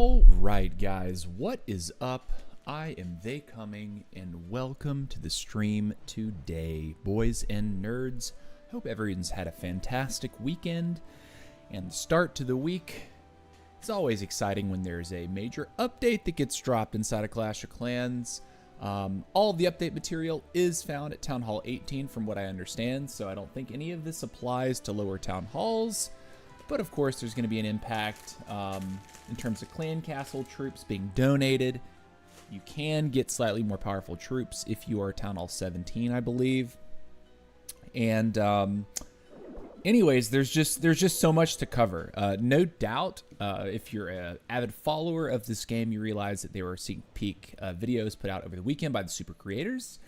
All right, guys, what is up? I am TheyComing, and welcome to the stream today, boys and nerds. Hope everyone's had a fantastic weekend, and the start to the week. It's always exciting when there's a major update that gets dropped inside of Clash of Clans. All of the update material is found at Town Hall 18 from what I understand, so I don't think any of this applies to lower town halls. But of course, there's going to be an impact in terms of clan castle troops being donated. You can get slightly more powerful troops if you are Town Hall 17, I believe. And anyways, there's just so much to cover. No doubt, if you're an avid follower of this game, you realize that there were sneak peek videos put out over the weekend by the super creators.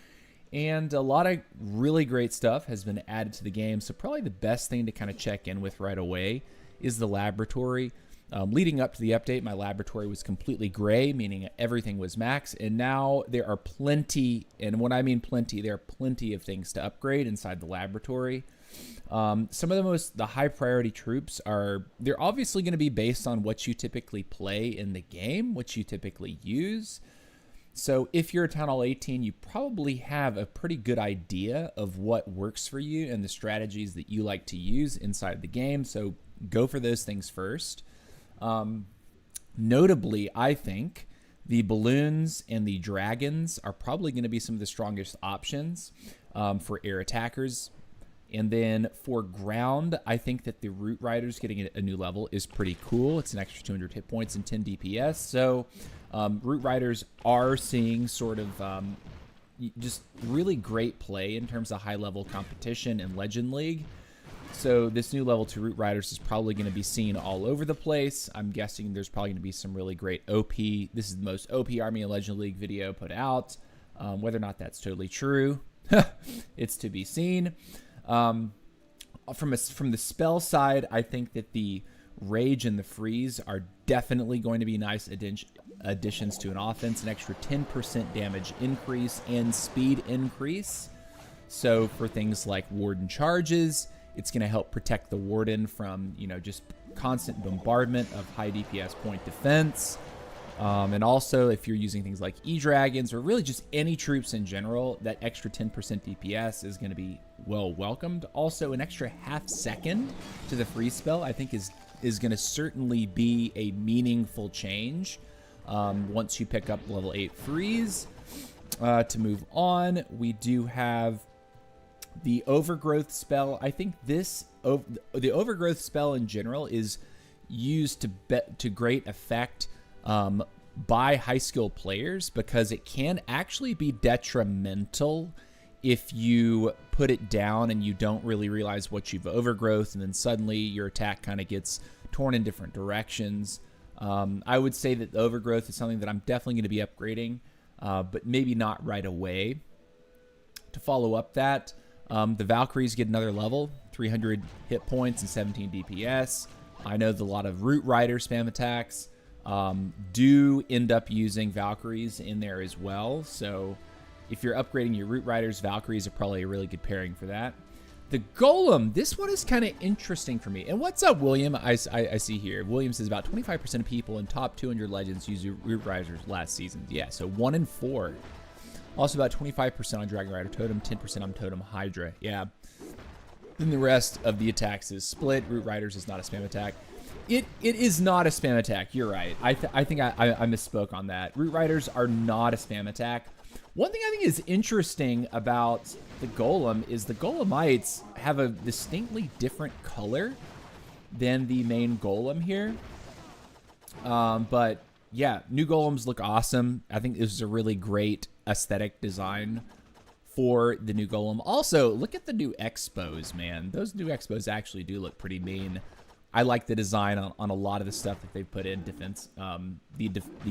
And a lot of really great stuff has been added to the game. So probably the best thing to kind of check in with right away is the laboratory. Leading up to the update, my laboratory was completely gray, meaning everything was max. And now there are plenty, and when I mean plenty, there are plenty of things to upgrade inside the laboratory. Some of the high priority troops they're obviously going to be based on what you typically play in the game, what you typically use. So if you're a Town Hall 18, you probably have a pretty good idea of what works for you and the strategies that you like to use inside the game. So go for those things first. Notably, I think the balloons and the dragons are probably going to be some of the strongest options for air attackers. And then for ground, I think that the Root Riders getting a new level is pretty cool. It's an extra 200 hit points and 10 DPS. So Root Riders are seeing sort of just really great play in terms of high-level competition in Legend League. So this new level 2 Root Riders is probably going to be seen all over the place. I'm guessing there's probably going to be some really great OP. This is the most OP Army in Legend League video put out. Whether or not that's totally true, it's to be seen. From the spell side, I think that the Rage and the Freeze are definitely going to be nice additions to an offense. An extra 10% damage increase and speed increase. So for things like Warden charges, it's going to help protect the Warden from, just constant bombardment of high DPS point defense. And also, if you're using things like E-Dragons or really just any troops in general, that extra 10% DPS is going to be well welcomed. Also, an extra half second to the freeze spell, I think, is going to certainly be a meaningful change once you pick up level 8 freeze. To move on, we do have the Overgrowth spell. I think the Overgrowth spell in general is used to great effect by high skill players, because it can actually be detrimental if you put it down and you don't really realize what you've overgrowth, and then suddenly your attack kind of gets torn in different directions. I would say that the overgrowth is something that I'm definitely going to be upgrading, but maybe not right away. To follow up that, the Valkyries get another level, 300 hit points and 17 DPS. I know that a lot of Root Rider spam attacks do end up using Valkyries in there as well. So if you're upgrading your Root Riders, Valkyries are probably a really good pairing for that. The Golem, this one is kind of interesting for me. And what's up, William? I see here. William says about 25% of people in top 200 legends use Root Riders last season. Yeah, so 1 in 4. Also about 25% on Dragon Rider Totem, 10% on Totem Hydra. Yeah. Then the rest of the attacks is split. Root Riders is not a spam attack. It is not a spam attack. You're right. I think I misspoke on that. Root Riders are not a spam attack. One thing I think is interesting about the Golem is the Golemites have a distinctly different color than the main Golem here. But yeah, new Golems look awesome. I think this is a really great aesthetic design for the new Golem. Also, look at the new Expos, man. Those new Expos actually do look pretty mean. I like the design on a lot of the stuff that they've put in defense, the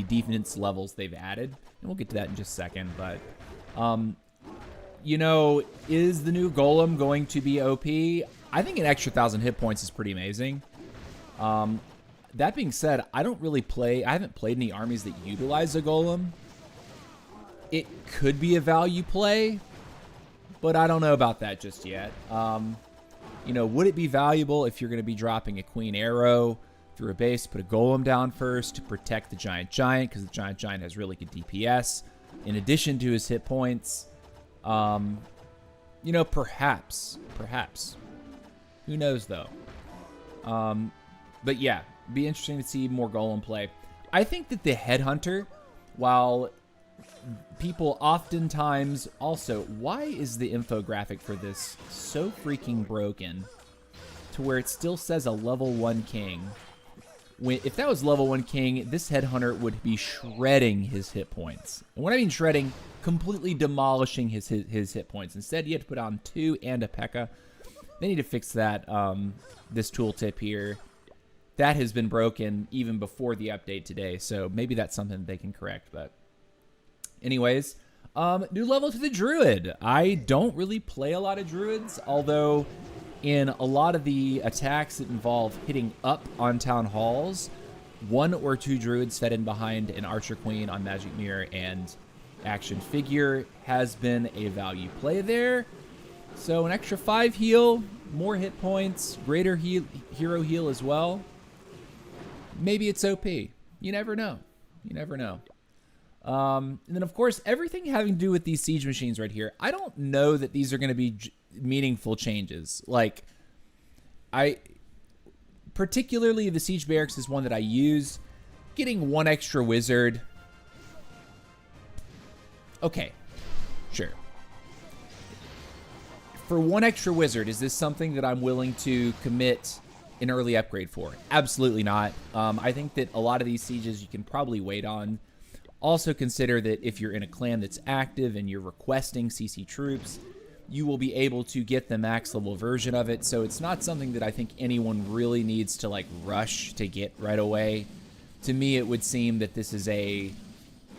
defense levels they've added, and we'll get to that in just a second. But, is the new Golem going to be OP? I think an extra 1,000 hit points is pretty amazing. That being said, I haven't played any armies that utilize a Golem. It could be a value play, but I don't know about that just yet. Would it be valuable if you're going to be dropping a Queen Arrow, through a base, put a golem down first to protect the giant because the giant has really good DPS in addition to his hit points. You know, perhaps. Who knows, though? But yeah, be interesting to see more golem play. I think that the Headhunter, while people oftentimes also... Why is the infographic for this so freaking broken to where it still says a level 1 king? If that was level 1 king, this Headhunter would be shredding his hit points. And when I mean shredding, completely demolishing his hit points. Instead, you have to put on 2 and a P.E.K.K.A. They need to fix that, this tooltip here. That has been broken even before the update today, so maybe that's something they can correct. But anyways, new level to the Druid. I don't really play a lot of Druids, although in a lot of the attacks that involve hitting up on Town Halls, 1 or 2 Druids fed in behind an Archer Queen on Magic Mirror and Action Figure has been a value play there. So an extra 5 heal, more hit points, greater hero heal as well. Maybe it's OP. You never know. You never know. And then, of course, everything having to do with these siege machines right here, I don't know that these are going to be meaningful changes. Like, particularly the Siege Barracks is one that I use. Getting 1 extra wizard. Okay, sure. For 1 extra wizard, is this something that I'm willing to commit an early upgrade for? Absolutely not. I think that a lot of these sieges you can probably wait on. Also consider that if you're in a clan that's active and you're requesting CC troops, you will be able to get the max level version of it. So it's not something that I think anyone really needs to like rush to get right away. To me, it would seem that this is a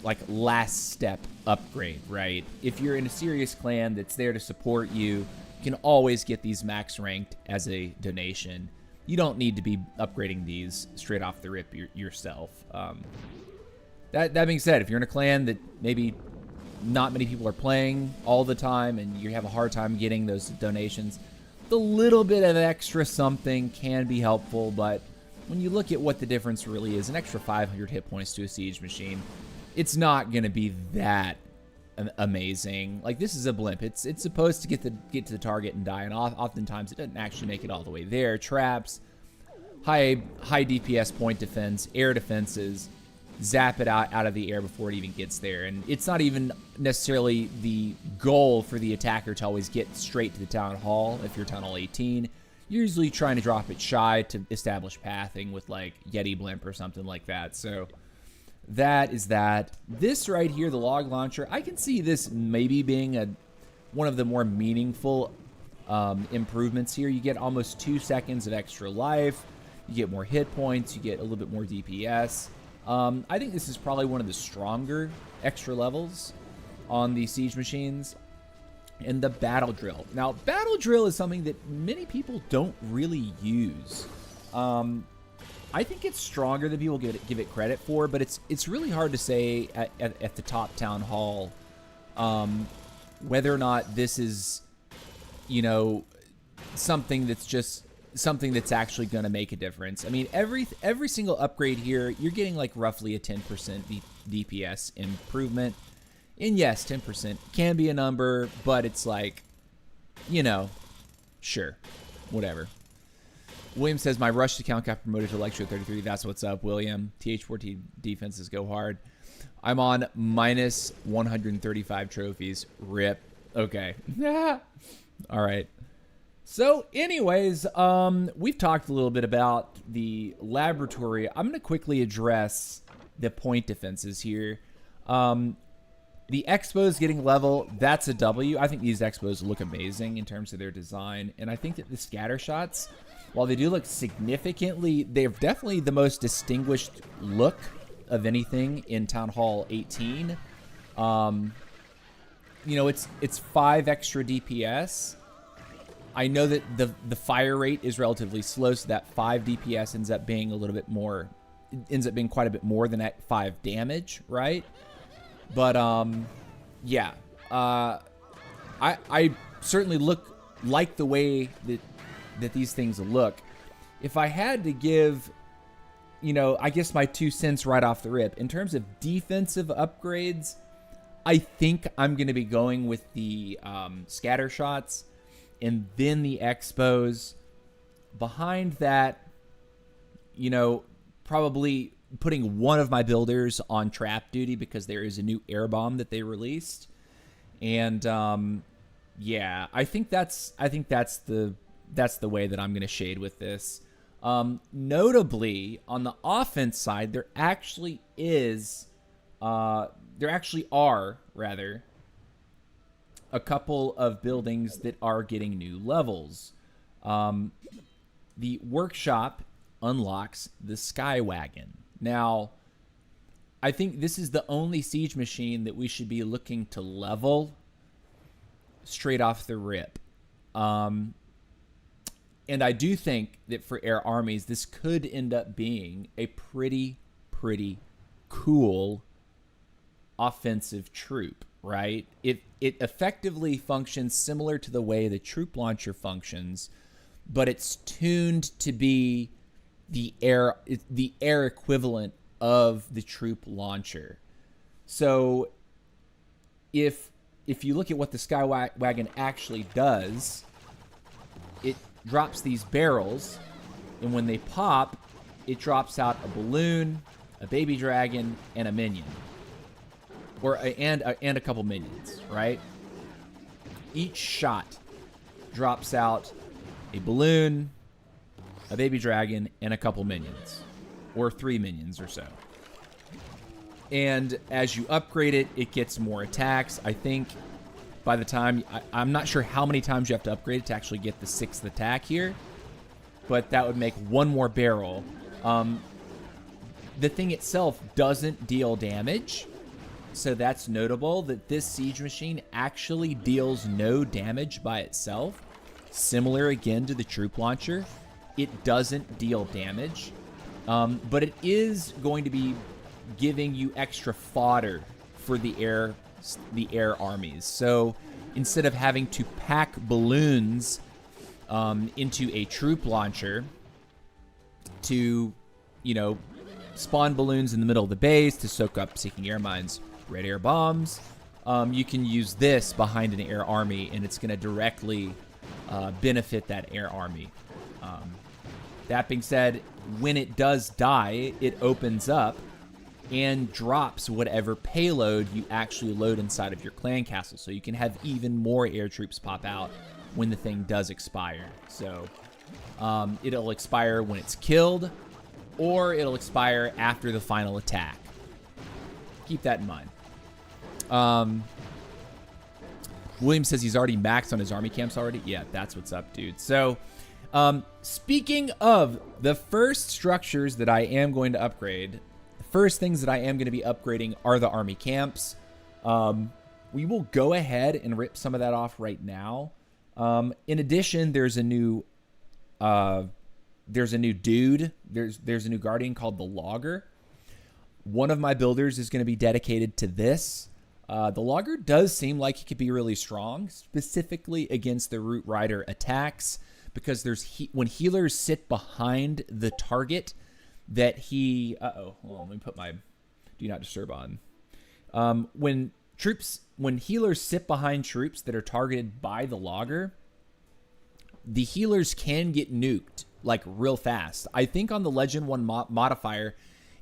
like last step upgrade, right? If you're in a serious clan that's there to support you, you can always get these max ranked as a donation. You don't need to be upgrading these straight off the rip yourself. That being said, if you're in a clan that maybe not many people are playing all the time and you have a hard time getting those donations, the little bit of extra something can be helpful. But when you look at what the difference really is, an extra 500 hit points to a siege machine, it's not going to be that amazing. Like, this is a blimp. It's supposed to get to the target and die, and oftentimes it doesn't actually make it all the way there. Traps, high DPS point defense, air defenses, zap it out of the air before it even gets there. And it's not even necessarily the goal for the attacker to always get straight to the Town Hall. If you're Town Hall 18, you're usually trying to drop it shy to establish pathing with like Yeti Blimp or something like that. So that is that. This right here, the log launcher, I can see this maybe being one of the more meaningful improvements here. You get almost 2 seconds of extra life. You get more hit points. You get a little bit more DPS. I think this is probably one of the stronger extra levels on the siege machines. And the battle drill. Now, battle drill is something that many people don't really use. I think it's stronger than people give it credit for, but it's really hard to say at the top Town Hall whether or not this is, you know, something that's actually going to make a difference. I mean, every single upgrade here, you're getting like roughly a 10% DPS improvement. And yes, 10% can be a number, but it's like, you know, sure, whatever. William says, my rush to count got promoted to Lecture 33. That's what's up, William. TH14 defenses go hard. I'm on minus 135 trophies. RIP. Okay. All right. So anyways, we've talked a little bit about the laboratory. I'm going to quickly address the point defenses here. The Expos getting level, that's a W. I think these Expos look amazing in terms of their design. And I think that the scatter shots, while they do look significantly, they're definitely the most distinguished look of anything in Town Hall 18. You know, it's 5 extra DPS. I know that the fire rate is relatively slow, so that 5 DPS ends up being a little bit more, ends up being quite a bit more than that 5 damage, right? But yeah, I certainly like the way that these things look. If I had to give you know, I guess my 2 cents right off the rip. In terms of defensive upgrades, I think I'm going to be going with the scatter shots and then the expos. Behind that, you know, probably putting one of my builders on trap duty because there is a new air bomb that they released. And yeah, I think that's the way that I'm going to shade with this. Notably, on the offense side, there actually are a couple of buildings that are getting new levels. The workshop unlocks the Skywagon. Now, I think this is the only siege machine that we should be looking to level straight off the rip. And I do think that for air armies, this could end up being a pretty cool offensive troop, right? It effectively functions similar to the way the troop launcher functions, but it's tuned to be the air equivalent of the troop launcher. So if you look at what the Skywagon actually does, it drops these barrels, and when they pop, it drops out a balloon, a baby dragon, and a minion, and a couple minions, right? Each shot drops out a balloon, a baby dragon, and a couple minions, or 3 minions or so. And as you upgrade it, it gets more attacks. I think by the time, I'm not sure how many times you have to upgrade it to actually get the 6th attack here, but that would make 1 more barrel. The thing itself doesn't deal damage, so that's notable that this siege machine actually deals no damage by itself. Similar again to the troop launcher, it doesn't deal damage, but it is going to be giving you extra fodder for the air armies. So instead of having to pack balloons into a troop launcher to, you know, spawn balloons in the middle of the base to soak up seeking air mines, red air bombs, you can use this behind an air army, and it's going to directly benefit that air army. That being said, when it does die, it opens up and drops whatever payload you actually load inside of your clan castle. So you can have even more air troops pop out when the thing does expire. So it'll expire when it's killed, or it'll expire after the final attack. Keep that in mind. William says he's already maxed on his army camps already. Yeah, that's what's up, dude. So speaking of the first structures that I am going to upgrade, first things that I am going to be upgrading are the army camps. We will go ahead and rip some of that off right now. In addition, there's a new dude. There's a new guardian called the Logger. One of my builders is going to be dedicated to this. The Logger does seem like it could be really strong, specifically against the Root Rider attacks, because when healers sit behind the target, that he... hold on, let me put my Do Not Disturb on. When healers sit behind troops that are targeted by the Logger, the healers can get nuked, like, real fast. I think on the Legend 1 modifier,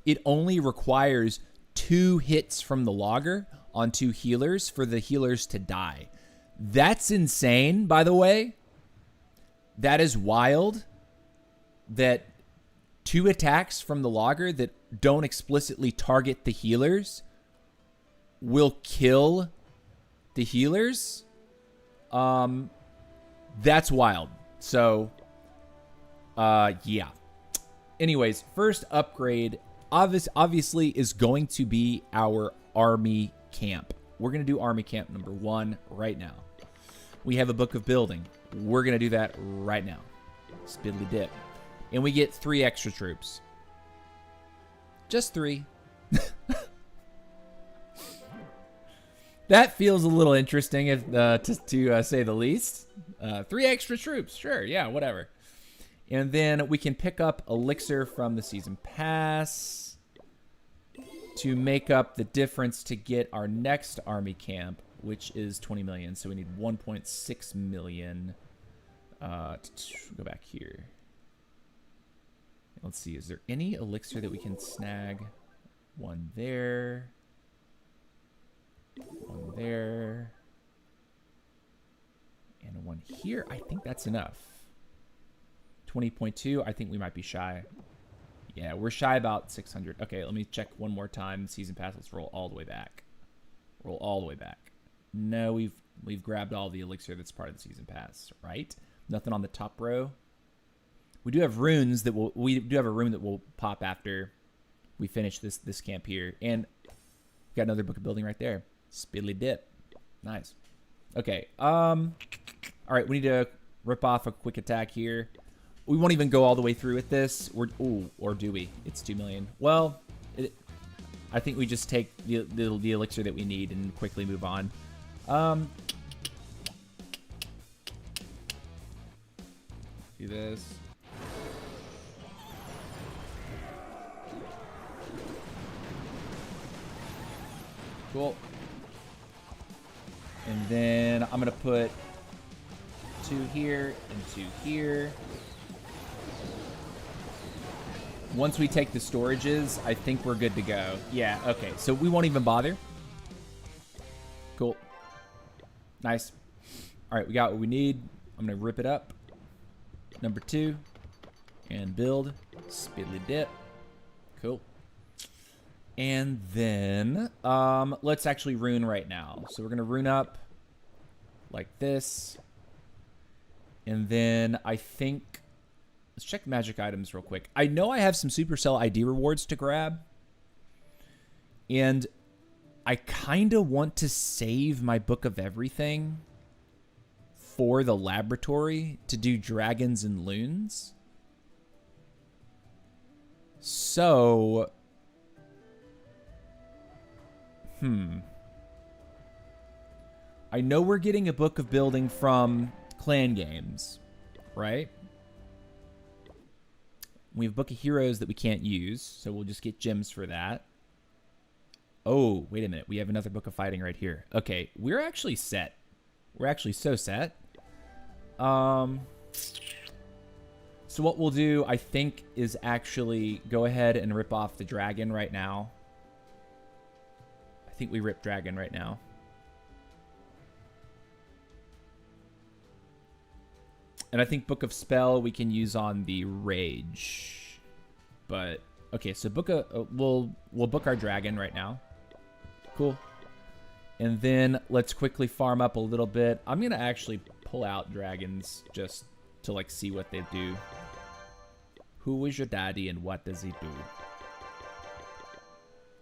it only requires 2 hits from the Logger on 2 healers for the healers to die. That's insane, by the way. That is wild that 2 attacks from the Logger that don't explicitly target the healers will kill the healers. That's wild. So, yeah. Anyways, first upgrade obviously is going to be our army camp. We're going to do army camp number 1 right now. We have a book of building. We're going to do that right now. Spiddly dip. And we get 3 extra troops. Just 3. That feels a little interesting, to say the least. 3 extra troops. Sure, yeah, whatever. And then we can pick up Elixir from the Season Pass to make up the difference to get our next army camp, which is 20 million. So we need 1.6 million. Go back here. Let's see. Is there any Elixir that we can snag? One there. One there. And one here. I think that's enough. 20.2. I think we might be shy. Yeah, we're shy about 600. Okay, let me check one more time. Season Pass. Let's roll all the way back. Roll all the way back. No, we've grabbed all the Elixir that's part of the Season Pass, right? Nothing on the top row. We do have runes that we do have a rune that will pop after we finish this camp here. And we got another book of building right there. Spiddly dip. Nice. Okay. All right, we need to rip off a quick attack here. We won't even go all the way through with this. Or do we? It's 2 million. Well, I think we just take the elixir that we need and quickly move on. Do this. Cool. And then I'm gonna put 2 here and 2 here. Once we take the storages, I think we're good to go. Yeah, okay. So we won't even bother. Cool. Nice. All right, we got what we need. I'm gonna rip it up. Number 2. And build. Spiddly dip. Cool. And then let's actually rune right now. So we're gonna rune up like this. And then I think, let's check magic items real quick. I know I have some Supercell ID rewards to grab. And I kind of want to save my Book of Everything for the laboratory to do dragons and loons. So, I know we're getting a book of building from clan games, right? We have Book of Heroes that we can't use, so we'll just get gems for that. Oh, wait a minute. We have another Book of Fighting right here. Okay, we're actually set. We're actually so set. So what we'll do, I think, is actually go ahead and rip off the dragon right now. I think we rip dragon right now. And I think Book of Spell we can use on the Rage. But, okay, so we'll book our dragon right now. Cool. And then let's quickly farm up a little bit. I'm going to actually pull out dragons just to, like, see what they do. Who is your daddy and what does he do?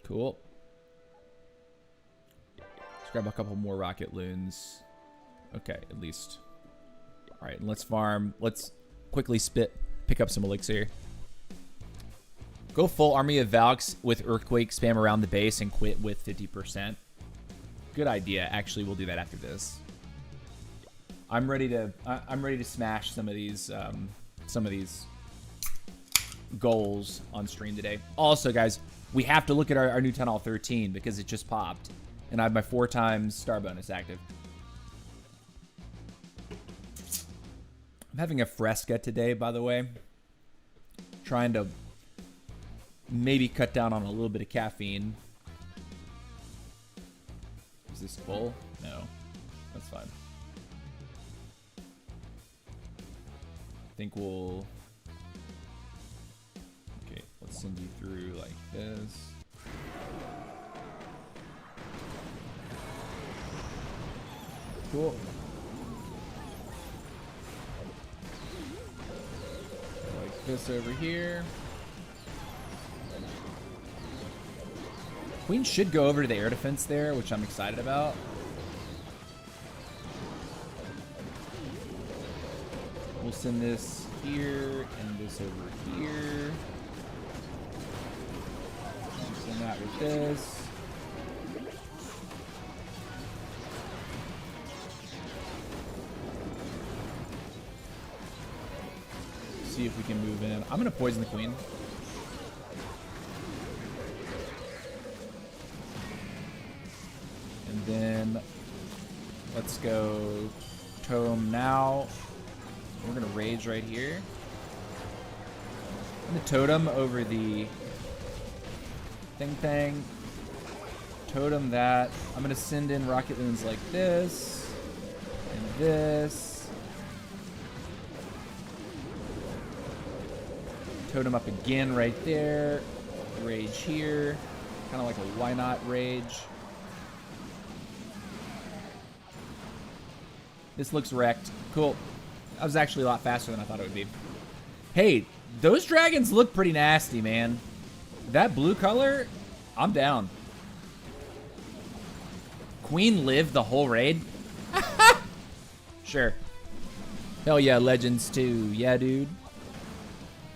Cool. Let's grab a couple more rocket loons. Okay, at least. All right, and let's farm. Let's quickly pick up some elixir. Go full Army of Valks with Earthquake, spam around the base, and quit with 50%. Good idea. Actually, we'll do that after this. I'm ready to smash some of these goals on stream today. Also, guys, we have to look at our new Town Hall 13 because it just popped, and I have my 4x star bonus active. I'm having a fresca today, by the way. Trying to maybe cut down on a little bit of caffeine. Is this full? No. That's fine. I think we'll... Okay, let's send you through like this. Cool. Like this over here. Queen should go over to the air defense there, which I'm excited about. We'll send this here and this over here. Send that with this. see if we can move in. I'm going to poison the queen. And then let's go tome now. We're going to rage right here. I'm going to totem over the thing. Totem that. I'm going to send in rocket loons like this. And this. Totem up again right there. Rage here. Kind of like a why not rage. This looks wrecked. Cool. That was actually a lot faster than I thought it would be. Hey, those dragons look pretty nasty, man. That blue color, I'm down. Queen lived the whole raid? Sure. Hell yeah, Legends 2. Yeah, dude.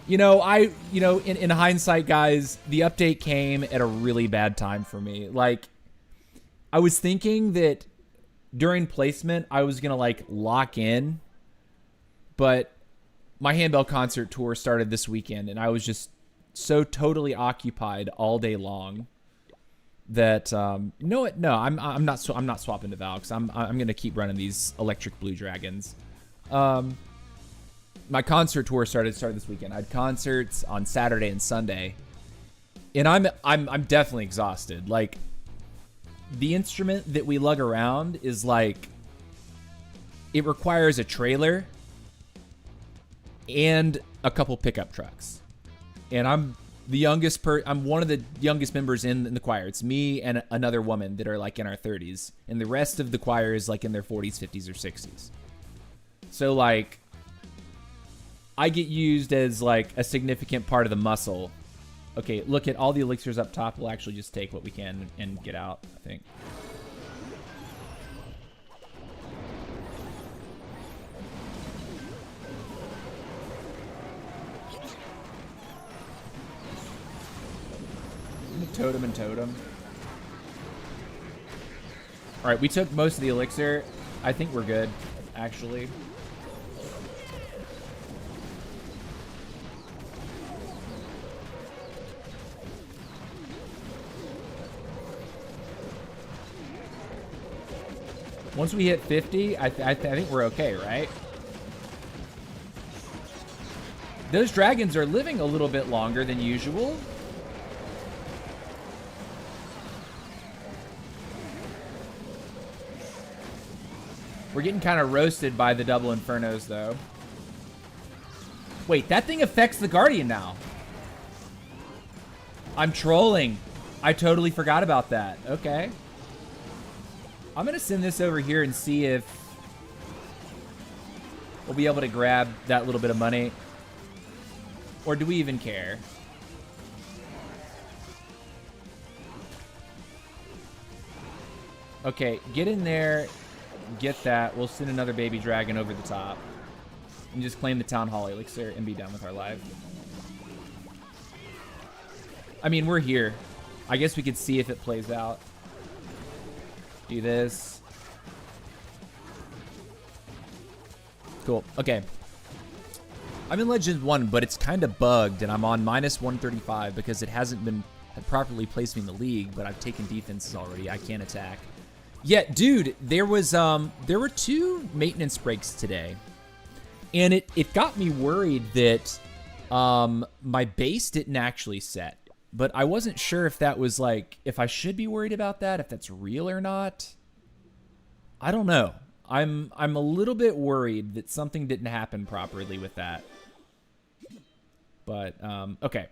You know, in hindsight, guys, the update came at a really bad time for me. Like, I was thinking that during placement, I was going to, like, lock in. But my handbell concert tour started this weekend, and I was just so totally occupied all day long that, you know what? No, I'm not swapping to Val, because I'm going to keep running these electric blue dragons. My concert tour started this weekend. I had concerts on Saturday and Sunday, and I'm definitely exhausted. Like, the instrument that we lug around is like, it requires a trailer and a couple pickup trucks. And I'm one of the youngest members in the choir. It's me and another woman that are like in our 30s, and the rest of the choir is like in their 40s, 50s, or 60s. So like, I get used as like a significant part of the muscle. Okay, look at all the elixirs up top. We'll actually just take what we can and get out, I think. Totem and totem. All right, we took most of the elixir. I think we're good, actually. Once we hit 50, I think we're okay, right? Those dragons are living a little bit longer than usual. We're getting kind of roasted by the double infernos, though. Wait, that thing affects the Guardian now. I'm trolling. I totally forgot about that. Okay. I'm going to send this over here and see if we'll be able to grab that little bit of money. Or do we even care? Okay, get in there. Get that. We'll send another baby dragon over the top. And just claim the Town Hall elixir and be done with our life. I mean, we're here. I guess we could see if it plays out. Do this. Cool. Okay. I'm in Legend 1, but it's kind of bugged, and I'm on -135 because it hasn't been properly placed me in the league, but I've taken defenses already. I can't attack. Yeah, dude, there were 2 maintenance breaks today, and it got me worried that my base didn't actually set. But I wasn't sure if that was like, if I should be worried about that, if that's real or not. I don't know. I'm a little bit worried that something didn't happen properly with that. But okay.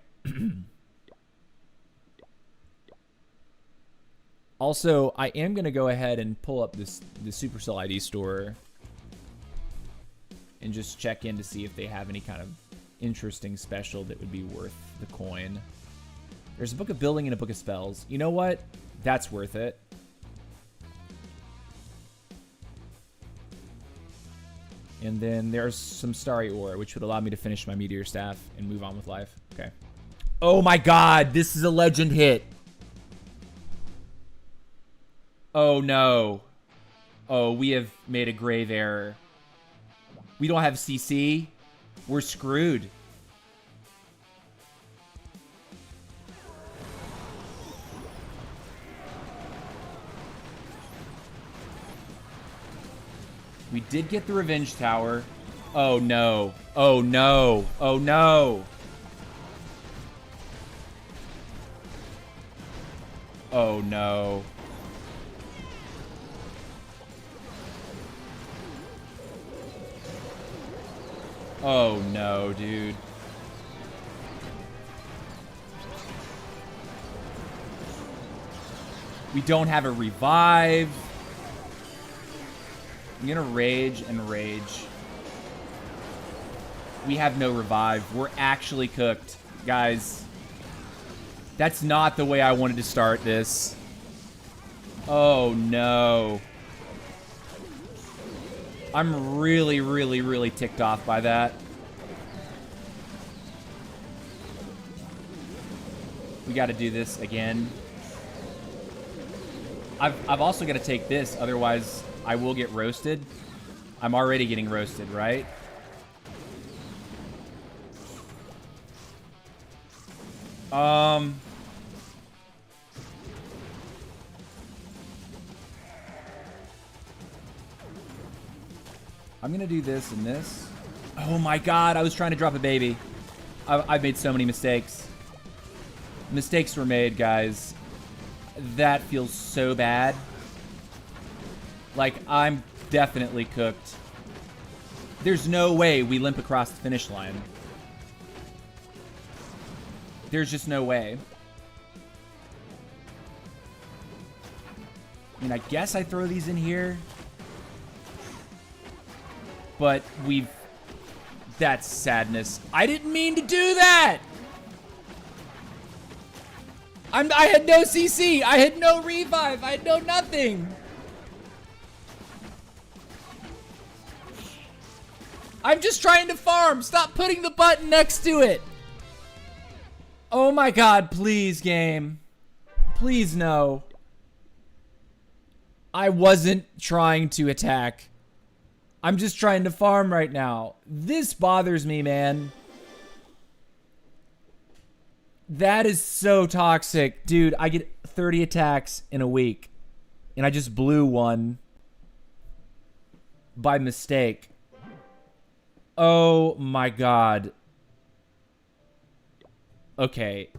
Also, I am gonna go ahead and pull up the Supercell ID store and just check in to see if they have any kind of interesting special that would be worth the coin. There's a book of building and a book of spells. You know what? That's worth it. And then there's some starry ore, which would allow me to finish my meteor staff and move on with life. Okay. Oh my god, this is a legend hit. Oh no. Oh, we have made a grave error. We don't have CC. We're screwed. We did get the revenge tower. Oh, no. Oh, no. Oh, no. Oh, no. Oh, no, dude. We don't have a revive. I'm gonna rage and rage. We have no revive. We're actually cooked, guys. That's not the way I wanted to start this. Oh, no. I'm really, really, really ticked off by that. We got to do this again. I've also got to take this, otherwise I will get roasted. I'm already getting roasted, right? I'm gonna do this and this. Oh my god, I was trying to drop a baby. I've made so many mistakes. Mistakes were made, guys. That feels so bad. Like, I'm definitely cooked. There's no way we limp across the finish line. There's just no way. I mean, I guess I throw these in here. But we've... That's sadness. I didn't mean to do that! I had no CC! I had no revive! I had no nothing! I'm just trying to farm! Stop putting the button next to it! Oh my god, please, game. Please, no. I wasn't trying to attack. I'm just trying to farm right now. This bothers me, man. That is so toxic. Dude, I get 30 attacks in a week. And I just blew one. By mistake. Oh my god. Okay.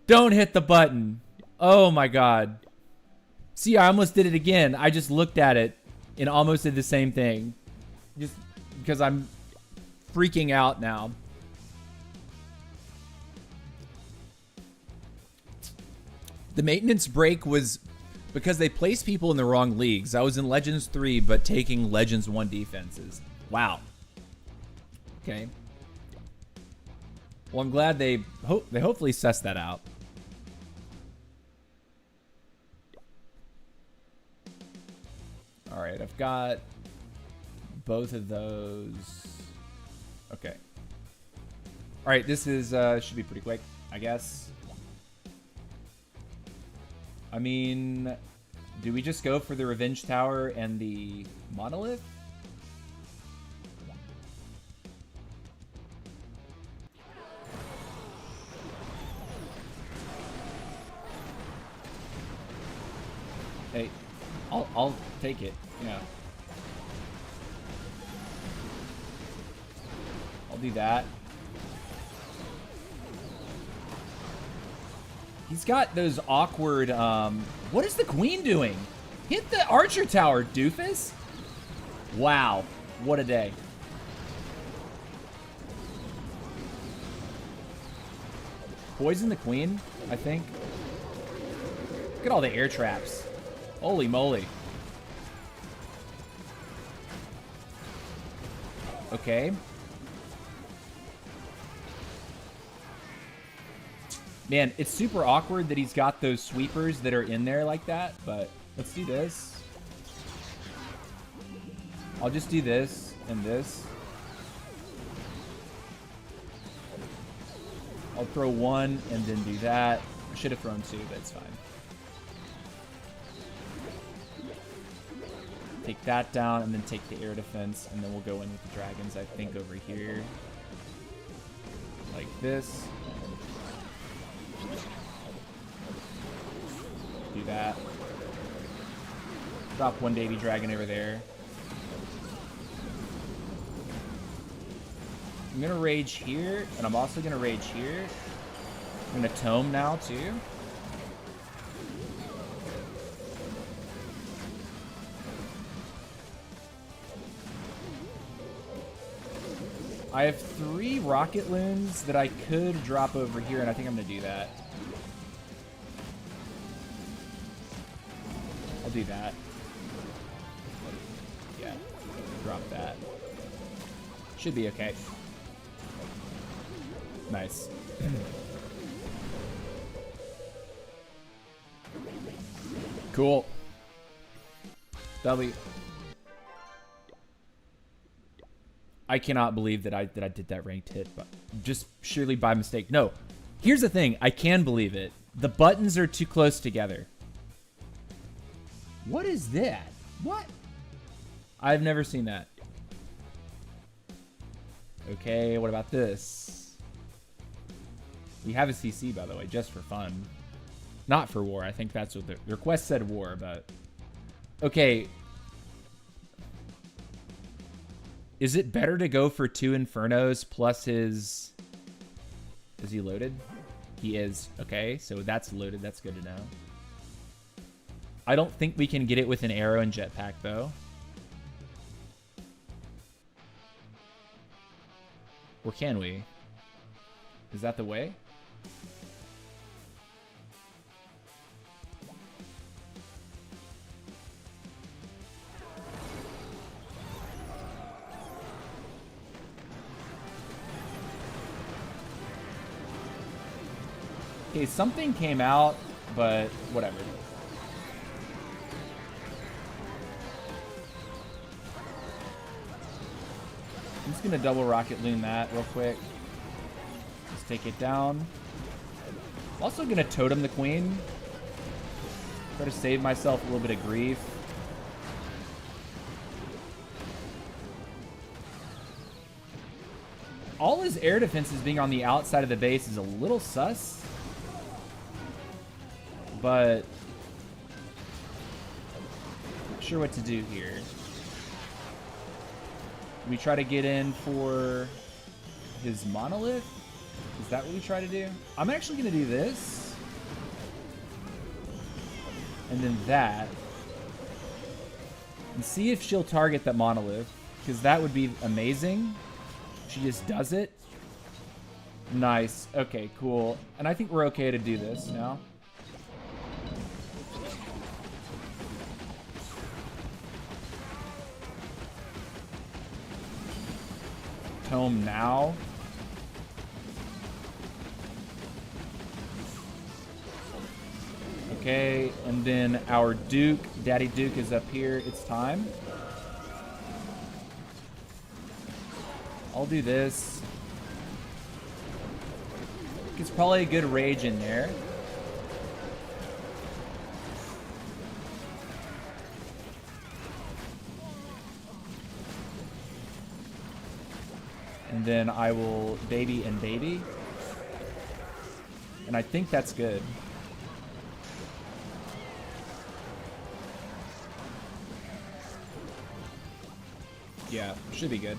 Don't hit the button. Oh my god. See, I almost did it again. I just looked at it and almost did the same thing. Just because I'm freaking out now. The maintenance break was because they placed people in the wrong leagues. I was in Legends 3, but taking Legends 1 defenses. Wow. Okay. Well, I'm glad they hopefully sussed that out. All right, I've got both of those. Okay. All right, this is should be pretty quick, I guess. I mean, do we just go for the Revenge Tower and the Monolith? Hey, I'll take it. Yeah. I'll do that. He's got those awkward, what is the queen doing? Hit the archer tower, doofus. Wow. What a day. Poison the queen, I think. Look at all the air traps. Holy moly. Okay. Man, it's super awkward that he's got those sweepers that are in there like that, but let's do this. I'll just do this and this. I'll throw one and then do that. I should have thrown two, but it's fine. Take that down and then take the air defense, and then we'll go in with the dragons, I think, over here. Like this. do that. Drop one baby dragon over there. I'm gonna rage here, and I'm also gonna rage here. I'm gonna tome now too. I have 3 rocket loons that I could drop over here, and I think I'm gonna do that. I'll do that. Yeah, drop that. Should be okay. Nice. Cool. W. I cannot believe that I did that ranked hit, but just surely by mistake. No, here's the thing. I can believe it. The buttons are too close together. What is that? What? I've never seen that. Okay, what about this? We have a CC, by the way, just for fun. Not for war. I think that's what the request said war, but... Okay. Is it better to go for 2 Infernos plus his... Is he loaded? He is. Okay, so that's loaded. That's good to know. I don't think we can get it with an arrow and jetpack, though. Or can we? Is that the way? Okay, something came out, but whatever. I'm just gonna double rocket loon that real quick. Just take it down. I'm also gonna totem the queen. Try to save myself a little bit of grief. All his air defenses being on the outside of the base is a little sus. But not sure what to do here. We try to get in for his monolith. Is that what we try to do? I'm actually going to do this. And then that. And see if she'll target that monolith. Because that would be amazing. She just does it. Nice. Okay, cool. And I think we're okay to do this now. Tome now. Okay, and then our Duke, Daddy Duke is up here. It's time. I'll do this. It's probably a good rage in there. And then I will baby and baby. And I think that's good. Yeah, should be good.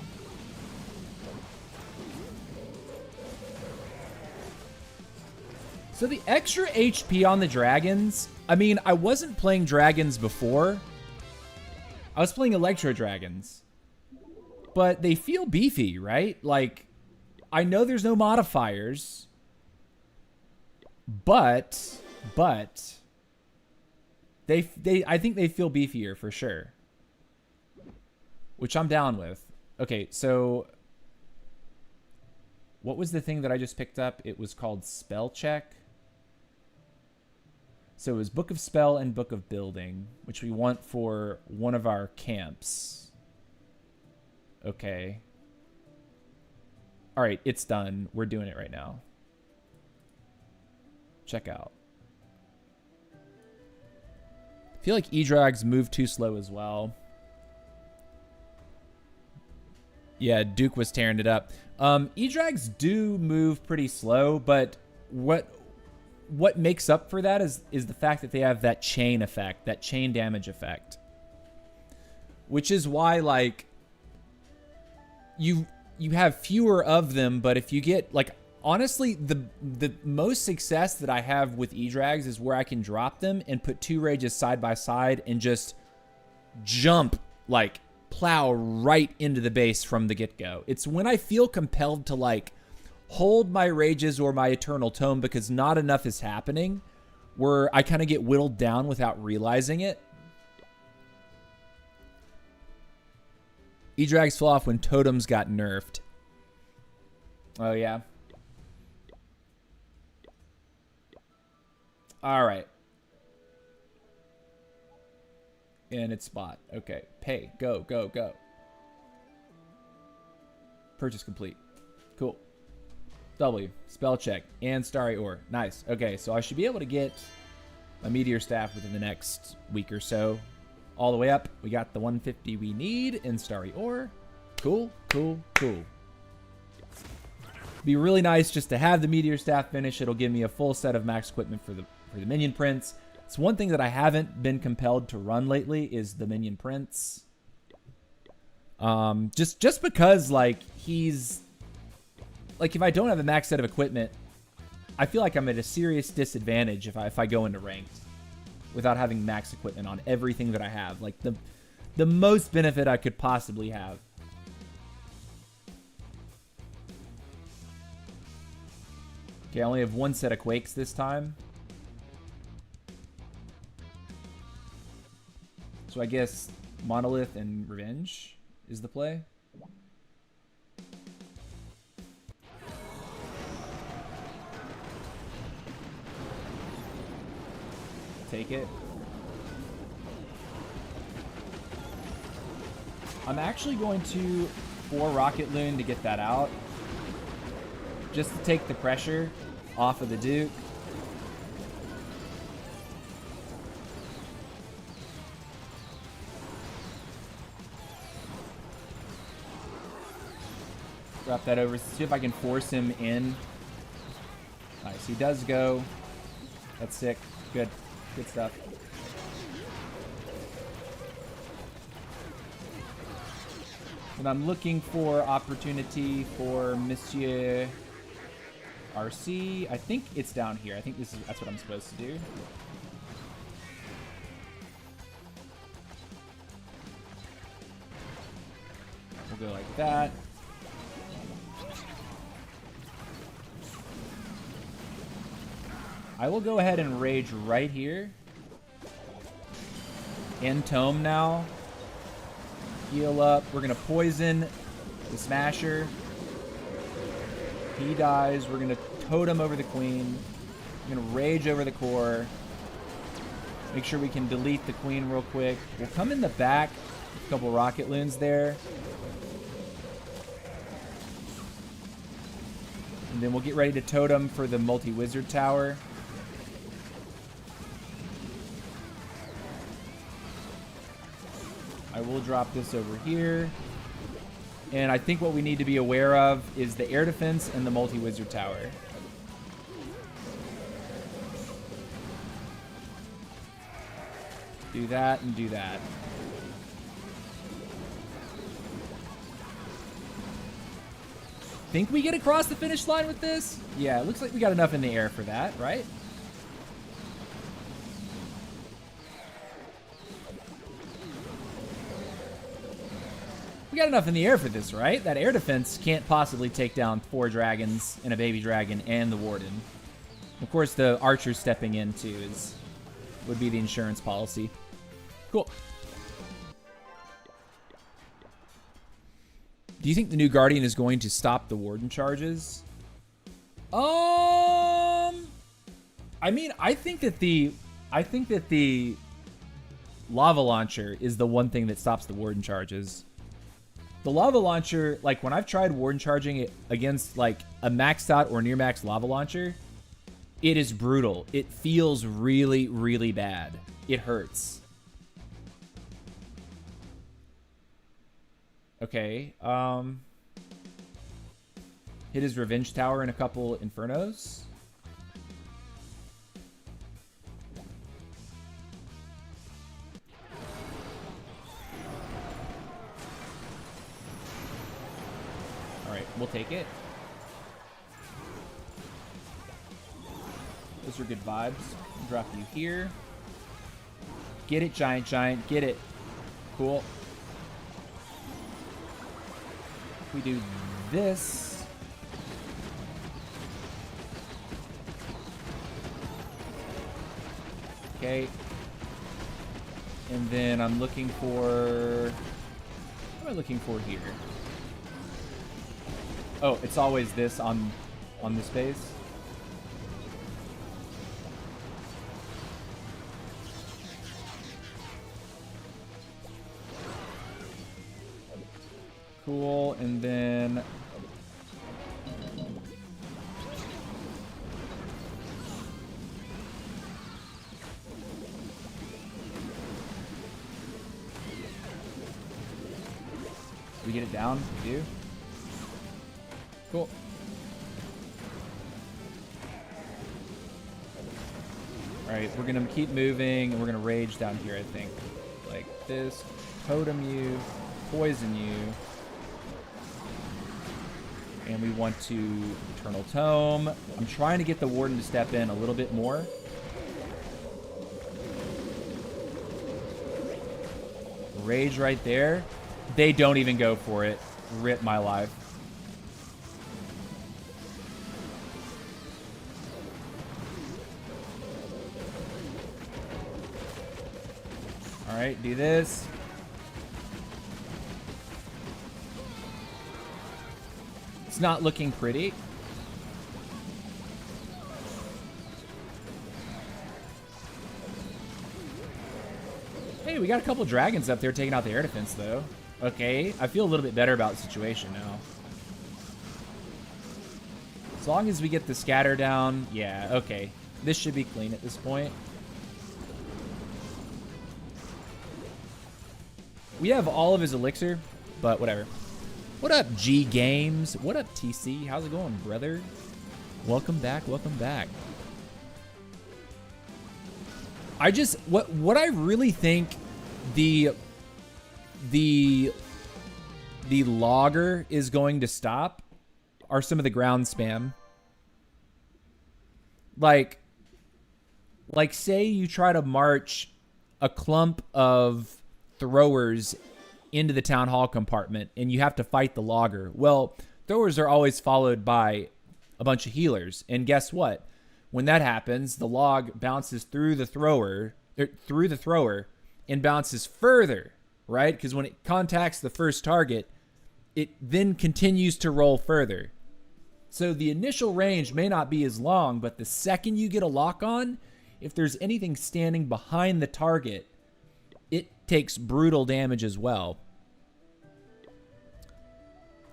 So the extra HP on the dragons, I mean, I wasn't playing dragons before. I was playing Electro Dragons. But they feel beefy, right? Like, I know there's no modifiers. But I think they feel beefier for sure. Which I'm down with. Okay, so what was the thing that I just picked up? It was called Spell Check. So it was Book of Spell and Book of Building, which we want for one of our camps. Okay. All right, it's done. We're doing it right now. Check out. I feel like E-Drags move too slow as well. Yeah, Duke was tearing it up. E-Drags do move pretty slow, but what what makes up for that is the fact that they have that chain effect, that chain damage effect. Which is why, like, you have fewer of them, but if you get, like, honestly, the most success that I have with E-Drags is where I can drop them and put 2 rages side by side and just jump, like, plow right into the base from the get-go. It's when I feel compelled to, like, hold my rages or my Eternal Tome because not enough is happening, where I kind of get whittled down without realizing it. E-Drags fell off when totems got nerfed. Oh, yeah. All right. And it's spot. Okay. Pay. Go, go, go. Purchase complete. Cool. W. Spell check. And Starry Ore. Nice. Okay, so I should be able to get a Meteor Staff within the next week or so. All the way up. We got the 150 we need in Starry Ore. Cool, cool, cool. Be really nice just to have the Meteor Staff finish. It'll give me a full set of max equipment for the Minion Prince. It's one thing that I haven't been compelled to run lately is the Minion Prince. Just because, like, he's... Like, if I don't have a max set of equipment, I feel like I'm at a serious disadvantage if I go into ranked without having max equipment on everything that I have. Like, the most benefit I could possibly have. Okay, I only have 1 set of Quakes this time. So I guess Monolith and Revenge is the play. Take it. I'm actually going to 4 Rocket Loon to get that out. Just to take the pressure off of the Duke. Drop that over. See if I can force him in. Nice. He does go. That's sick. Good. Good stuff. And I'm looking for opportunity for Monsieur RC. I think it's down here. I think that's what I'm supposed to do. We'll go like that. I will go ahead and rage right here. End Tome now. Heal up. We're going to poison the Smasher. He dies. We're going to totem over the Queen. We're going to rage over the core. Make sure we can delete the Queen real quick. We'll come in the back. A couple Rocket Loons there. And then we'll get ready to totem for the multi-wizard tower. I will drop this over here. And I think what we need to be aware of is the air defense and the multi-wizard tower. Do that and do that. Think we get across the finish line with this? Yeah, it looks like we got enough in the air for that, right? We got enough in the air for this, right? That air defense can't possibly take down 4 dragons and a baby dragon and the warden. Of course, the archer stepping in too would be the insurance policy. Cool. Do you think the new Guardian is going to stop the warden charges? I mean, I think that the lava launcher is the one thing that stops the warden charges. The lava launcher, like when I've tried warden charging it against like a maxed out or near max lava launcher, it is brutal. It feels really, really bad. It hurts. Okay. Hit his revenge tower in a couple infernos. We'll take it. Those are good vibes. Drop you here. Get it, giant, giant. Get it. Cool. If we do this. Okay. And then I'm looking for... What am I looking for here? Oh, it's always this on this base. Cool, and then... We get it down? We do. Cool. Alright, we're gonna keep moving, and we're gonna rage down here, I think. Like this. Totem you. Poison you. And we want to Eternal Tome. I'm trying to get the Warden to step in a little bit more. Rage right there. They don't even go for it. Rip my life. Alright, do this. It's not looking pretty. Hey, we got a couple dragons up there taking out the air defense, though. Okay, I feel a little bit better about the situation now. As long as we get the scatter down, yeah, okay. This should be clean at this point. We have all of his elixir, but whatever. What up, G Games? What up, TC? How's it going, brother? Welcome back, welcome back. I just, what I really think the logger is going to stop are some of the ground spam. Like say you try to march a clump of throwers into the town hall compartment and you have to fight the logger. Well, throwers are always followed by a bunch of healers. And guess what? When that happens, the log bounces through the thrower and bounces further, right? Because when it contacts the first target, it then continues to roll further. So the initial range may not be as long, but the second you get a lock on, if there's anything standing behind the target, it takes brutal damage as well.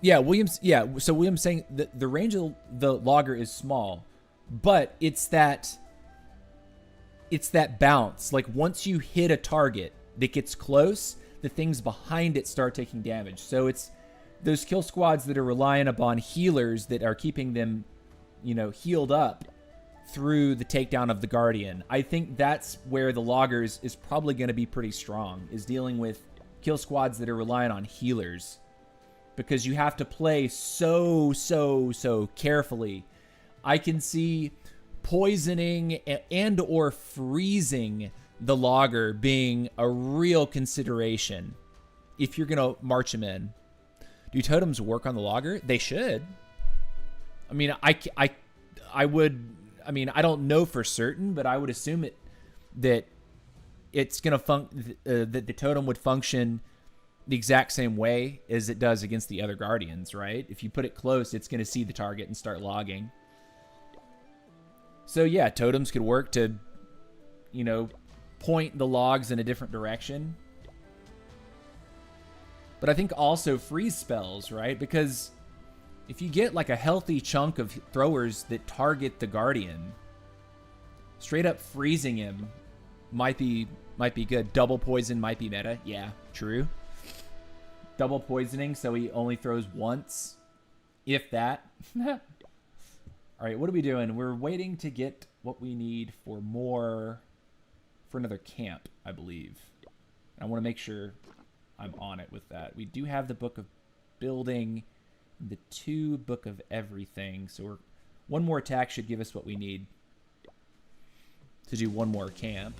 Yeah, William's saying that the range of the logger is small, but it's that bounce. Like once you hit a target that gets close, the things behind it start taking damage. So it's those kill squads that are relying upon healers that are keeping them, healed up through the takedown of the Guardian. I think that's where the loggers is probably going to be pretty strong, is dealing with kill squads that are relying on healers. Because you have to play so carefully. I can see poisoning and or freezing the logger being a real consideration if you're going to march him in. Do totems work on the logger? They should. I mean, I don't know for certain, but I would assume that it's going to that the totem would function the exact same way as it does against the other guardians, right? If you put it close, it's going to see the target and start logging. So yeah, totems could work to, point the logs in a different direction. But I think also freeze spells, right? Because if you get like a healthy chunk of throwers that target the Guardian, straight up freezing him might be good. Double poison might be meta. Yeah, true. Double poisoning so he only throws once, if that. All right, what are we doing? We're waiting to get what we need for another camp, I believe. I want to make sure I'm on it with that. We do have the Book of Building The 2 Book of Everything. So one more attack should give us what we need to do one more camp.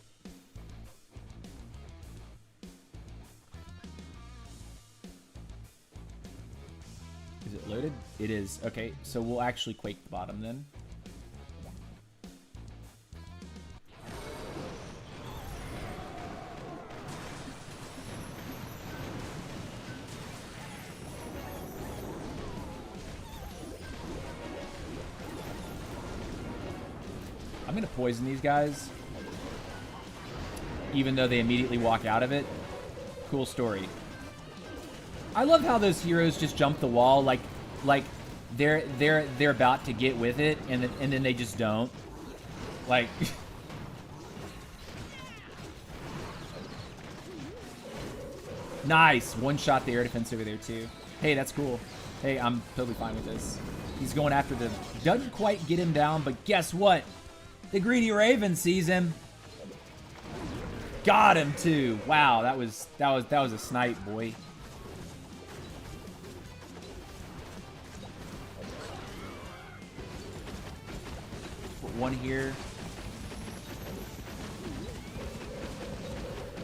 Is it loaded? It is. Okay, so we'll actually quake the bottom then. I'm going to poison these guys, even though they immediately walk out of it. Cool story. I love how those heroes just jump the wall like they're about to get with it, and then they just don't. Like nice. One shot the air defense over there too. Hey, that's cool. Hey, I'm totally fine with this. He's going after the... Doesn't quite get him down, but guess what? The greedy Raven sees him. Got him too. Wow, that was a snipe, boy. Put one here.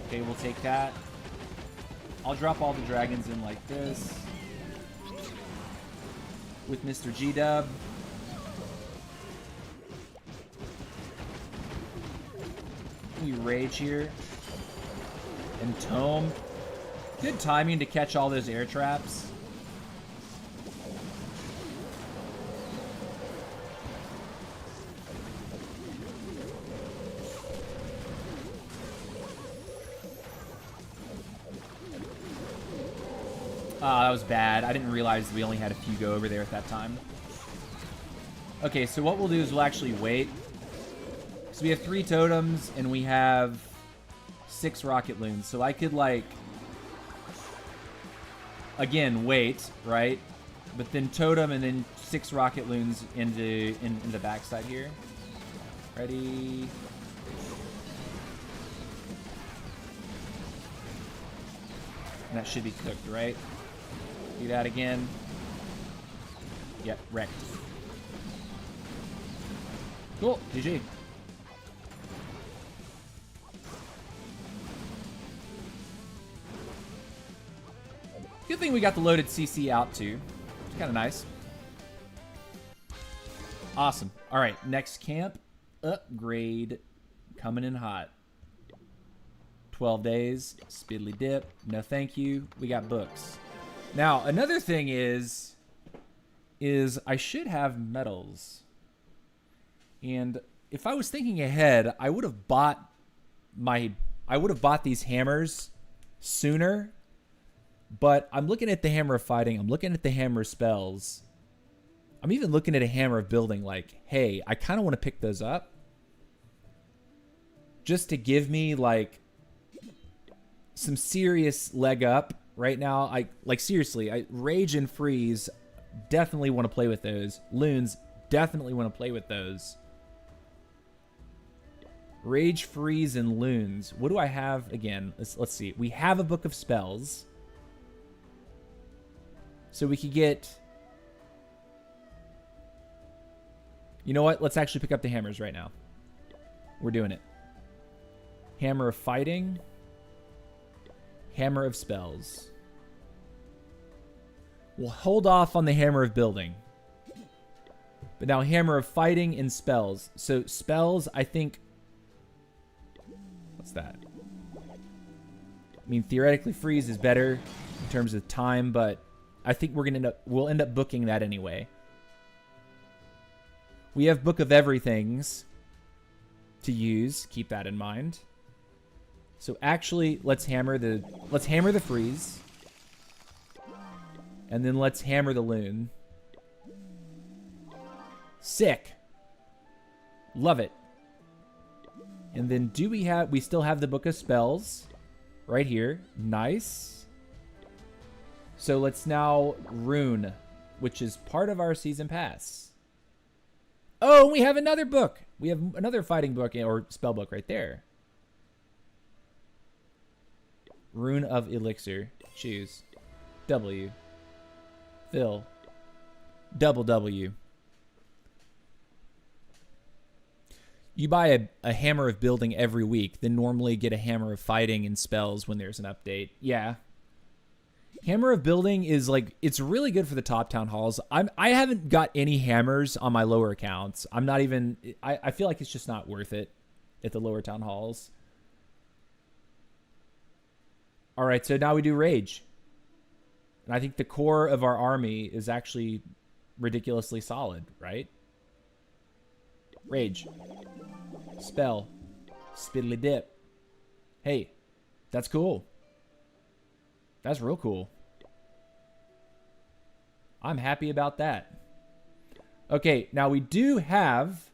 Okay, we'll take that. I'll drop all the dragons in like this. With Mr. G-Dub. We rage here. And Tome. Good timing to catch all those air traps. That was bad. I didn't realize we only had a few go over there at that time. Okay, so what we'll do is we'll actually wait. So we have 3 totems, and we have 6 rocket loons. So I could, like, again, wait, right? But then totem and then 6 rocket loons in the backside here. Ready? And that should be cooked, right? Do that again. Yep, wrecked. Cool, GG. Good thing we got the loaded CC out too. It's kind of nice. Awesome. All right, next camp. Upgrade. Coming in hot. 12 days. Spiddly dip. No thank you. We got books. Now, another thing is I should have medals. And if I was thinking ahead, I would have bought these hammers sooner. But I'm looking at the hammer of fighting. I'm looking at the hammer of spells. I'm even looking at a hammer of building like, hey, I kind of want to pick those up. Just to give me like some serious leg up right now. Seriously, Rage and Freeze, definitely want to play with those. Loons, definitely want to play with those. Rage, Freeze, and Loons. What do I have again? Let's see. We have a book of spells. So we could get... You know what? Let's actually pick up the hammers right now. We're doing it. Hammer of Fighting. Hammer of Spells. We'll hold off on the Hammer of Building. But now Hammer of Fighting and Spells. So spells, I think... What's that? I mean, theoretically, Freeze is better in terms of time, but I think we'll end up booking that anyway. We have Book of Everythings to use. Keep that in mind. So actually, let's hammer the Freeze. And then let's hammer the Loon. Sick. Love it. And then we still have the Book of Spells right here. Nice. So let's now Rune, which is part of our season pass. Oh, we have another book. We have another fighting book or spell book right there. Rune of Elixir. Choose. W. Fill. Double W. You buy a hammer of building every week, then normally get a hammer of fighting and spells when there's an update. Yeah. Hammer of building is like, it's really good for the top town halls. I haven't got any hammers on my lower accounts. I'm not even, I feel like it's just not worth it at the lower town halls. All right, so now we do rage. And I think the core of our army is actually ridiculously solid, right? Rage. Spell. Spiddly dip. Hey, that's cool. That's real cool. I'm happy about that. Okay, now we do have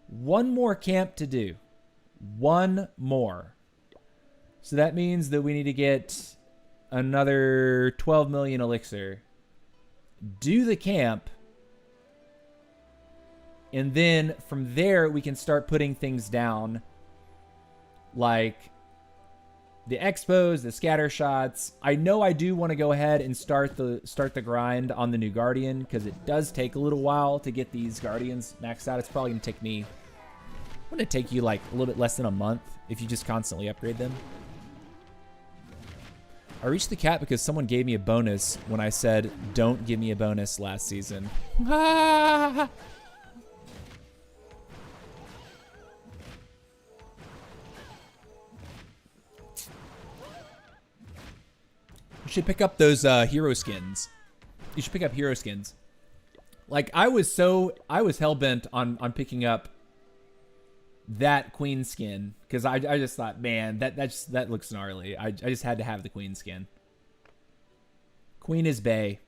one more camp to do. One more. So that means that we need to get another 12 million elixir. Do the camp. And then from there, we can start putting things down. Like the expos, the scatter shots. I know I do want to go ahead and start the grind on the new Guardian, because it does take a little while to get these Guardians maxed out. It's probably going to take me... Wouldn't it take you like a little bit less than a month if you just constantly upgrade them? I reached the cap because someone gave me a bonus when I said, don't give me a bonus last season. You should pick up those hero skins. You should pick up hero skins. Like, I was hell-bent on picking up that queen skin, because I just thought, man, that looks gnarly. I just had to have the queen skin. Queen is Bay.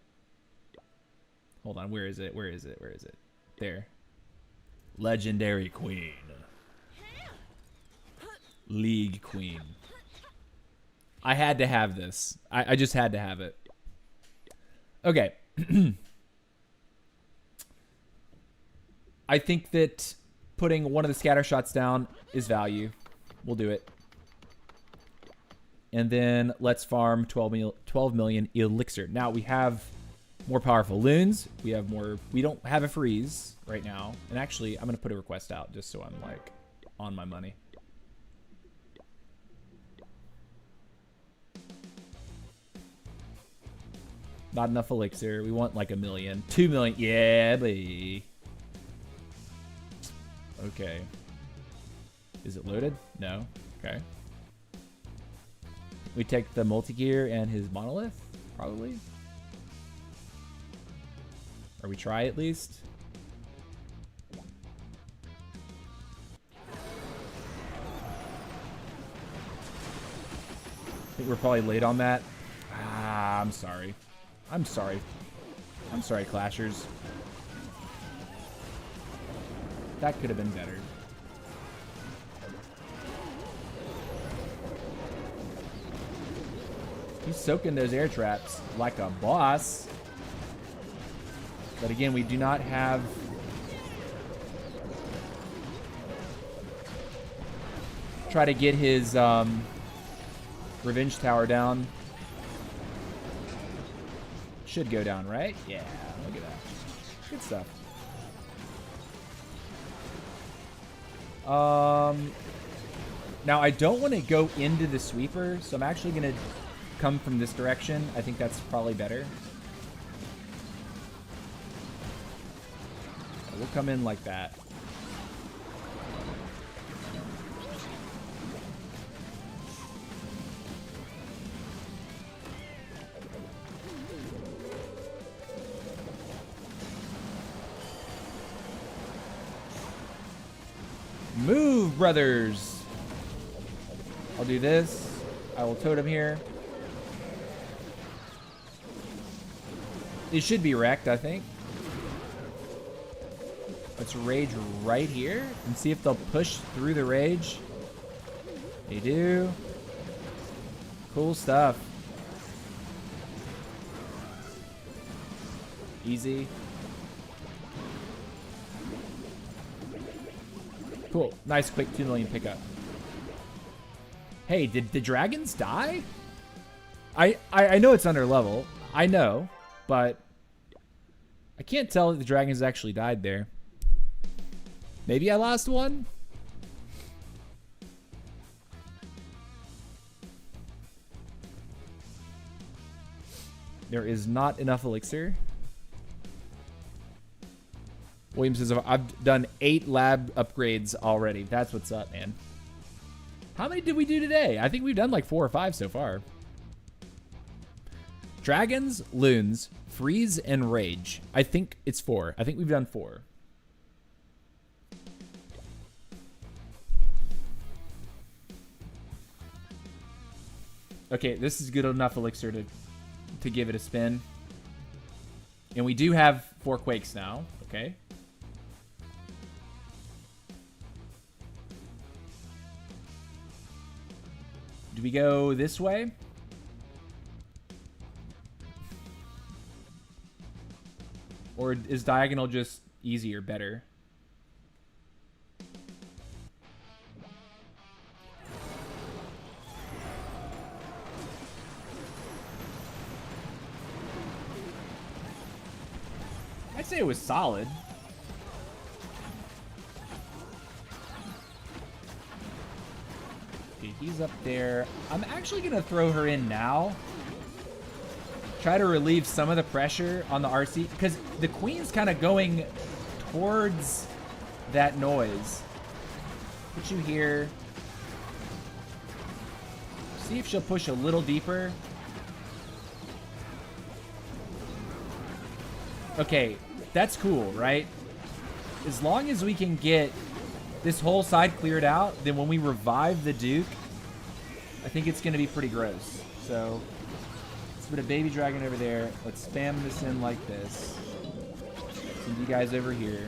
Hold on, where is it? Where is it? Where is it? There. Legendary queen. League queen. I had to have this. I just had to have it. Okay. I think that putting one of the scatter shots down is value. We'll do it. And then let's farm 12 million elixir. Now we have more powerful loons. We have more. We don't have a freeze right now. And actually, I'm going to put a request out just so I'm like on my money. Not enough elixir. We want like 1 million. 2 million. Yeah, baby. Okay. Is it loaded? No. Okay. We take the multi-gear and his monolith, probably. Or we try at least. I think we're probably late on that. Ah, I'm sorry. I'm sorry. I'm sorry, Clashers. That could have been better. He's soaking those air traps like a boss. But again, we do not have... Try to get his revenge tower down. Should go down, right? Yeah, look at that. Good stuff. Now I don't want to go into the sweeper, so I'm actually going to come from this direction. I think that's probably better. We'll come in like that. Move, brothers. I'll do this. I will totem here. It should be wrecked, I think. Let's rage right here and see if they'll push through the rage. They do. Cool stuff. Easy. Cool. Nice, quick 2 million pickup. Hey, did the dragons die? I know it's under level. I know, but I can't tell if the dragons actually died there. Maybe I lost one? There is not enough elixir. William says, I've done 8 lab upgrades already. That's what's up, man. How many did we do today? I think we've done like 4 or 5 so far. Dragons, loons, freeze, and rage. I think it's 4. I think we've done 4. Okay, this is good enough elixir to give it a spin. And we do have 4 quakes now. Okay. Do we go this way? Or is diagonal just easier, better? I'd say it was solid. Okay, he's up there. I'm actually going to throw her in now. Try to relieve some of the pressure on the RC, because the queen's kind of going towards that noise. Put you here. See if she'll push a little deeper. Okay, that's cool, right? As long as we can get this whole side cleared out, then when we revive the Duke, I think it's going to be pretty gross. So let's put a baby dragon over there. Let's spam this in like this. Send you guys over here.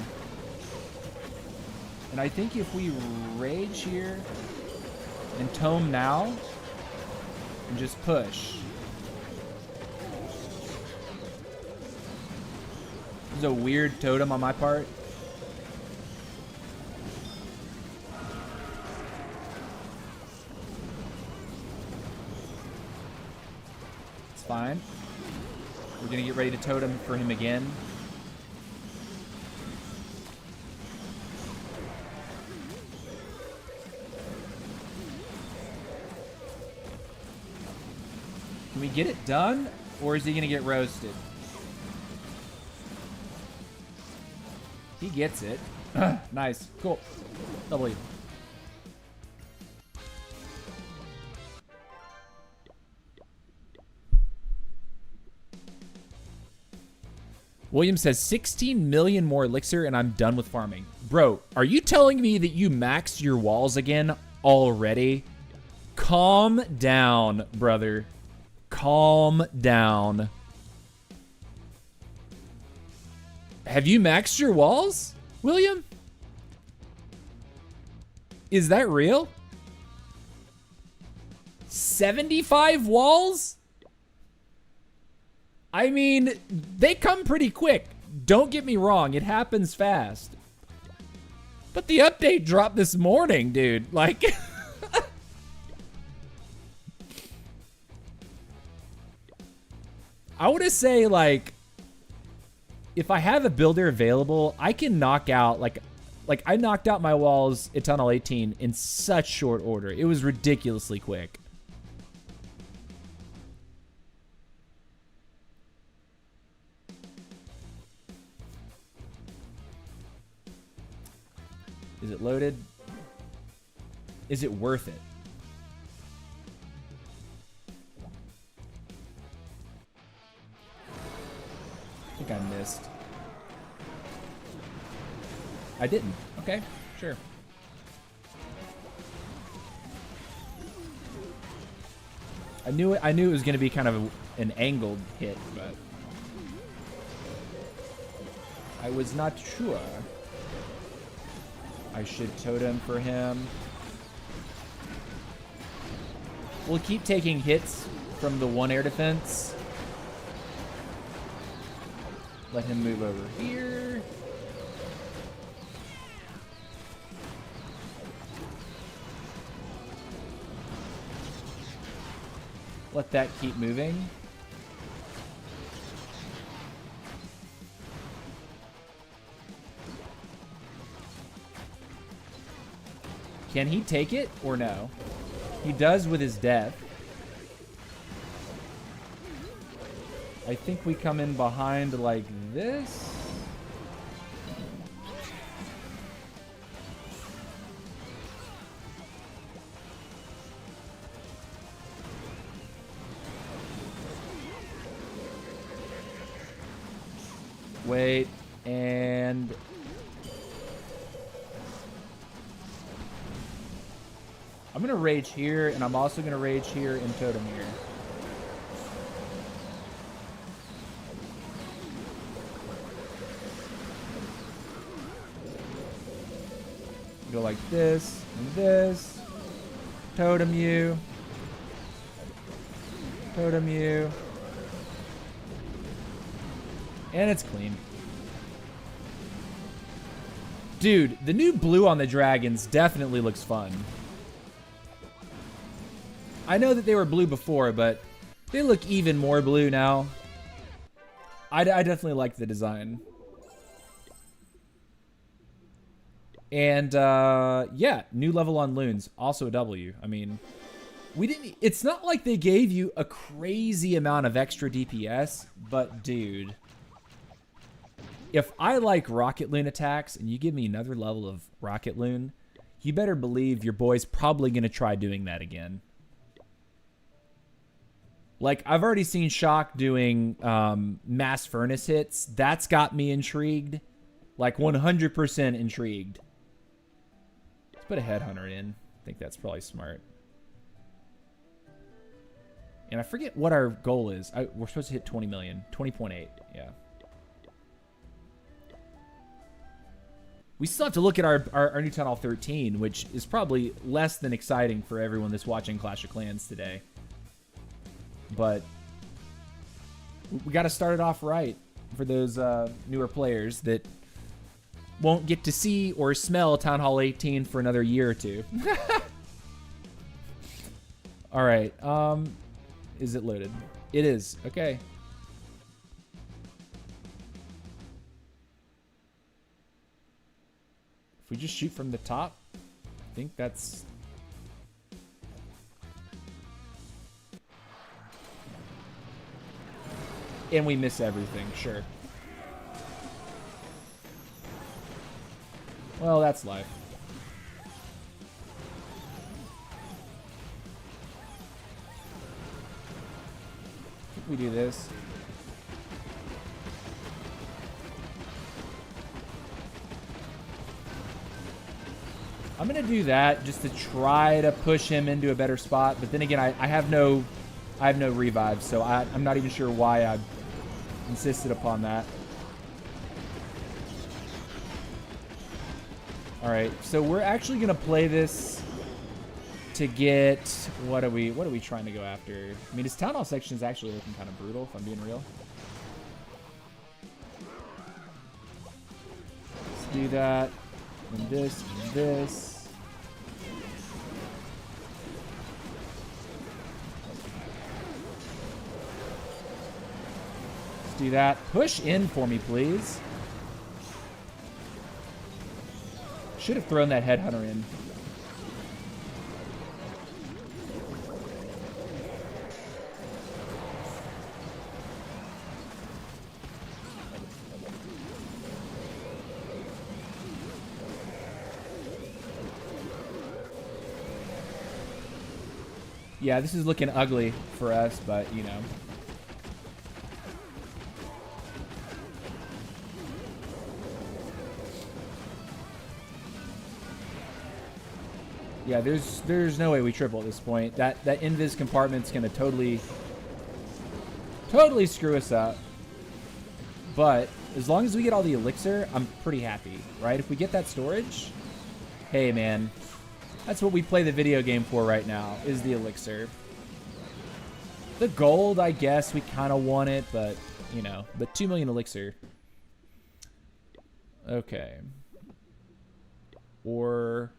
And I think if we rage here and tome now and just push. This is a weird totem on my part. It's fine. We're gonna get ready to totem for him again. Can we get it done, or is he gonna get roasted? He gets it. Nice. Cool. W. William says 16 million more elixir and I'm done with farming. Bro, are you telling me that you maxed your walls again already? Calm down, brother. Calm down. Have you maxed your walls, William? Is that real? 75 walls? I mean, they come pretty quick. Don't get me wrong, it happens fast. But the update dropped this morning, dude. Like, I want to say, like, if I have a builder available, I can knock out, like I knocked out my walls at Tunnel 18 in such short order. It was ridiculously quick. Is it loaded? Is it worth it? I think I missed. I didn't. Okay, sure. I knew it was going to be kind of an angled hit, but I was not sure. I should totem for him. We'll keep taking hits from the one air defense. Let him move over here. Let that keep moving. Can he take it or no? He does with his death. I think we come in behind like this. Wait, and I'm gonna rage here, and I'm also gonna rage here and totem here. Go like this and this. Totem you. Totem you. And it's clean. Dude, the new blue on the dragons definitely looks fun. I know that they were blue before, but they look even more blue now. I definitely like the design. And yeah, new level on loons, also a W. I mean, we didn't. It's not like they gave you a crazy amount of extra DPS, but dude, if I like rocket loon attacks and you give me another level of rocket loon, you better believe your boy's probably gonna try doing that again. Like, I've already seen Shock doing mass furnace hits. That's got me intrigued. Like, 100% intrigued. Let's put a headhunter in. I think that's probably smart. And I forget what our goal is. We're supposed to hit 20 million. 20.8, yeah. We still have to look at our new Town Hall 13, which is probably less than exciting for everyone that's watching Clash of Clans today. But we got to start it off right for those newer players that won't get to see or smell Town Hall 18 for another year or two. All right. Is it loaded? It is. Okay. If we just shoot from the top, I think that's... And we miss everything, sure. Well, that's life. I think we do this. I'm gonna do that just to try to push him into a better spot, but then again, I have no revive, so I'm not even sure why I insisted upon that. All right, so we're actually gonna play this to get what are we trying to go after? I mean, his town hall section is actually looking kind of brutal, if I'm being real. Let's do that, and this, and this. Do that. Push in for me, please. Should have thrown that headhunter in. Yeah, this is looking ugly for us, but you know. Yeah, there's no way we triple at this point. That invis compartment's gonna totally screw us up. But as long as we get all the elixir, I'm pretty happy, right? If we get that storage, hey man, that's what we play the video game for right now, is the elixir. The gold, I guess we kind of want it, but you know, but 2 million elixir. Okay. Or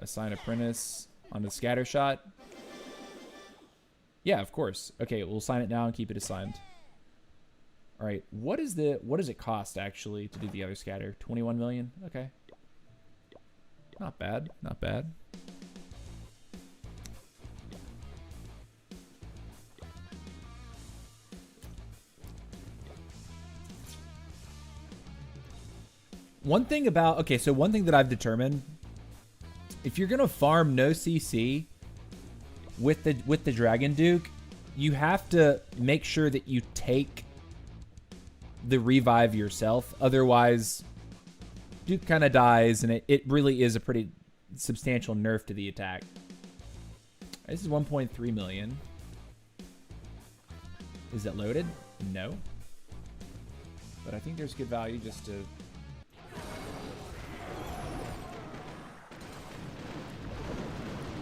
assign apprentice on the scatter shot. Yeah, of course. Okay, we'll assign it now and keep it assigned. All right, what does it cost actually to do the other scatter? 21 million. Okay. Not bad. Not bad. One thing about, okay, so one thing that I've determined, if you're gonna farm no CC with the Dragon Duke, you have to make sure that you take the revive yourself. Otherwise, Duke kind of dies, and it really is a pretty substantial nerf to the attack. This is 1.3 million. Is it loaded? No. But I think there's good value just to...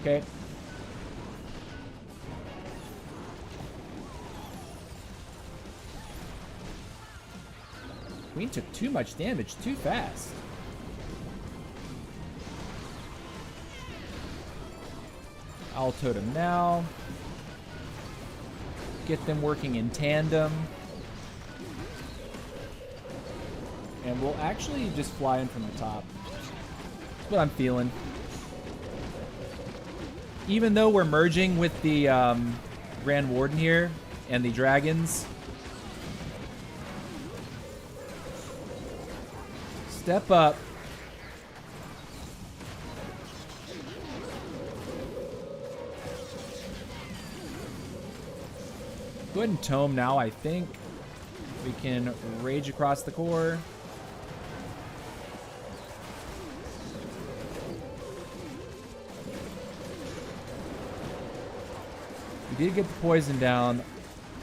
Okay. Queen took too much damage too fast. I'll totem now. Get them working in tandem. And we'll actually just fly in from the top. That's what I'm feeling. Even though we're merging with the Grand Warden here and the dragons, step up. Go ahead and tome now, I think. We can rage across the core. We did get the poison down.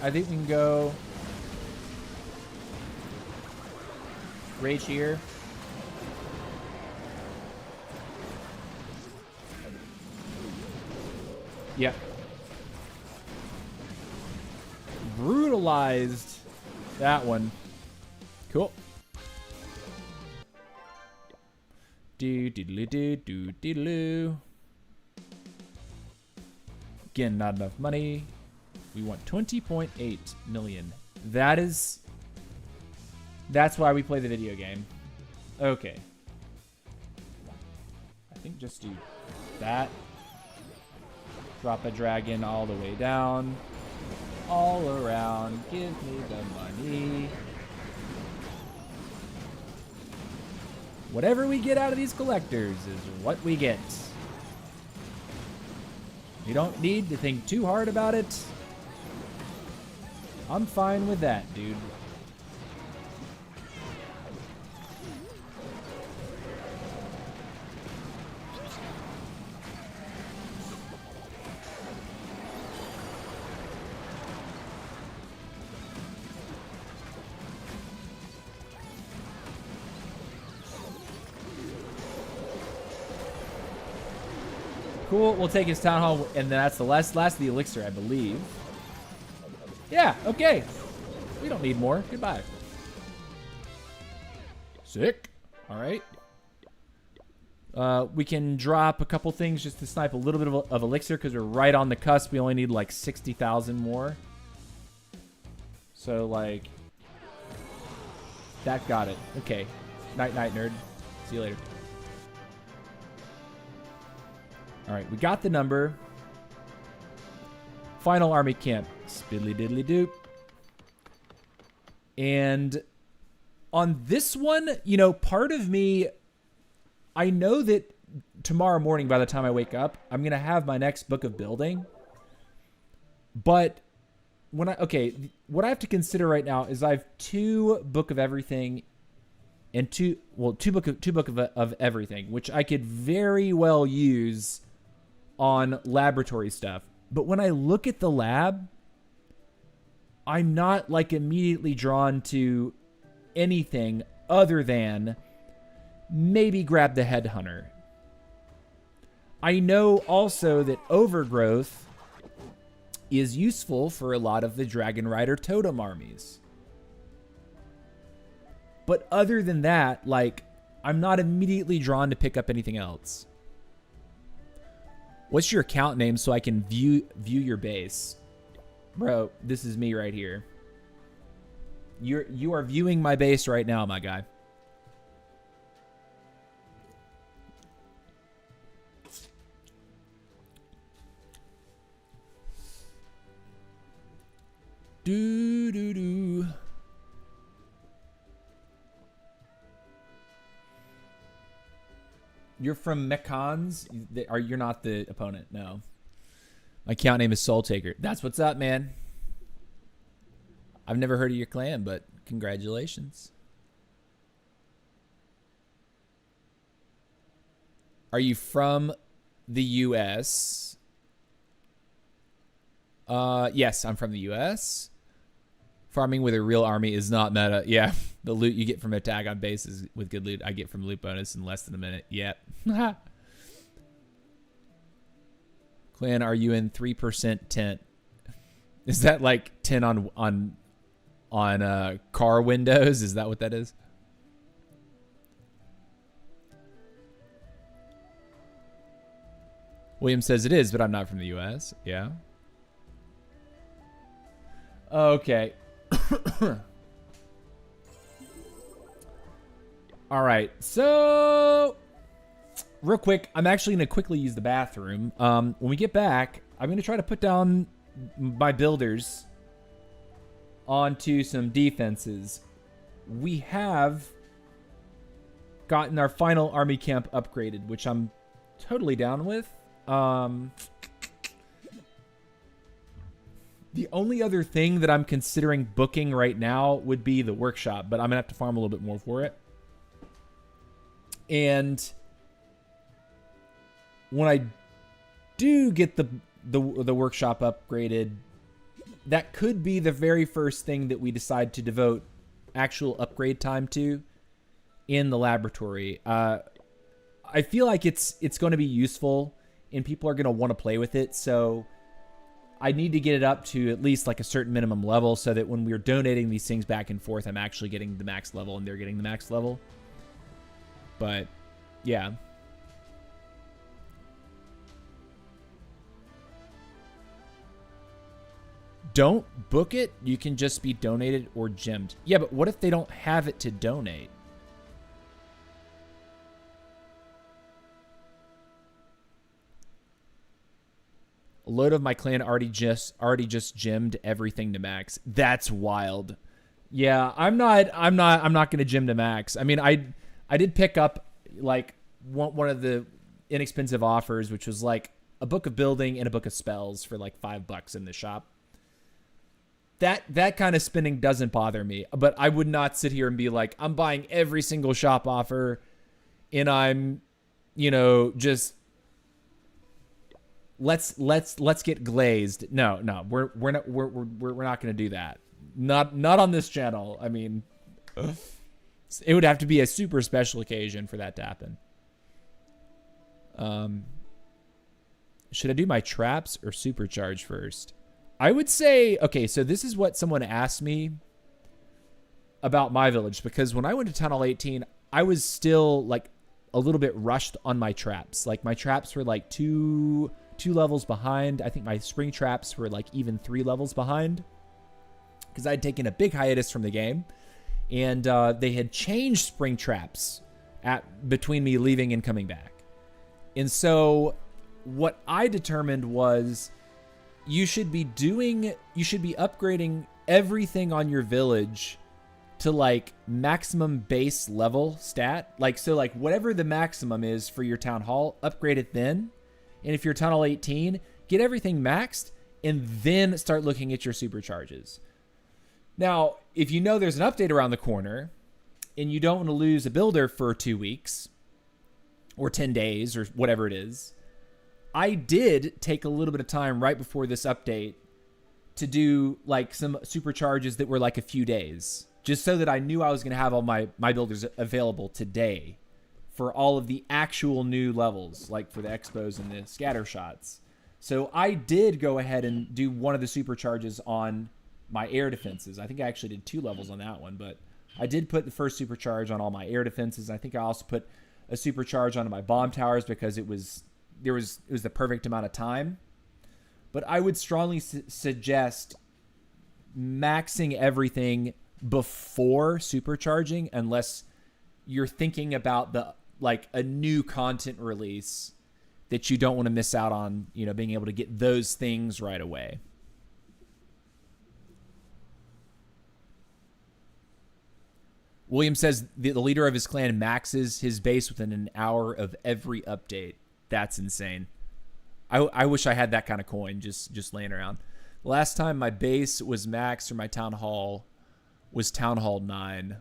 I think we can go rage here. Yep. Brutalized that one. Cool. Do diddly do do diddloo. Again, not enough money. We want 20.8 million. That's why we play the video game. Okay. I think just do that. Drop a dragon all the way down. All around. Give me the money. Whatever we get out of these collectors is what we get. You don't need to think too hard about it. I'm fine with that, dude. Cool, we'll take his town hall, and that's the last of the elixir, I believe. Yeah, okay. We don't need more. Goodbye. Sick. All right. We can drop a couple things just to snipe a little bit of elixir because we're right on the cusp. We only need like 60,000 more. So, like, that got it. Okay. Night, night, nerd. See you later. All right, we got the number. Final army camp. Spiddly diddly doop. And on this one, you know, part of me, I know that tomorrow morning, by the time I wake up, I'm going to have my next book of building. But what I have to consider right now is I have 2 book of everything and two book of everything, which I could very well use on laboratory stuff. But when I look at the lab, I'm not like immediately drawn to anything other than maybe grab the headhunter. I know also that overgrowth is useful for a lot of the Dragon Rider totem armies. But other than that, like, I'm not immediately drawn to pick up anything else. What's your account name so I can view your base? Bro, this is me right here. You are viewing my base right now, my guy. Do do do. You're from Mekons? You're not the opponent, no. My account name is Soul Taker. That's what's up, man. I've never heard of your clan, but congratulations. Are you from the U.S.? Yes, I'm from the U.S. Farming with a real army is not meta. Yeah, the loot you get from attack on base is with good loot. I get from loot bonus in less than a minute. Yep. Clan, are you in 3% tent? Is that like 10 on car windows? Is that what that is? William says it is, but I'm not from the U.S. Yeah. Okay. All right. So, real quick, I'm actually going to quickly use the bathroom. When we get back, I'm going to try to put down my builders onto some defenses. We have gotten our final army camp upgraded, which I'm totally down with. The only other thing that I'm considering booking right now would be the workshop, but I'm gonna have to farm a little bit more for it. And when I do get the workshop upgraded, that could be the very first thing that we decide to devote actual upgrade time to in the laboratory. I feel like it's going to be useful and people are going to want to play with it. So I need to get it up to at least like a certain minimum level so that when we're donating these things back and forth, I'm actually getting the max level and they're getting the max level. But yeah. Don't book it. You can just be donated or gemmed. Yeah, but what if they don't have it to donate? A load of my clan already just gemmed everything to max. That's wild. Yeah, I'm not gonna gem to max. I mean, I did pick up like one of the inexpensive offers, which was like a book of building and a book of spells for like $5 in the shop. That kind of spending doesn't bother me, but I would not sit here and be like, I'm buying every single shop offer and I'm, you know, just let's get glazed. No, we're not going to do that. Not on this channel. I mean, it would have to be a super special occasion for that to happen. Should I do my traps or supercharge first? I would say, okay, so this is what someone asked me about my village, because when I went to Tunnel 18, I was still like a little bit rushed on my traps. Like my traps were like two levels behind. I think my spring traps were like even 3 levels behind because I'd taken a big hiatus from the game, and they had changed spring traps between me leaving and coming back. And so what I determined was you should be upgrading everything on your village to like maximum base level stat. Like, so like whatever the maximum is for your town hall, upgrade it then. And if you're Tunnel 18, get everything maxed and then start looking at your supercharges. Now, if you know there's an update around the corner and you don't want to lose a builder for 2 weeks or 10 days or whatever it is, I did take a little bit of time right before this update to do like some supercharges that were like a few days, just so that I knew I was going to have all my builders available today for all of the actual new levels, like for the expos and the scatter shots. So I did go ahead and do one of the supercharges on my air defenses. I think I actually did 2 levels on that one, but I did put the first supercharge on all my air defenses. I think I also put a supercharge onto my bomb towers because it was the perfect amount of time. But I would strongly suggest maxing everything before supercharging, unless you're thinking about a new content release that you don't want to miss out on, you know, being able to get those things right away. William says the leader of his clan maxes his base within an hour of every update. That's insane. I wish I had that kind of coin just laying around. Last time my base was maxed for my town hall was Town Hall 9.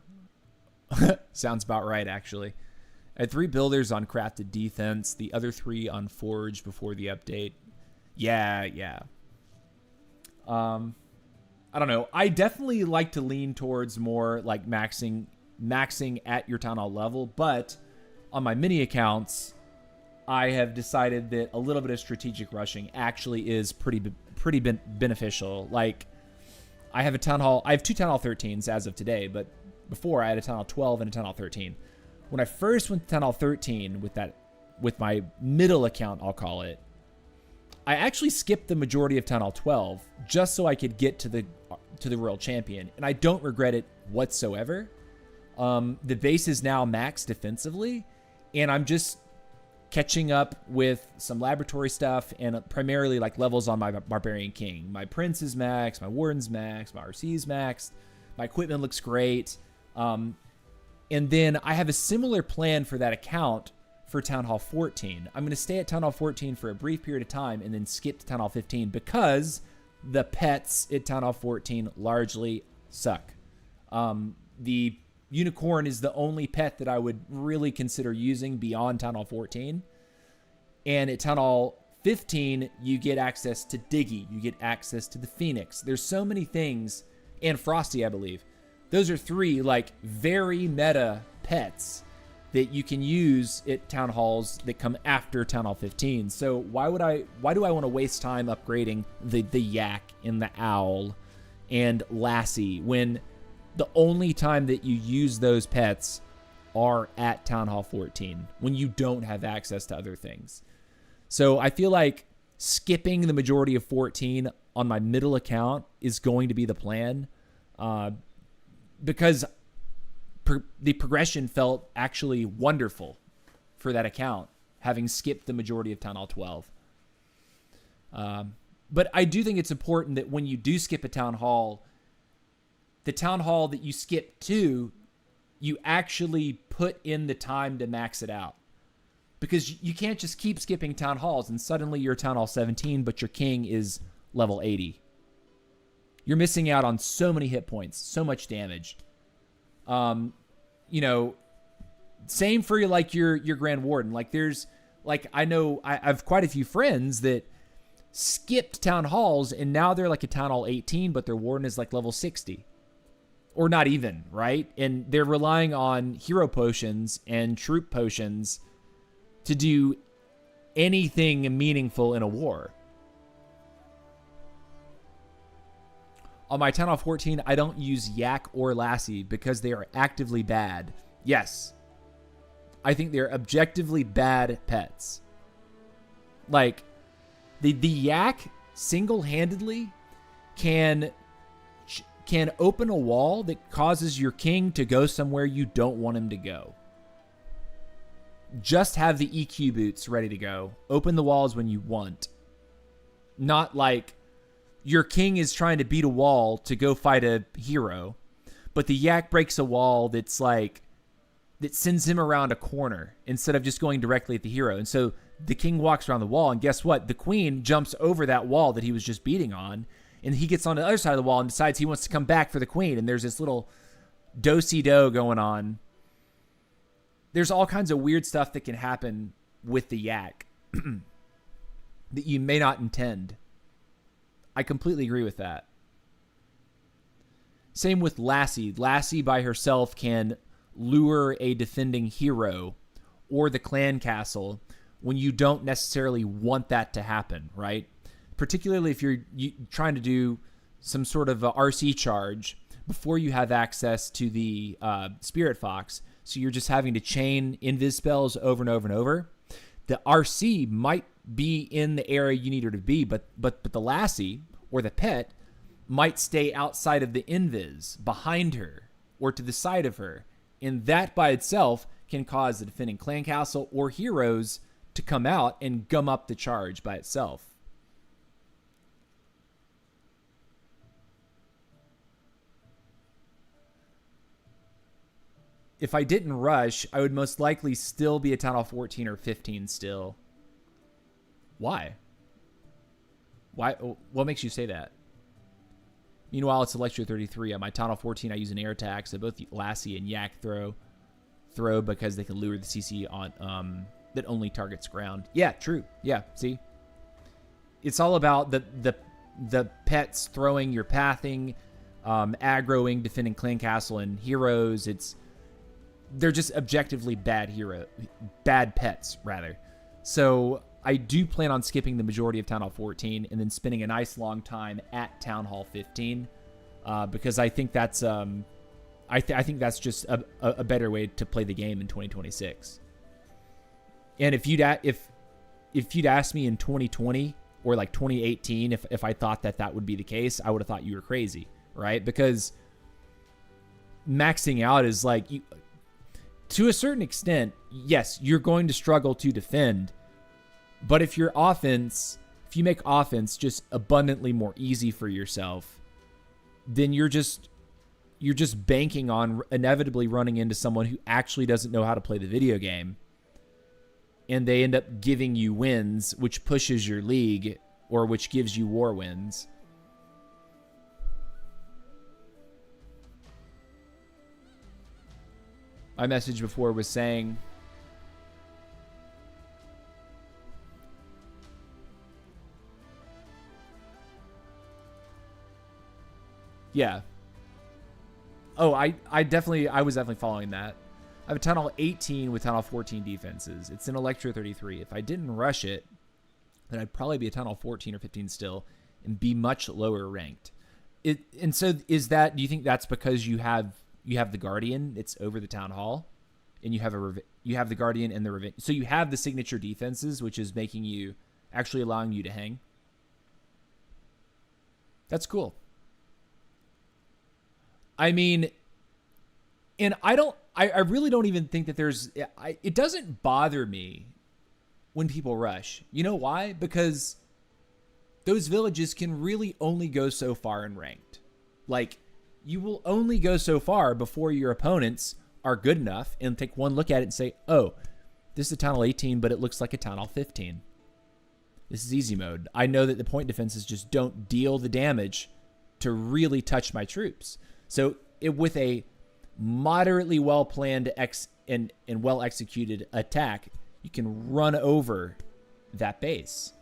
Sounds about right, actually. I had 3 builders on crafted defense, the other 3 on forge before the update. Yeah. I don't know. I definitely like to lean towards more like maxing at your town hall level, but on my mini accounts, I have decided that a little bit of strategic rushing actually is pretty beneficial. Like, I have 2 Town Hall 13s as of today, but before I had a Town Hall 12 and a Town Hall 13. When I first went to Town Hall 13 with my middle account, I'll call it, I actually skipped the majority of Town Hall 12 just so I could get to the Royal Champion, and I don't regret it whatsoever. The base is now maxed defensively, and I'm just catching up with some laboratory stuff and primarily like levels on my Barbarian King. My Prince is maxed, my Warden's maxed, my RC is maxed, my equipment looks great. And then I have a similar plan for that account for Town Hall 14. I'm going to stay at Town Hall 14 for a brief period of time and then skip to Town Hall 15 because the pets at Town Hall 14 largely suck. The Unicorn is the only pet that I would really consider using beyond Town Hall 14. And at Town Hall 15, you get access to Diggy. You get access to the Phoenix. There's so many things. And Frosty, I believe. Those are 3 like very meta pets that you can use at town halls that come after Town Hall 15. So why do I want to waste time upgrading the Yak and the Owl and Lassie when the only time that you use those pets are at Town Hall 14 when you don't have access to other things? So I feel like skipping the majority of 14 on my middle account is going to be the plan, because the progression felt actually wonderful for that account, having skipped the majority of Town Hall 12. But I do think it's important that when you do skip a town hall, the town hall that you skip to, you actually put in the time to max it out. Because you can't just keep skipping town halls and suddenly you're Town Hall 17, but your king is level 80. You're missing out on so many hit points, so much damage. You know, same for like your Grand Warden. Like there's, like I know I have quite a few friends that skipped town halls and now they're like a Town Hall 18, but their Warden is like level 60. Or not even, right? And they're relying on hero potions and troop potions to do anything meaningful in a war. On my Town Hall 14, I don't use Yak or Lassie because they are actively bad. Yes. I think they're objectively bad pets. Like, the Yak single-handedly can open a wall that causes your king to go somewhere you don't want him to go. Just have the EQ boots ready to go. Open the walls when you want. Not like your king is trying to beat a wall to go fight a hero, but the Yak breaks a wall that's like, that sends him around a corner instead of just going directly at the hero. And so the king walks around the wall, and guess what? The queen jumps over that wall that he was just beating on, and he gets on the other side of the wall and decides he wants to come back for the queen. And there's this little do-si-do going on. There's all kinds of weird stuff that can happen with the Yak that you may not intend. I completely agree with that. Same with Lassie. Lassie by herself can lure a defending hero or the clan castle when you don't necessarily want that to happen, right? Particularly if you're trying to do some sort of a RC charge before you have access to the Spirit Fox. So you're just having to chain invis spells over and over and over. The RC might be in the area you need her to be, but the Lassie or the pet might stay outside of the invis, behind her or to the side of her. And that by itself can cause the defending clan castle or heroes to come out and gum up the charge by itself. if I didn't rush, I would most likely still be a Town Hall 14 or 15 still. Why? Why? What makes you say that? Meanwhile, it's Electro 33. On my Town Hall 14, I use an air attack, so both Lassie and Yak throw because they can lure the CC on that only targets ground. Yeah, true. Yeah, see? It's all about the pets throwing your pathing, aggroing, defending clan castle and heroes. They're just objectively bad pets rather. So I do plan on skipping the majority of Town Hall 14 and then spending a nice long time at Town Hall 15 because I think that's I think that's just a better way to play the game in 2026. And if you'd asked me in 2020 or like 2018 if I thought that would be the case, I would have thought you were crazy, right? Because maxing out is like, to a certain extent, yes, you're going to struggle to defend. But if you make offense just abundantly more easy for yourself, then you're just banking on inevitably running into someone who actually doesn't know how to play the video game. And they end up giving you wins, which pushes your league or which gives you war wins. My message before was saying, yeah. Oh, I was definitely following that. I have a Town Hall 18 with Town Hall 14 defenses. It's an Electro 33. If I didn't rush it, then I'd probably be a Town Hall 14 or 15 still and be much lower ranked. And so do you think that's because you have the Guardian, it's over the Town Hall, and you have the Guardian and the Revenge. So you have the signature defenses, which is actually allowing you to hang. That's cool. I mean, and I really don't even think that it doesn't bother me when people rush. You know why? Because those villages can really only go so far in ranked. Like, you will only go so far before your opponents are good enough and take one look at it and say, oh, this is a Town Hall 18, but it looks like a Town Hall 15. This is easy mode. I know that the point defenses just don't deal the damage to really touch my troops. So with a moderately well-planned and well-executed attack, you can run over that base.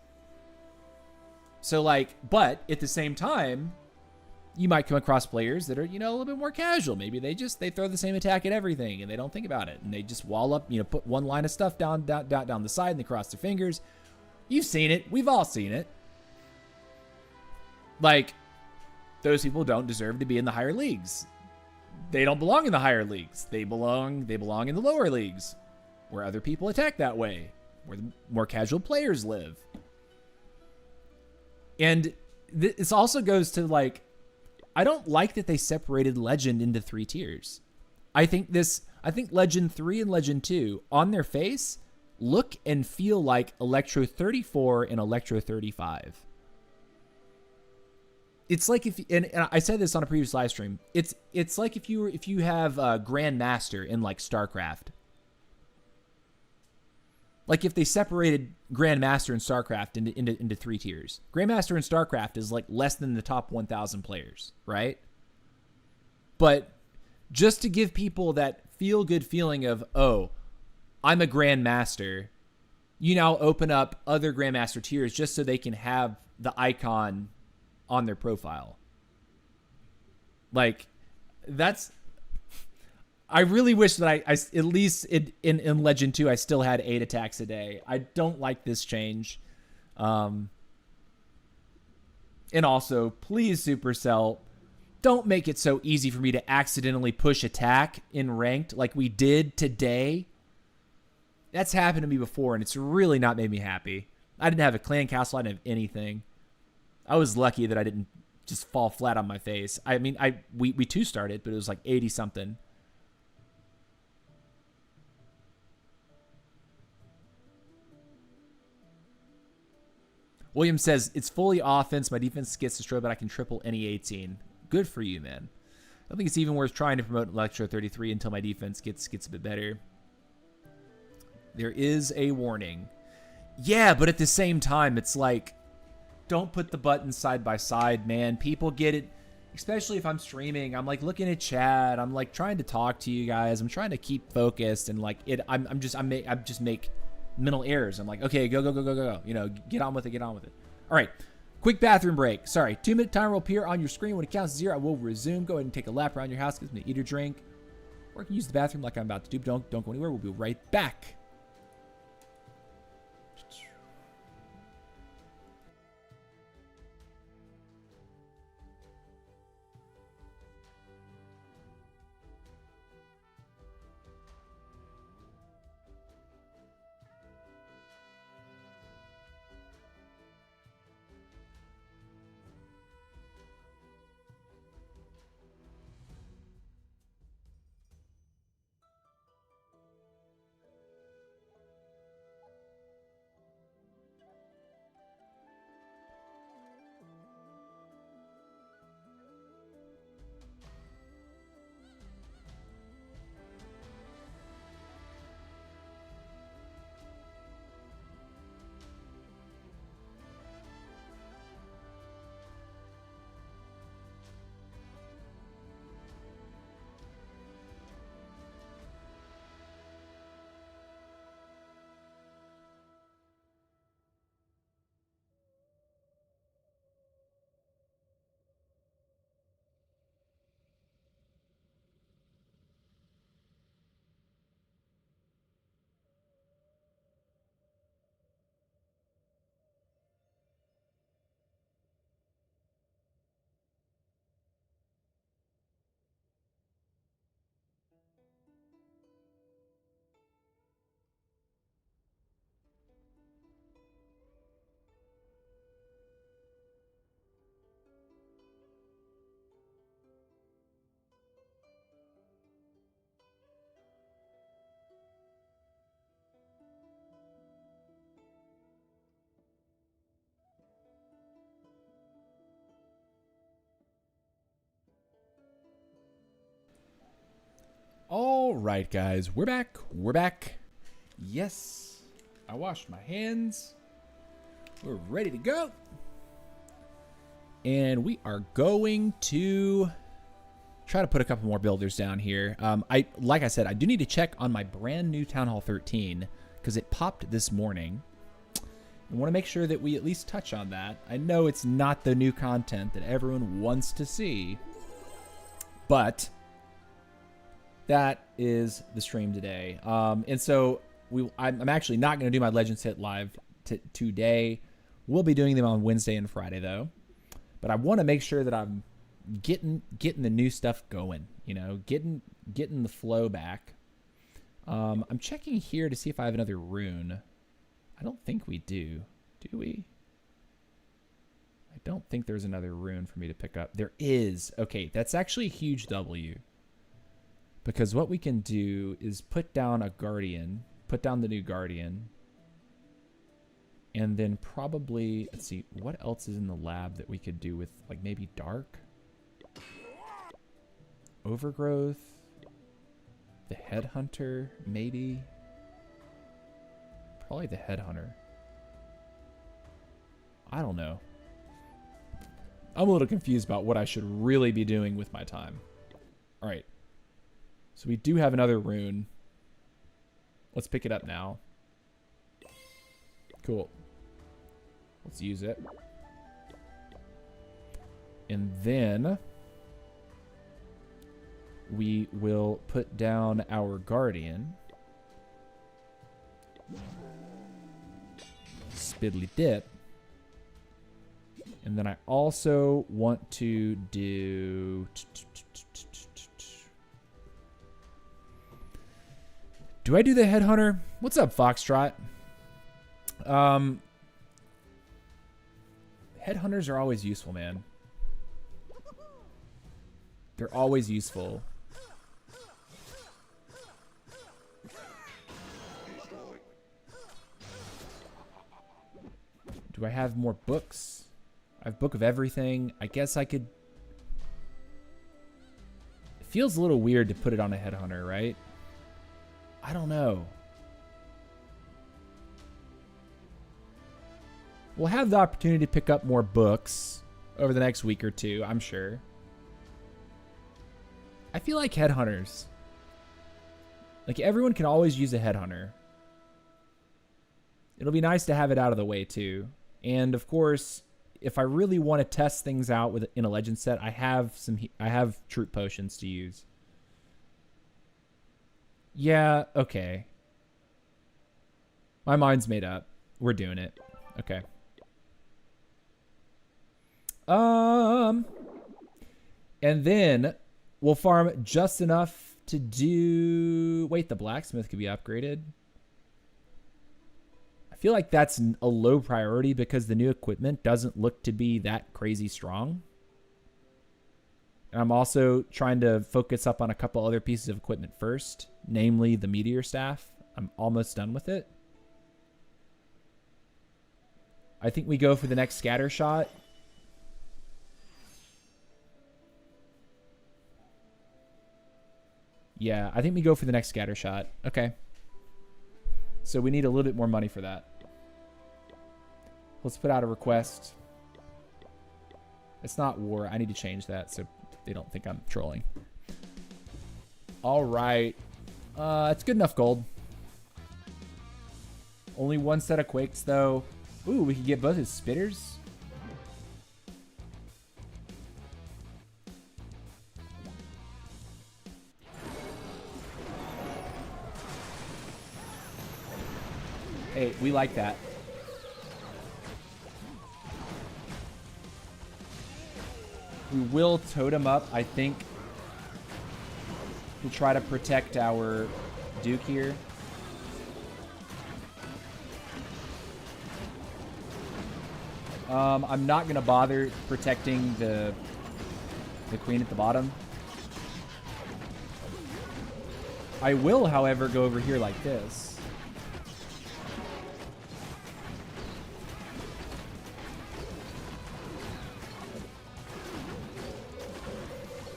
So but at the same time, you might come across players that are, a little bit more casual. Maybe they throw the same attack at everything and they don't think about it. And they just wall up, put one line of stuff down the side and they cross their fingers. You've seen it. We've all seen it. Those people don't deserve to be in the higher leagues. They don't belong in the higher leagues. They belong in the lower leagues, where other people attack that way, where the more casual players live. And this also goes to I don't like that they separated Legend into 3 tiers. I think Legend 3 and Legend 2 on their face look and feel like Electro 34 and Electro 35. It's like and I said this on a previous live stream. It's like if you have a Grandmaster in StarCraft. Like if they separated Grandmaster and StarCraft into 3 tiers. Grandmaster in StarCraft is less than the top 1,000 players, right? But just to give people that feel-good feeling of, oh, I'm a Grandmaster, you now open up other Grandmaster tiers just so they can have the icon on their profile. I really wish that I at least in Legend 2 I still had 8 attacks a day. I don't like this change. And also, please, Supercell, don't make it so easy for me to accidentally push attack in ranked like we did today. That's happened to me before, and it's really not made me happy. I didn't have a clan castle. I didn't have anything. I was lucky that I didn't just fall flat on my face. I mean, we 2-started, but it was 80-something. William says, it's fully offense. My defense gets destroyed, but I can triple any 18. Good for you, man. I think it's even worth trying to promote Electro 33 until my defense gets a bit better. There is a warning. Yeah, but at the same time, it's like, don't put the buttons side by side, man. People get it, especially if I'm streaming. I'm like looking at chat. I'm like trying to talk to you guys. I'm trying to keep focused, and like it. I just make mental errors. I'm like, okay, go. You know, get on with it. All right. Quick bathroom break. Sorry, 2-minute timer will appear on your screen. When it counts to 0, I will resume. Go ahead and take a lap around your house. Get something to eat or drink. Or you can use the bathroom like I'm about to do. But don't go anywhere. We'll be right back. All right, guys, we're back. Yes, I washed my hands. We're ready to go. And we are going to try to put a couple more builders down here. Like I said, I do need to check on my brand new Town Hall 13 because it popped this morning. I want to make sure that we at least touch on that. I know it's not the new content that everyone wants to see, but that is the stream today. And so I'm actually not going to do my Legends Hit live today. We'll be doing them on Wednesday and Friday though. But I want to make sure that I'm getting the new stuff going, you know, getting the flow back. I'm checking here to see if I have another rune. I don't think we do. Do we? I don't think there's another rune for me to pick up. There is. Okay, that's actually a huge W. Because what we can do is put down a Guardian, put down the new Guardian, and then probably, let's see, what else is in the lab that we could do with, like, maybe Dark? Overgrowth? The Headhunter, maybe? Probably the Headhunter. I don't know. I'm a little confused about what I should really be doing with my time. All right. So we do have another rune. Let's pick it up now. Cool. Let's use it. And then we will put down our Guardian. Spiddly dip. And then I also want to do... Do I do the Headhunter? What's up, Foxtrot? Headhunters are always useful, man. They're always useful. Do I have more books? I have Book of Everything. I guess I could... Feels a little weird to put it on a headhunter, right? I don't know. We'll have the opportunity to pick up more books over the next week or two, I'm sure. I feel like headhunters. Like, everyone can always use a headhunter. It'll be nice to have it out of the way, too. And, of course, if I really want to test things out in a legend set, I have troop potions to use. Yeah, okay. My mind's made up. We're doing it. Okay. And then we'll farm just enough to do... Wait, the blacksmith could be upgraded. I feel like that's a low priority because the new equipment doesn't look to be that crazy strong. And I'm also trying to focus up on a couple other pieces of equipment first, namely the meteor staff. I'm almost done with it. I think we go for the next scatter shot. Yeah, I think we go for the next scatter shot. Okay. So we need a little bit more money for that. Let's put out a request. It's not war. I need to change that so they don't think I'm trolling. All right. It's good enough gold. Only one set of quakes, though. Ooh, we could get both his spitters. Hey, we like that. We will totem up, I think, to try to protect our Duke here. I'm not going to bother protecting the queen at the bottom. I will, however, go over here like this.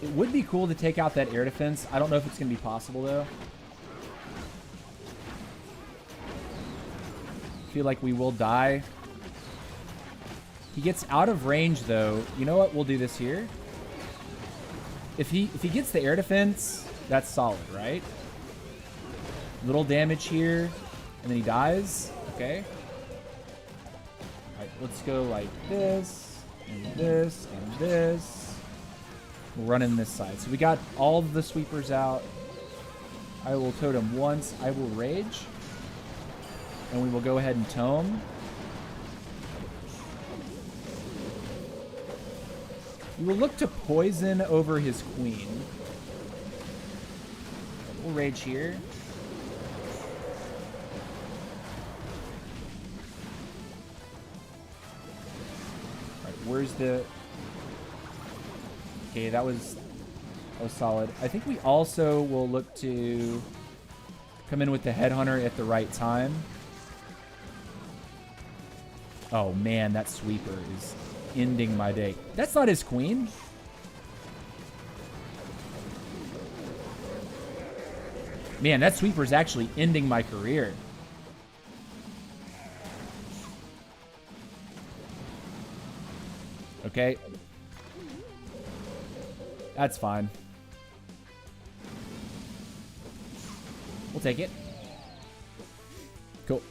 It would be cool to take out that air defense. I don't know if it's going to be possible, though. I feel like we will die. He gets out of range, though. You know what? We'll do this here. If he gets the air defense, that's solid, right? Little damage here, and then he dies. Okay. All right, let's go like this, and this, and this. We'll run in this side. So we got all of the sweepers out. I will totem once. I will rage. And we will go ahead and tome. We will look to poison over his queen. We'll rage here. Alright, where's the... Okay, that was solid. I think we also will look to come in with the headhunter at the right time. Oh man, that sweeper is ending my day. That's not his queen. Man, that sweeper is actually ending my career. Okay. That's fine. We'll take it. Cool.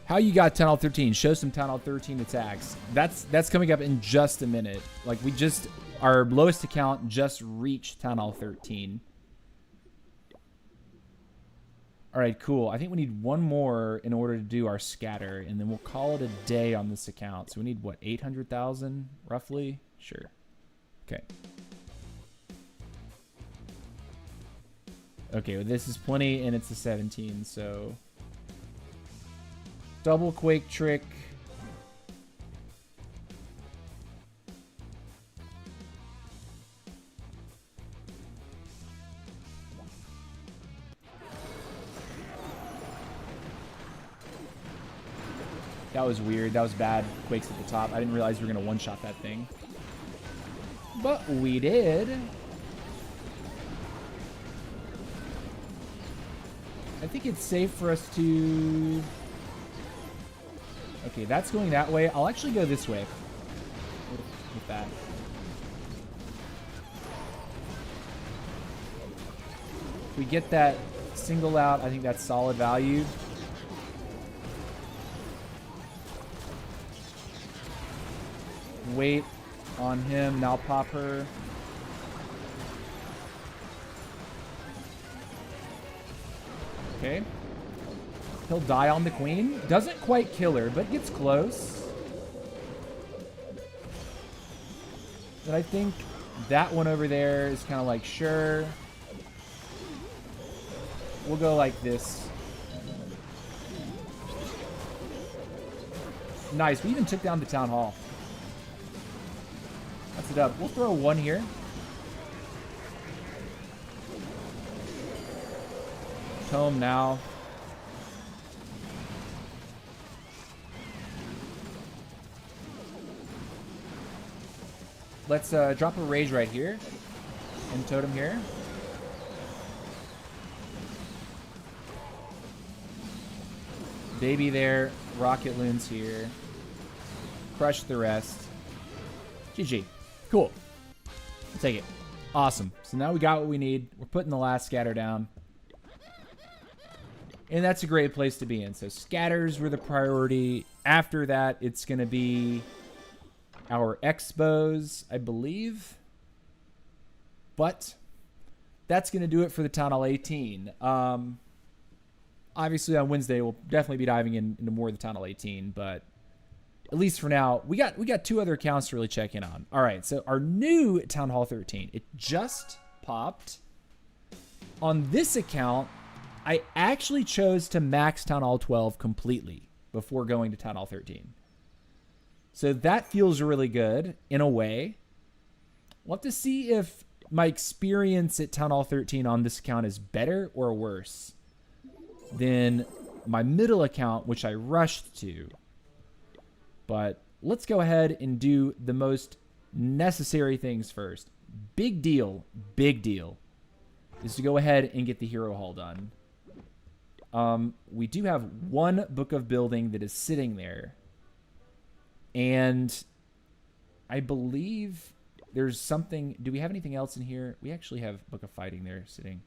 How you got Town Hall 13? Show some Town Hall 13 attacks. That's coming up in just a minute. Like, our lowest account just reached Town Hall 13. All right, cool. I think we need one more in order to do our scatter, and then we'll call it a day on this account. So we need, what, 800,000 roughly? Sure. Okay. Okay, well, this is plenty, and it's a 17, so... Double Quake Trick. That was weird. That was bad. Quakes at the top. I didn't realize we were going to one-shot that thing. But we did. I think it's safe for us to... Okay, that's going that way. I'll actually go this way with that. If we get that single out, I think that's solid value. Wait on him. Now pop her. Okay. He'll die on the queen. Doesn't quite kill her, but gets close. And I think that one over there is kind of like, sure. We'll go like this. Nice. We even took down the town hall. That's it up. We'll throw one here. Tome now. Let's drop a rage right here. And totem here. Baby there. Rocket loons here. Crush the rest. GG. Cool. I'll take it. Awesome. So now we got what we need. We're putting the last scatter down. And that's a great place to be in. So scatters were the priority. After that, it's going to be our expos, I believe. But that's going to do it for the Town Hall 18. Obviously, on Wednesday, we'll definitely be diving into more of the Town Hall 18. But at least for now, we got two other accounts to really check in on. All right, so our new Town Hall 13. It just popped. On this account, I actually chose to max Town Hall 12 completely before going to Town Hall 13. So that feels really good in a way. We'll have to see if my experience at Town Hall 13 on this account is better or worse than my middle account, which I rushed to. But let's go ahead and do the most necessary things first. Big deal is to go ahead and get the hero hall done. We do have one book of building that is sitting there. And I believe there's something... Do we have anything else in here? We actually have book of fighting there sitting.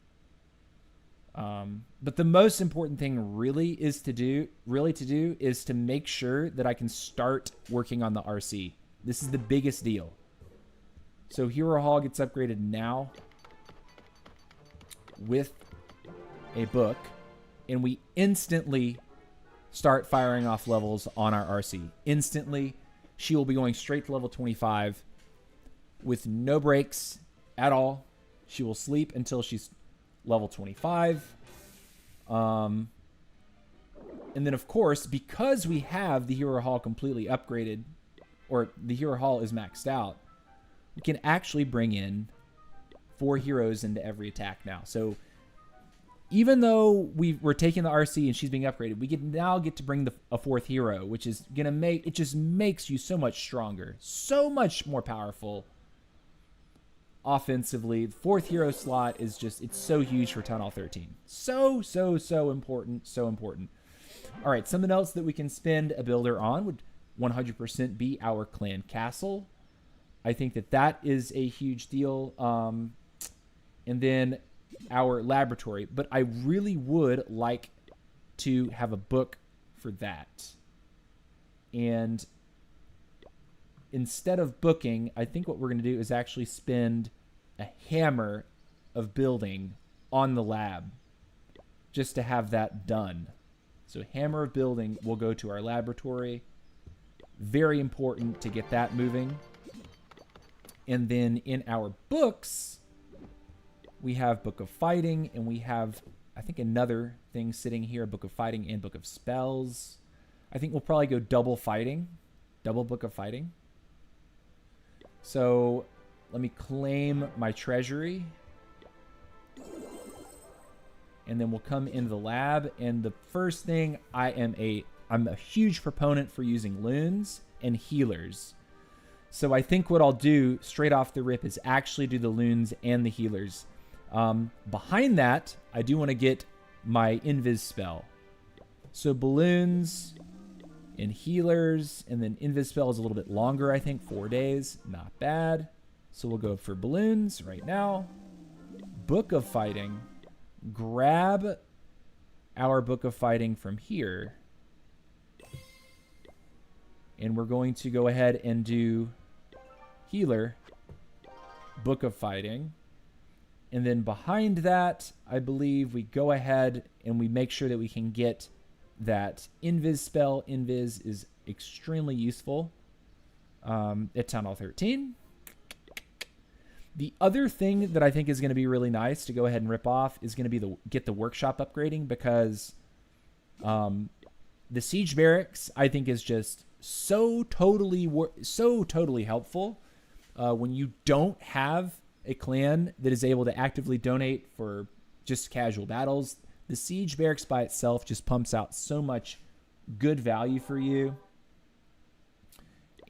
But the most important thing really to do is to make sure that I can start working on the RC. This is the biggest deal. So Hero Hall gets upgraded now with a book, and we instantly start firing off levels on our RC. Instantly, she will be going straight to level 25 with no breaks at all. She will sleep until she's level 25. And then, of course, because we have the Hero Hall completely upgraded, or the Hero Hall is maxed out, we can actually bring in 4 heroes into every attack now. So even though we're taking the RC and she's being upgraded, we can now get to bring a 4th hero, which is going to make... It just makes you so much stronger. So much more powerful offensively. The 4th hero slot is just... It's so huge for Town Hall 13. So important. So important. All right, something else that we can spend a builder on would 100% be our clan castle. I think that is a huge deal. And then our laboratory. But I really would like to have a book for that. And instead of booking, I think what we're going to do is actually spend a hammer of building on the lab just to have that done. So hammer of building will go to our laboratory. Very important to get that moving. And then in our books, we have Book of Fighting, and we have, I think, another thing sitting here, Book of Fighting and Book of Spells. I think we'll probably go double fighting, double Book of Fighting. So let me claim my treasury. And then we'll come into the lab. And the first thing, I'm a huge proponent for using loons and healers. So I think what I'll do straight off the rip is actually do the loons and the healers. Behind that, I do want to get my invis spell. So balloons and healers, and then invis spell is a little bit longer, I think, 4 days. Not bad. So we'll go for balloons right now. Book of Fighting. Grab our Book of Fighting from here. And we're going to go ahead and do healer, Book of Fighting. And then behind that, I believe we go ahead and we make sure that we can get that invis spell. Invis is extremely useful at Town Hall 13. The other thing that I think is going to be really nice to go ahead and rip off is going to be get the workshop upgrading, because the siege barracks I think is just so totally helpful when you don't have a clan that is able to actively donate for just casual battles. The siege barracks by itself just pumps out so much good value for you,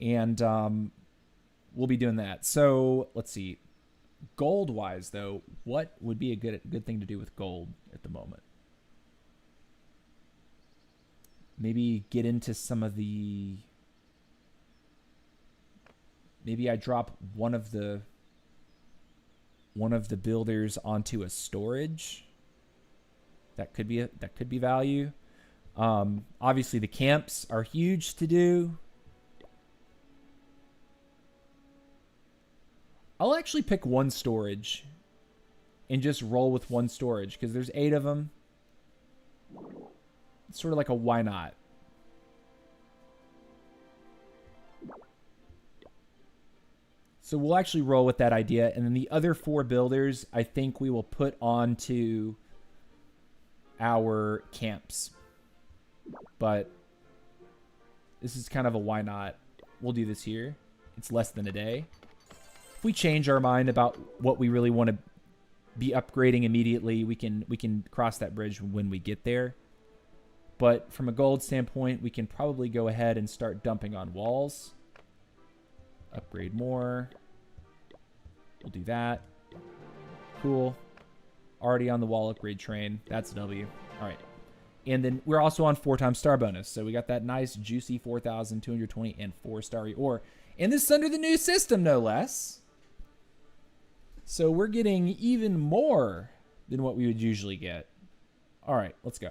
and we'll be doing that. So let's see. Gold wise though, what would be a good thing to do with gold at the moment? Maybe get into some of the, maybe I drop one of the builders onto a storage. That could be value. Obviously the camps are huge to do. I'll actually pick one storage and just roll with one storage because there's 8 of them. It's sort of like a why not. So we'll actually roll with that idea. And then the other 4 builders, I think we will put onto our camps. But this is kind of a why not. We'll do this here. It's less than a day. If we change our mind about what we really want to be upgrading immediately, we can cross that bridge when we get there. But from a gold standpoint, we can probably go ahead and start dumping on walls. Upgrade more. We'll do that. Cool. Already on the wall upgrade train. That's W. All right. And then we're also on 4x star bonus. So we got that nice juicy 4,220 and 4-star ore. And this is under the new system, no less. So we're getting even more than what we would usually get. All right, let's go.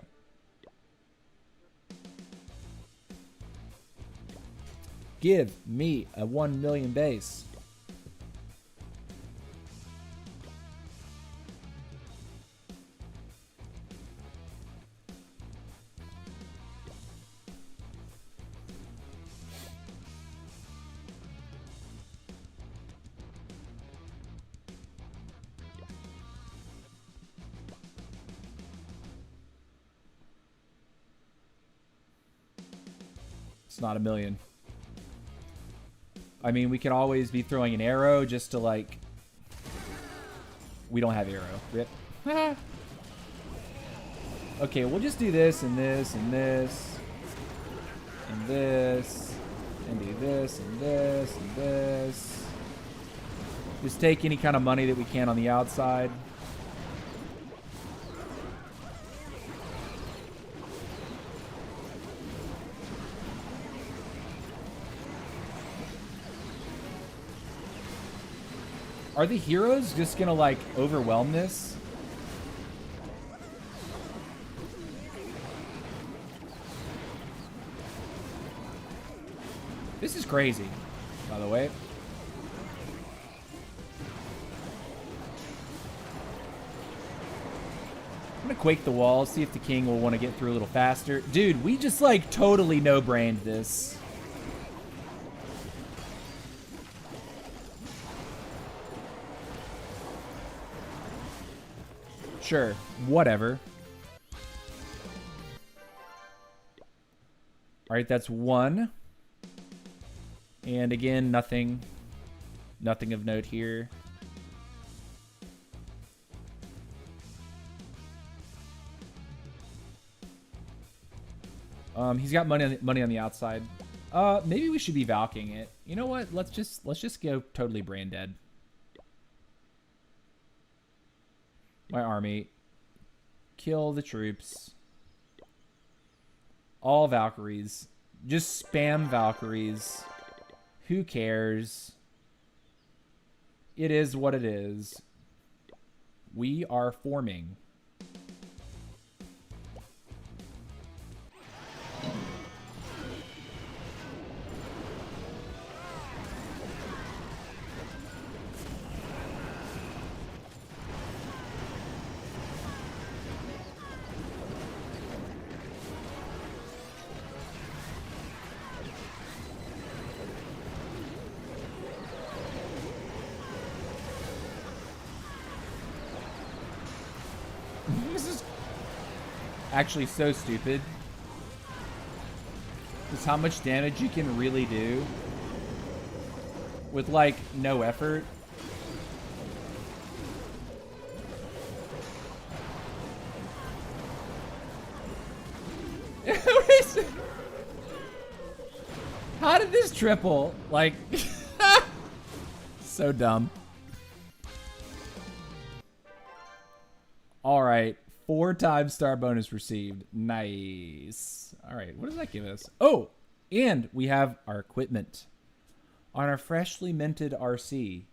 Give me a 1 million base. It's not a million. I mean, we could always be throwing an arrow just to, like... We don't have arrow. Rip. Okay, we'll just do this and this and this. And this. And do this and this and this. Just take any kind of money that we can on the outside. Are the heroes just gonna, like, overwhelm this? This is crazy, by the way. I'm gonna quake the wall, see if the king will want to get through a little faster. Dude, we just, like, totally no-brained this. Sure, whatever. Alright, that's 1. And again, nothing of note here. He's got money on the outside. Maybe we should be Valking it. You know what? Let's just go totally brain dead. My army. Kill the troops. All Valkyries. Just spam Valkyries. Who cares? It is what it is. We are forming. This is actually so stupid. Just how much damage you can really do with, like, no effort. How did this triple? Like, so dumb. All right, 4 times star bonus received. Nice. All right, what does that give us? Oh, and we have our equipment on our freshly minted RC.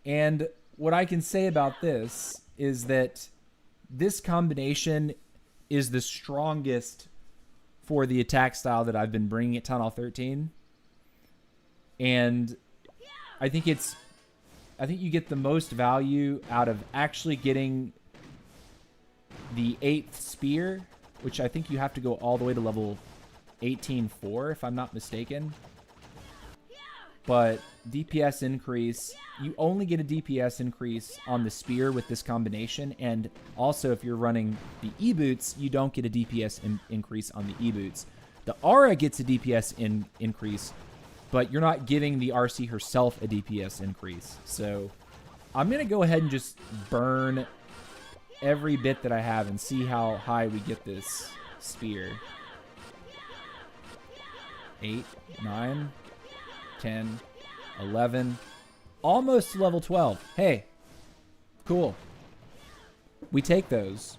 And what I can say about this is that this combination is the strongest for the attack style that I've been bringing at Town Hall 13. And I think you get the most value out of actually getting the 8th spear, which I think you have to go all the way to level 18-4, if I'm not mistaken. But DPS increase, you only get a DPS increase on the spear with this combination, and also if you're running the E-boots, you don't get a DPS increase on the E-boots. The Aura gets a DPS increase, but you're not giving the RC herself a DPS increase. So I'm going to go ahead and just burn every bit that I have and see how high we get this spear. 8, 9, 10, 11, almost level 12. Hey, cool. We take those.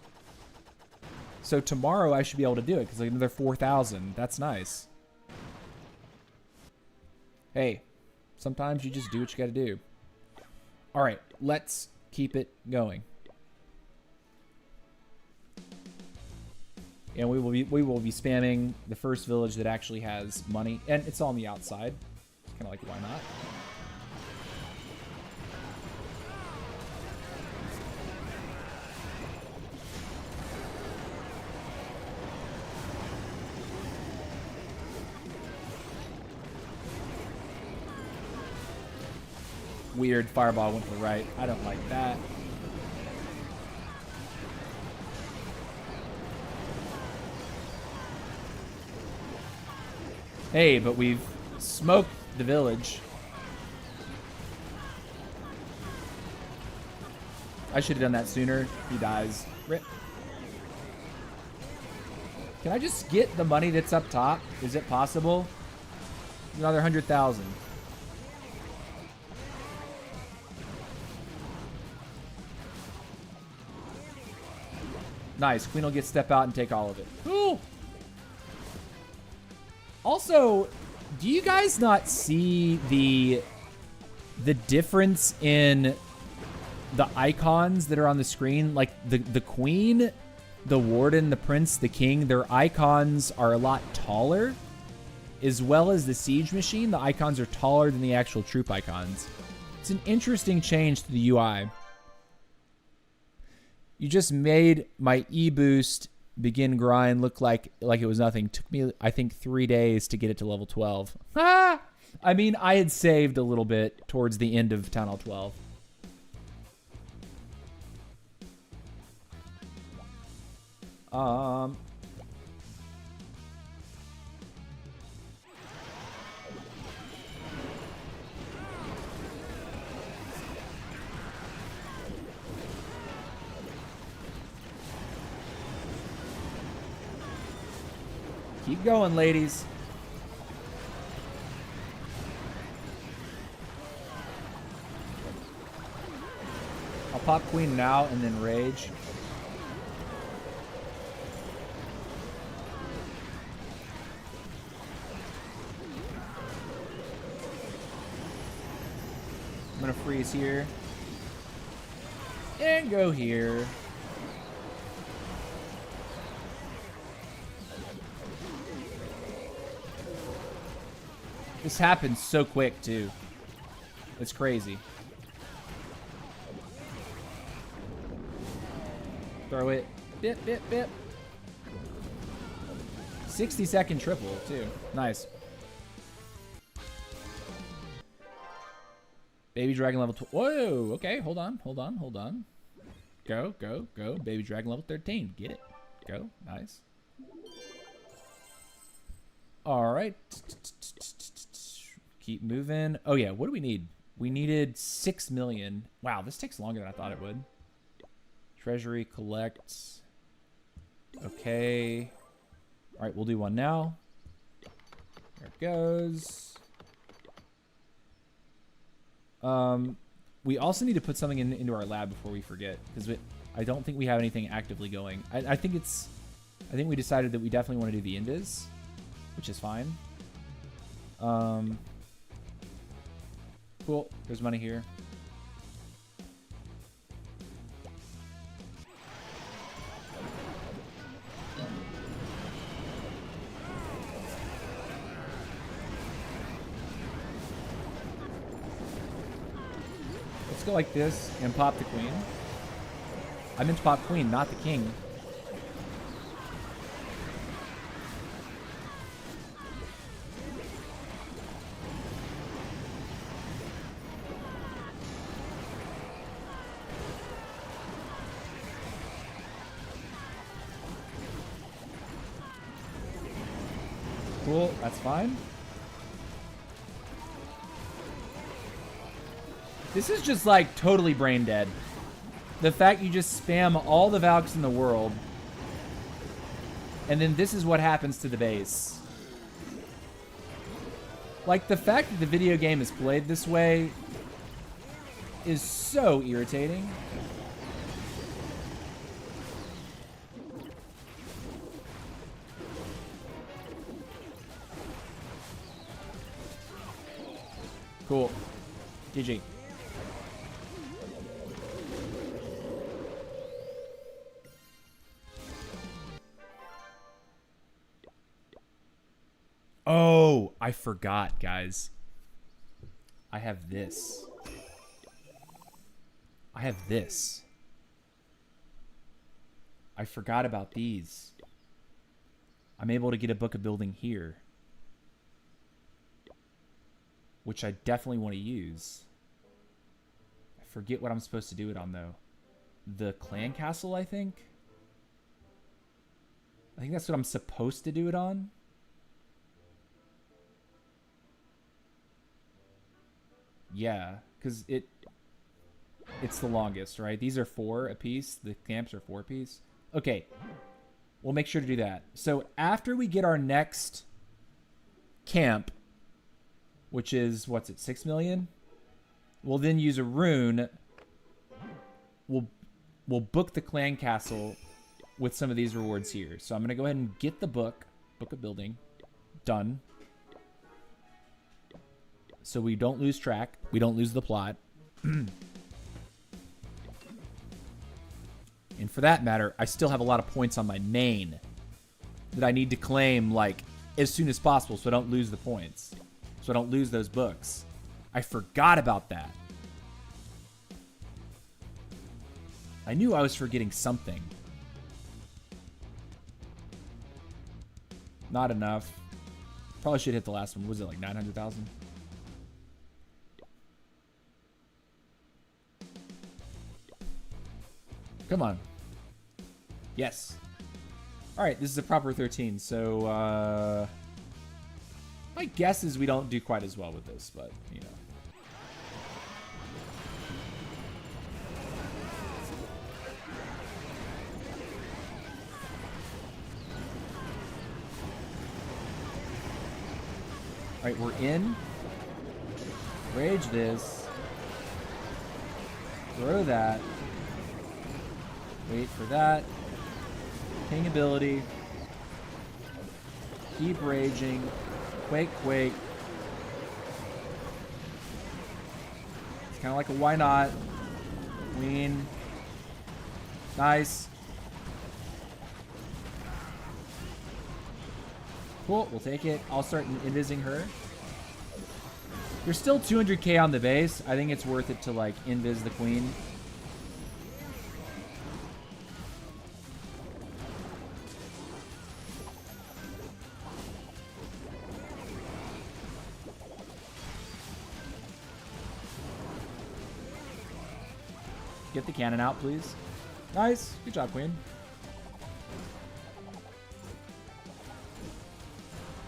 So tomorrow I should be able to do it because like another 4,000. That's nice. Hey, sometimes you just do what you got to do. All right, let's keep it going. And we will be spamming the first village that actually has money, and it's on the outside. Kind of like, why not? Weird, fireball went to the right. I don't like that. Hey, but we've smoked the village. I should have done that sooner. He dies. Rip. Can I just get the money that's up top? Is it possible? Another 100,000. Nice. Queen will get step out and take all of it. Ooh. Also, do you guys not see the difference in the icons that are on the screen? Like the queen, the warden, the prince, the king, their icons are a lot taller. As well as the siege machine, the icons are taller than the actual troop icons. It's an interesting change to the UI. You just made my E-boost begin grind look like it was nothing. Took me, I think, 3 days to get it to level 12. Ah! I mean, I had saved a little bit towards the end of Town Hall 12. Keep going, ladies. pop queen now and then rage. I'm gonna freeze here. And go here. This happens so quick, too. It's crazy. Throw it. Bip, bip, bip. 60-second triple, too. Nice. Baby Dragon level 12. Whoa, okay. Hold on, hold on, hold on. Go, go, go. Baby Dragon level 13. Get it. Go. Nice. All right. Keep moving. Oh, yeah. What do we need? We needed 6 million. Wow, this takes longer than I thought it would. Treasury, collect. Okay. All right, we'll do one now. There it goes. We also need to put something into our lab before we forget, because I don't think we have anything actively going. I think we decided that we definitely want to do the Indes, which is fine. Cool. There's money here. Let's go like this and pop the queen. I meant to pop queen, not the king. Cool, that's fine. This is just like totally brain dead. The fact you just spam all the Valks in the world, and then this is what happens to the base. Like, the fact that the video game is played this way is so irritating. Cool. GG. Oh, I forgot, guys. I have this. I have this. I forgot about these. I'm able to get a book of building here, which I definitely want to use. I forget what I'm supposed to do it on, though. The clan castle, I think? I think that's what I'm supposed to do it on. Yeah, because it's the longest, right? These are 4 apiece. The camps are 4 apiece. Okay, we'll make sure to do that. So after we get our next camp, which is, what's it, 6 million? We'll then use a rune. We'll book the clan castle with some of these rewards here. So I'm going to go ahead and get the book of building. Done. So we don't lose track. We don't lose the plot. And for that matter, I still have a lot of points on my main that I need to claim, like, as soon as possible so I don't lose the points. So I don't lose those books. I forgot about that. I knew I was forgetting something. Not enough. Probably should hit the last one. Was it like 900,000? Come on. Yes. All right, this is a proper 13. So, my guess is we don't do quite as well with this, but, you know. All right, we're in. Rage this. Throw that. Wait for that. King ability. Keep raging. Quake, quake. It's kind of like a why not. Queen. Nice. Cool, we'll take it. I'll start invising her. There's still 200k on the base. I think it's worth it to, like, invis the queen. Get the cannon out, please. Nice. Good job, queen.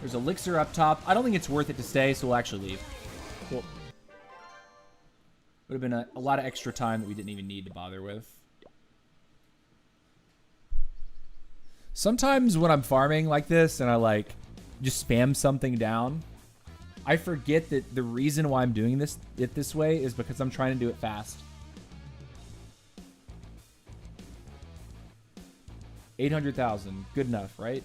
There's elixir up top. I don't think it's worth it to stay, so we'll actually leave. Cool. Would have been a lot of extra time that we didn't even need to bother with. Sometimes when I'm farming like this and I like just spam something down, I forget that the reason why I'm doing this way is because I'm trying to do it fast. 800,000. Good enough, right?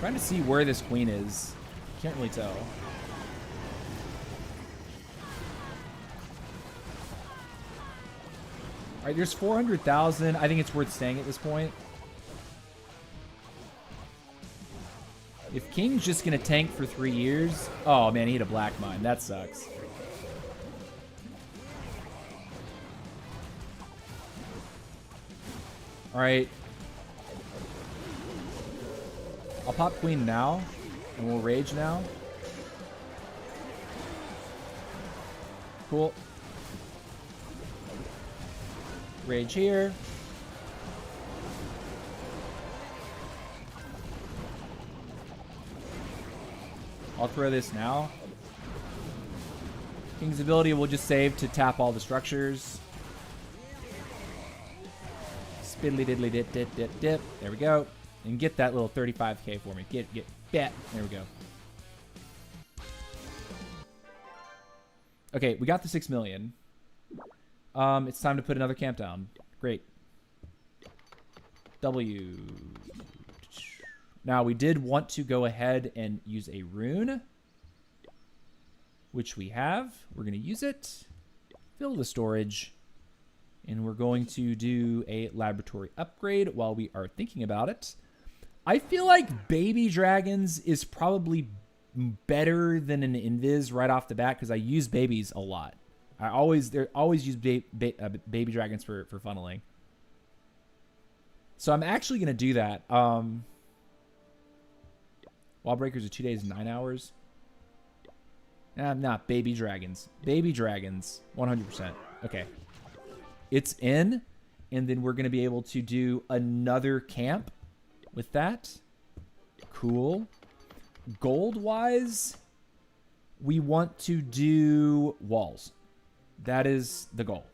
Trying to see where this queen is. Can't really tell. Alright, there's 400,000. I think it's worth staying at this point. If King's just going to tank for 3 years... Oh, man, he hit a black mine. That sucks. Alright. I'll pop queen now, and we'll rage now. Cool. Rage here. I'll throw this now. King's ability will just save to tap all the structures. Spiddly diddly dip dip dip dip. There we go. And get that little 35k for me. Get bet. There we go. Okay, we got the 6 million. It's time to put another camp down. Great. W. Now, we did want to go ahead and use a rune, which we have. We're going to use it. Fill the storage. And we're going to do a laboratory upgrade while we are thinking about it. I feel like Baby Dragons is probably better than an Invis right off the bat because I use babies a lot. I always use Baby Dragons for funneling. So I'm actually going to do that. Wall Breakers are 2 days, 9 hours. Not Baby Dragons. Baby Dragons, 100%. Okay. It's in, and then we're going to be able to do another camp with that. Cool. Gold-wise, we want to do walls. That is the goal.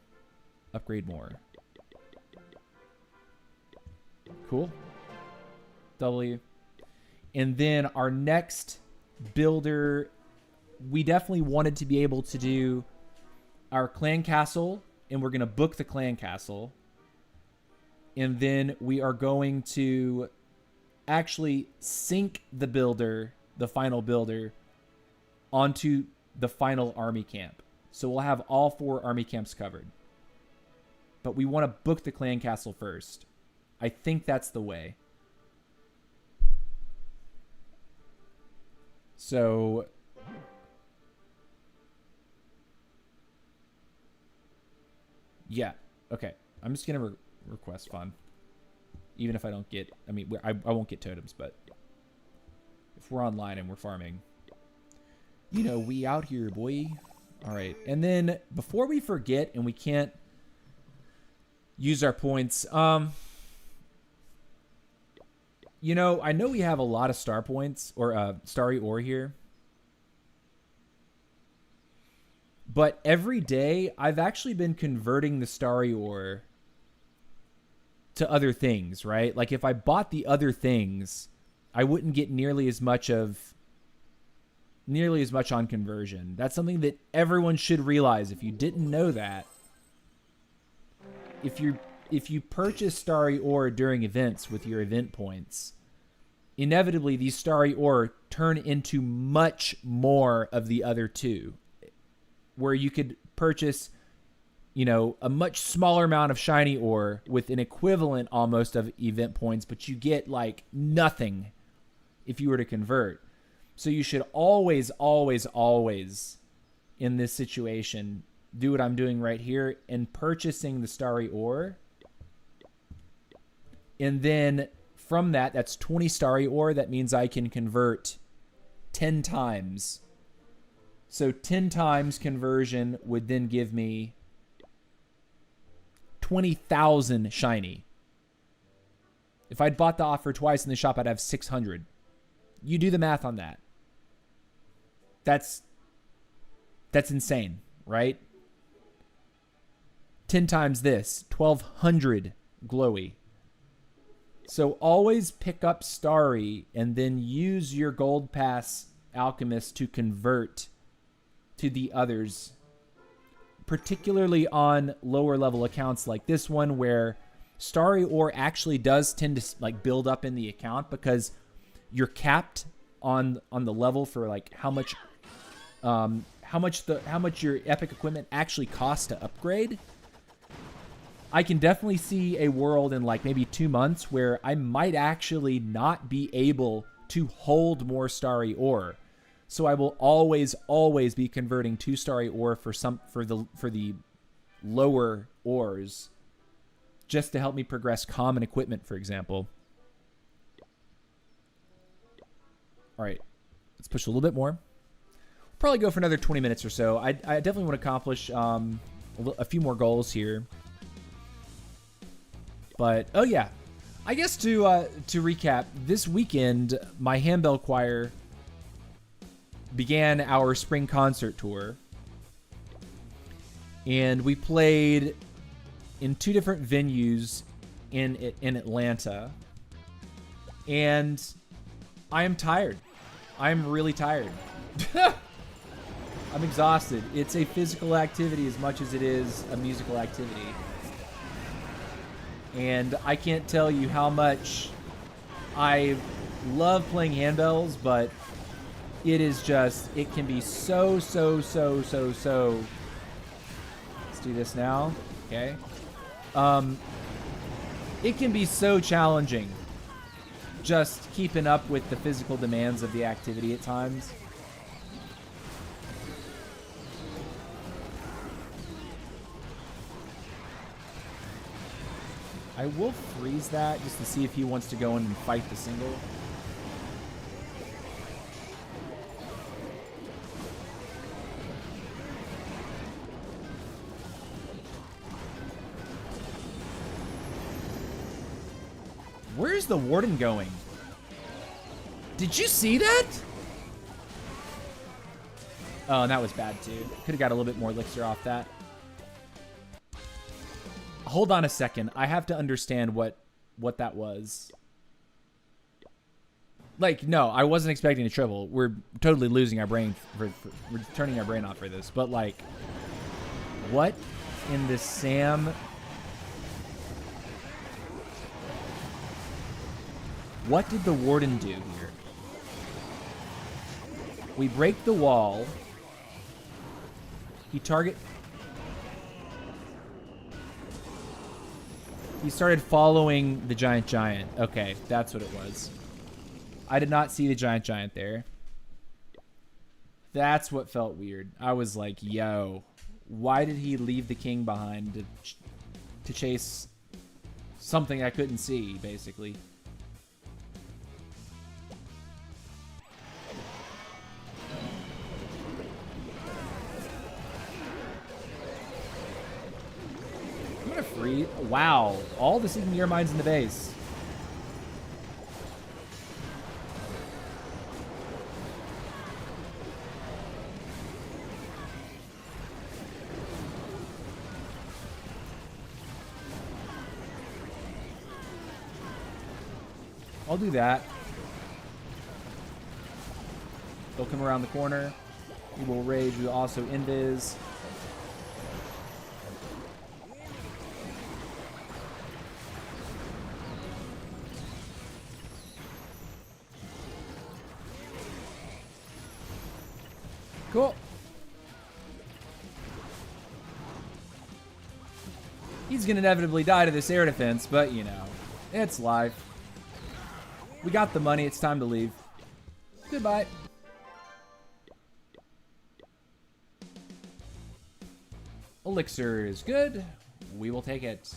Upgrade more. Cool. W. And then our next builder, we definitely wanted to be able to do our clan castle, and we're going to book the clan castle. And then we are going to actually sync the builder, the final builder, onto the final army camp. So we'll have all 4 army camps covered. But we want to book the clan castle first. I think that's the way. So yeah, okay. I'm just gonna request fun, even if I don't get. I mean, I won't get totems, but if we're online and we're farming, you know, we out here, boy. All right. And then before we forget and we can't use our points, you know, I know we have a lot of star points or starry ore here. But every day I've actually been converting the starry ore to other things, right? Like if I bought the other things, I wouldn't get nearly as much on conversion. That's something that everyone should realize. If you didn't know that, if you purchase starry ore during events with your event points, inevitably these starry ore turn into much more of the other two, where you could purchase, you know, a much smaller amount of shiny ore with an equivalent almost of event points, but you get like nothing if you were to convert. So you should always, always, always in this situation do what I'm doing right here and purchasing the starry ore. And then from that, that's 20 starry ore. That means I can convert 10 times. So 10 times conversion would then give me 20,000 shiny. If I'd bought the offer twice in the shop, I'd have 600. You do the math on that. That's insane, right? 10 times this, 1,200 glowy. So always pick up starry and then use your gold pass alchemist to convert to the others, particularly on lower level accounts like this one, where starry ore actually does tend to like build up in the account because you're capped on the level for like how much your epic equipment actually costs to upgrade. I can definitely see a world in like maybe 2 months where I might actually not be able to hold more starry ore. So I will always, always be converting 2 starry ore for the lower ores, just to help me progress common equipment, for example. All right, let's push a little bit more. Probably go for another 20 minutes or so. I definitely want to accomplish a few more goals here. But oh yeah, I guess to recap, this weekend my handbell choir began our spring concert tour, and we played in 2 different venues in Atlanta, and I am tired. I'm really tired. I'm exhausted. It's a physical activity as much as it is a musical activity. And I can't tell you how much I love playing handbells, but it is just, it can be so. Let's do this now. Okay. It can be so challenging just keeping up with the physical demands of the activity at times. I will freeze that just to see if he wants to go in and fight the single. Where's the warden going? Did you see that? Oh, and that was bad too. Could have got a little bit more elixir off that. Hold on a second. I have to understand what that was. Like, no, I wasn't expecting a triple. We're totally losing our brain. We're turning our brain off for this. But, like, what in the Sam... What did the warden do here? We break the wall. He started following the giant. Okay, that's what it was. I did not see the giant there. That's what felt weird. I was like, yo, why did he leave the king behind to chase something I couldn't see, basically? Free. Wow. All the Seeking Gear mines in the base. I'll do that. They'll come around the corner. We will rage. We will also invis. Cool. He's going to inevitably die to this air defense, but, you know, it's life. We got the money. It's time to leave. Goodbye. Elixir is good. We will take it.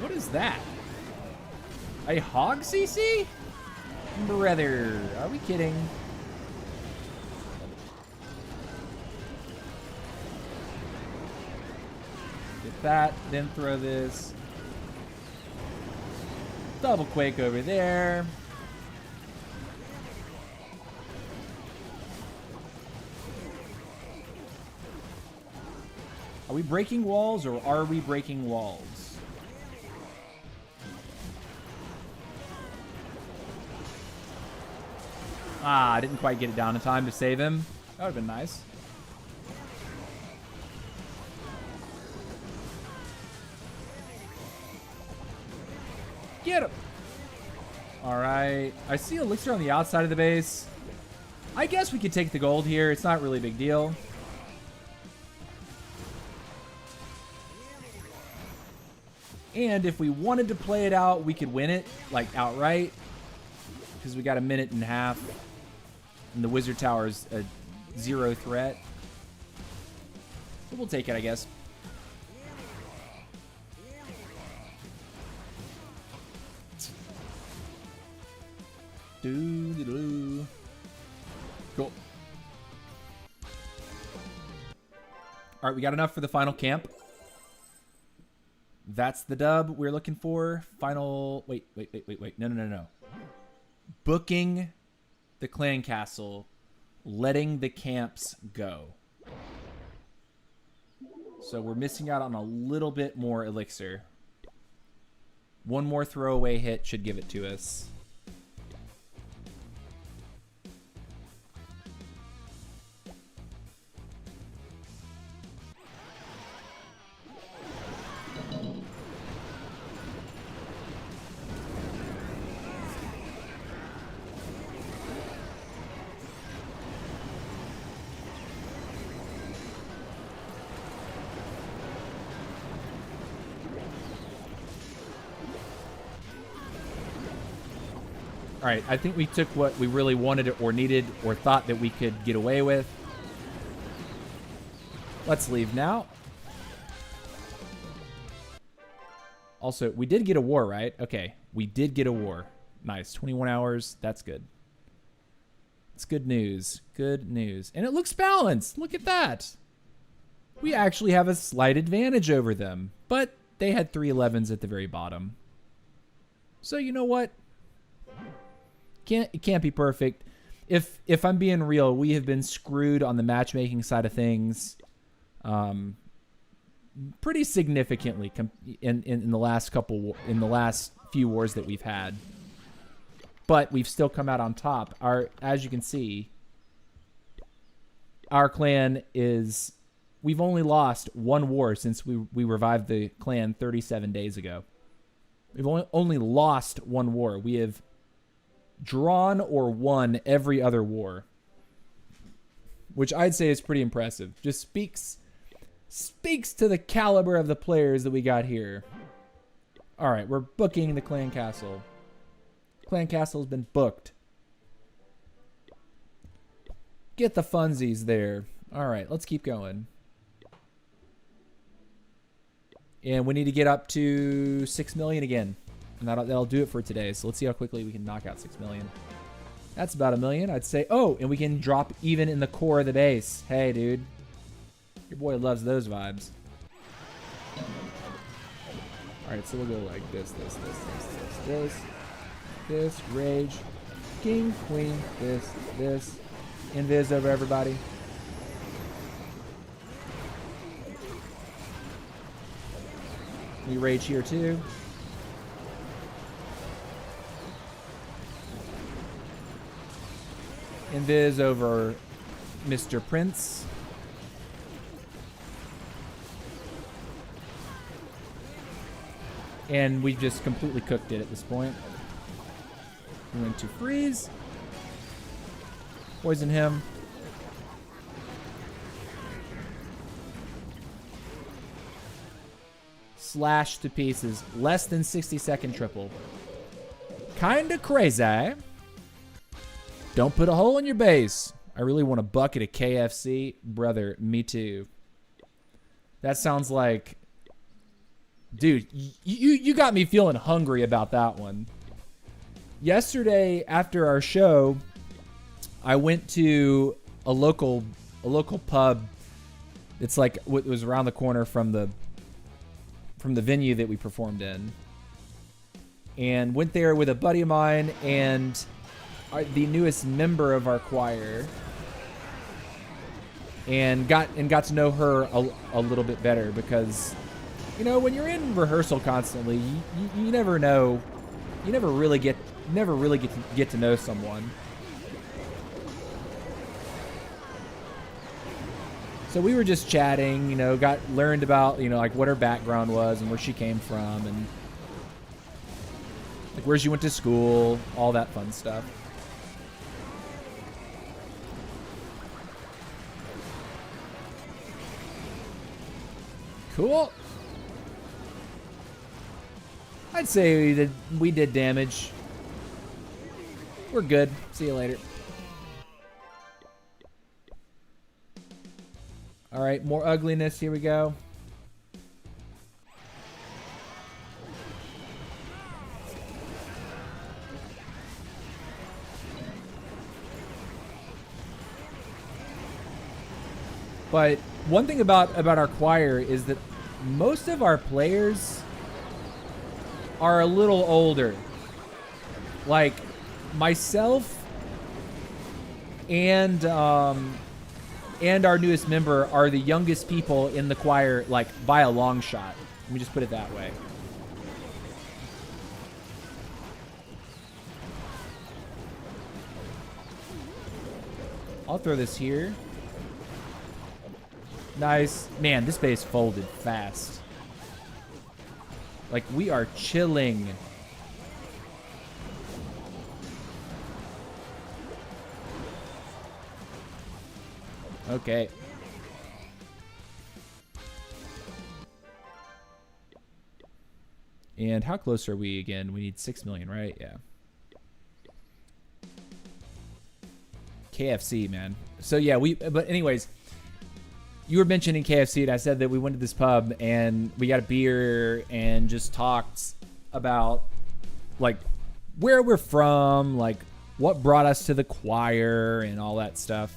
What is that? A hog CC? Brother, are we kidding? Get that, then throw this. Double Quake over there. Are we breaking walls or are we breaking walls? Ah, I didn't quite get it down in time to save him. That would have been nice. Get him! Alright. I see Elixir on the outside of the base. I guess we could take the gold here. It's not really a big deal. And if we wanted to play it out, we could win it, like, outright. Because we got a minute and a half. And the Wizard Tower is a 0 threat. But we'll take it, I guess. Doo-doo-doo. Cool. All right, we got enough for the final camp. That's the dub we're looking for. Final... Wait. No. Booking the clan castle, letting the camps go. So we're missing out on a little bit more elixir. One more throwaway hit should give it to us. All right, I think we took what we really wanted or needed or thought that we could get away with. Let's leave now. Also, we did get a war, right? Okay, we did get a war. Nice, 21 hours. That's good. It's good news. Good news. And it looks balanced. Look at that. We actually have a slight advantage over them, but they had 3 11s at the very bottom. So you know what? It can't be perfect. If I'm being real, we have been screwed on the matchmaking side of things, pretty significantly in the last few wars that we've had. But we've still come out on top. As you can see, our clan is. We've only lost 1 war since we revived the clan 37 days ago. We've only lost 1 war. We have drawn or won every other war, which I'd say is pretty impressive. Just speaks to the caliber of the players that we got here. All right, we're booking the clan castle. Clan castle has been booked. Get the funsies there. All right, let's keep going. And we need to get up to 6 million again. And that'll do it for today. So let's see how quickly we can knock out 6 million. That's about 1 million, I'd say. Oh, and we can drop even in the core of the base. Hey, dude. Your boy loves those vibes. Alright, so we'll go like this, rage, king, queen, this, invis over everybody. We rage here too. Invis over Mr. Prince. And we just completely cooked it at this point. We went to freeze. Poison him. Slash to pieces. Less than 60-second triple. Kinda crazy. Don't put a hole in your base. I really want a bucket of KFC. Brother, me too. That sounds like... Dude, you got me feeling hungry about that one. Yesterday, after our show, I went to a local pub. It's like it was around the corner from the venue that we performed in, and went there with a buddy of mine and the newest member of our choir, and got to know her a little bit better because. You know, when you're in rehearsal constantly, you never know, you never really get to know someone. So we were just chatting, you know, learned about, you know, like what her background was and where she came from and like where she went to school, all that fun stuff. Cool. I'd say we did damage. We're good. See you later. All right, more ugliness. Here we go. But one thing about our choir is that most of our players are a little older. Like myself and our newest member are the youngest people in the choir, like by a long shot. Let me just put it that way. I'll throw this here. Nice. Man, this base folded fast. Like, we are chilling. Okay. And how close are we again? We need 6 million, right? Yeah. KFC, man. So, yeah, but anyways... You were mentioning KFC, and I said that we went to this pub and we got a beer and just talked about like where we're from, like what brought us to the choir and all that stuff.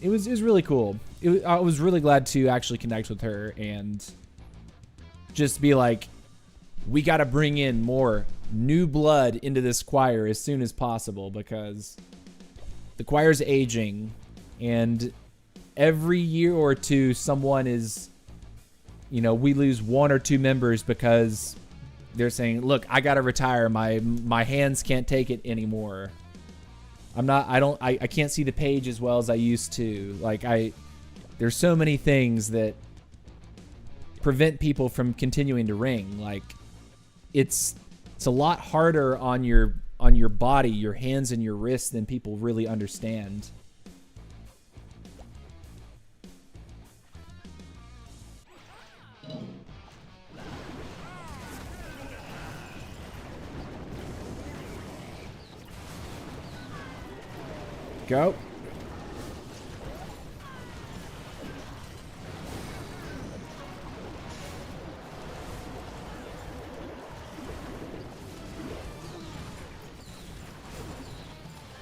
It was really cool. I was really glad to actually connect with her and just be like, we got to bring in more new blood into this choir as soon as possible because the choir's aging and every year or two, someone is, you know, we lose 1 or 2 members because they're saying, look, I got to retire. My hands can't take it anymore. I can't see the page as well as I used to. Like there's so many things that prevent people from continuing to ring. Like it's a lot harder on your body, your hands and your wrists than people really understand. Go.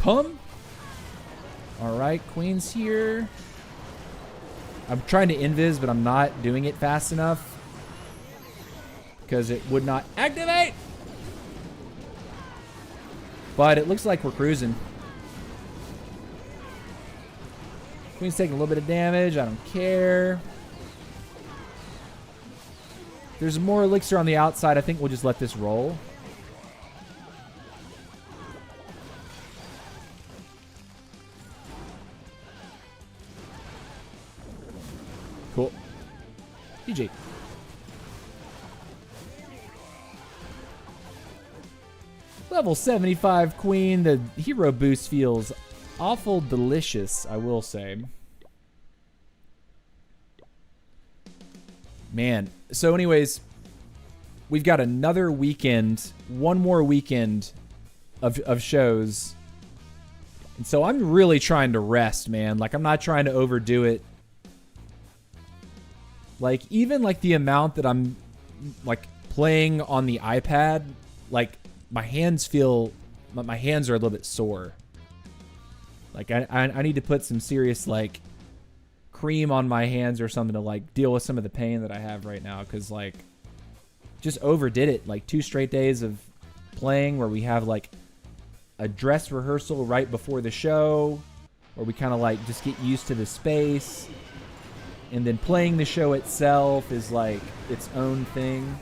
come. All right, Queen's here. I'm trying to invis, but I'm not doing it fast enough because it would not activate. But it looks like we're cruising. Queen's taking a little bit of damage. I don't care. There's more elixir on the outside. I think we'll just let this roll. Cool. GG. Level 75 Queen. The hero boost feels awful delicious, I will say. Man. So anyways, we've got another weekend, one more weekend of shows. And so I'm really trying to rest, man. Like, I'm not trying to overdo it. Like, even like the amount that I'm like playing on the iPad, like my hands are a little bit sore. Like I need to put some serious like cream on my hands or something to like deal with some of the pain that I have right now, because like just overdid it. Like 2 straight days of playing where we have like a dress rehearsal right before the show, where we kind of like just get used to the space, and then playing the show itself is like its own thing.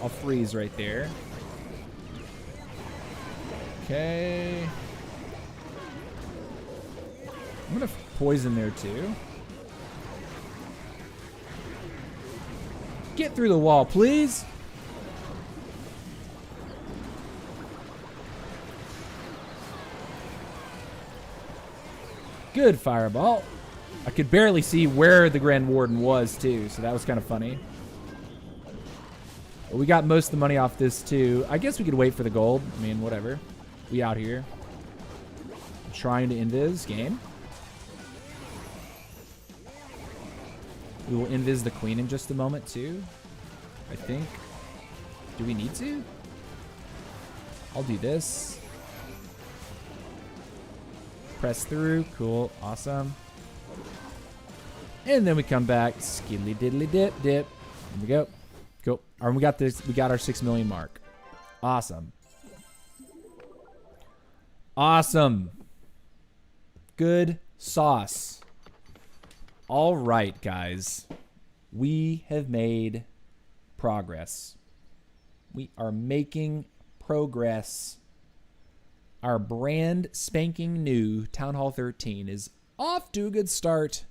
I'll freeze right there. Okay. I'm gonna poison there too. Get through the wall, please. Good fireball. I could barely see where the Grand Warden was too, so that was kind of funny. But we got most of the money off this too. I guess we could wait for the gold. I mean, whatever. We out here. I'm trying to invis game. We will invis the queen in just a moment too, I think. Do we need to? I'll do this. Press through. Cool. Awesome. And then we come back. Skiddly diddly dip dip. There we go. Cool. All right, we got this. We got our 6 million mark. Awesome. Awesome. Good sauce. All right, guys. We have made progress. We are making progress. Our brand spanking new Town Hall 13 is off to a good start.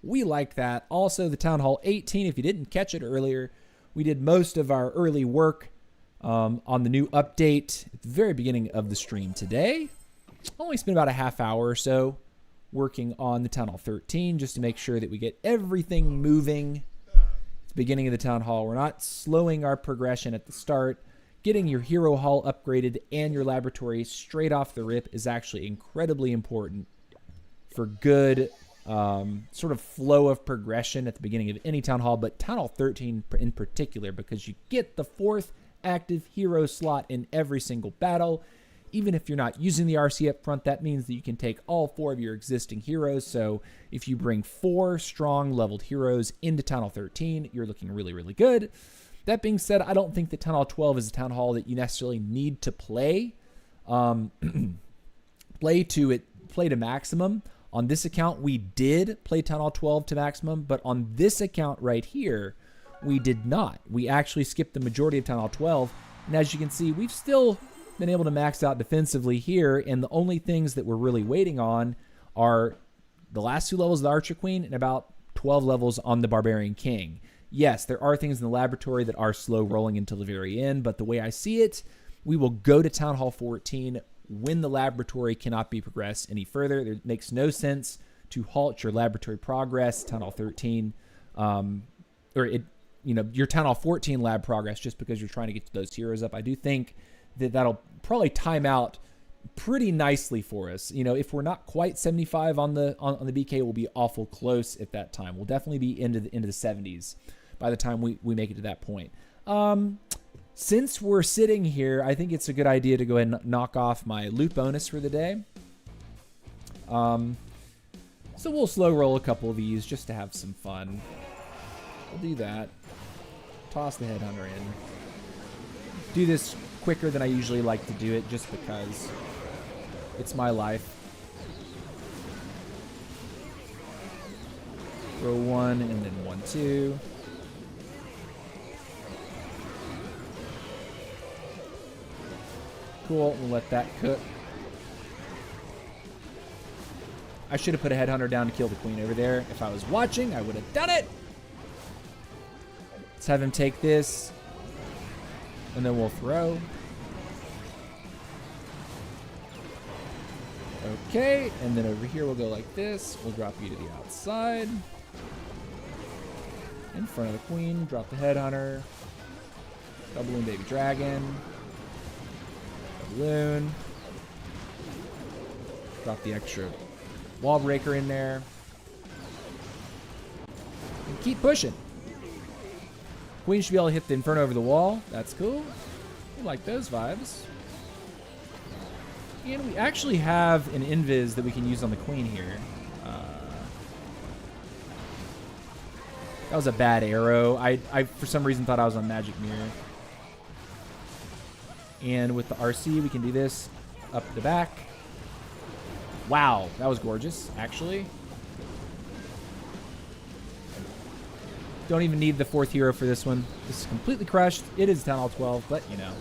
We like that. Also, the Town Hall 18, if you didn't catch it earlier, we did most of our early work on the new update at the very beginning of the stream today. Only spent about a half hour or so working on the Town Hall 13 just to make sure that we get everything moving at the beginning of the Town Hall. We're not slowing our progression at the start. Getting your Hero Hall upgraded and your laboratory straight off the rip is actually incredibly important for good sort of flow of progression at the beginning of any Town Hall, but Town Hall 13 in particular, because you get the 4th active hero slot in every single battle. Even if you're not using the RC up front, that means that you can take all 4 of your existing heroes. So if you bring 4 strong leveled heroes into Town Hall 13, you're looking really, really good. That being said, I don't think that Town Hall 12 is a Town Hall that you necessarily need to play. Play to maximum. On this account, we did play Town Hall 12 to maximum, but on this account right here, we did not. We actually skipped the majority of Town Hall 12, and as you can see, we've still been able to max out defensively here, and the only things that we're really waiting on are the last 2 levels of the Archer Queen and about 12 levels on the Barbarian King. Yes, there are things in the laboratory that are slow rolling until the very end, but the way I see it, we will go to Town Hall 14 when the laboratory cannot be progressed any further. It makes no sense to halt your laboratory progress, Town Hall 13, your Town Hall 14 lab progress just because you're trying to get those heroes up. I do think that that'll probably time out pretty nicely for us. You know, if we're not quite 75 on the BK, we'll be awful close at that time. We'll definitely be into the 70s by the time we make it to that point. Since we're sitting here, I think it's a good idea to go ahead and knock off my loot bonus for the day. So we'll slow roll a couple of these just to have some fun. We'll do that. Toss the headhunter in. Do this quicker than I usually like to do it just because it's my life. Throw 1 and then 1, 2. Cool, we'll let that cook. I should have put a headhunter down to kill the queen over there. If I was watching, I would have done it. Let's have him take this. And then we'll throw. Okay, and then over here we'll go like this. We'll drop you to the outside. In front of the queen, drop the headhunter. Double balloon baby dragon. Balloon. Drop the extra wall breaker in there. And keep pushing. Queen should be able to hit the Inferno over the wall. That's cool. We like those vibes. And we actually have an invis that we can use on the queen here. That was a bad arrow. I for some reason thought I was on Magic Mirror. And with the RC, we can do this up the back. Wow, that was gorgeous, actually. Don't even need the 4th hero for this one. This is completely crushed. It is Town Hall 12, but you know.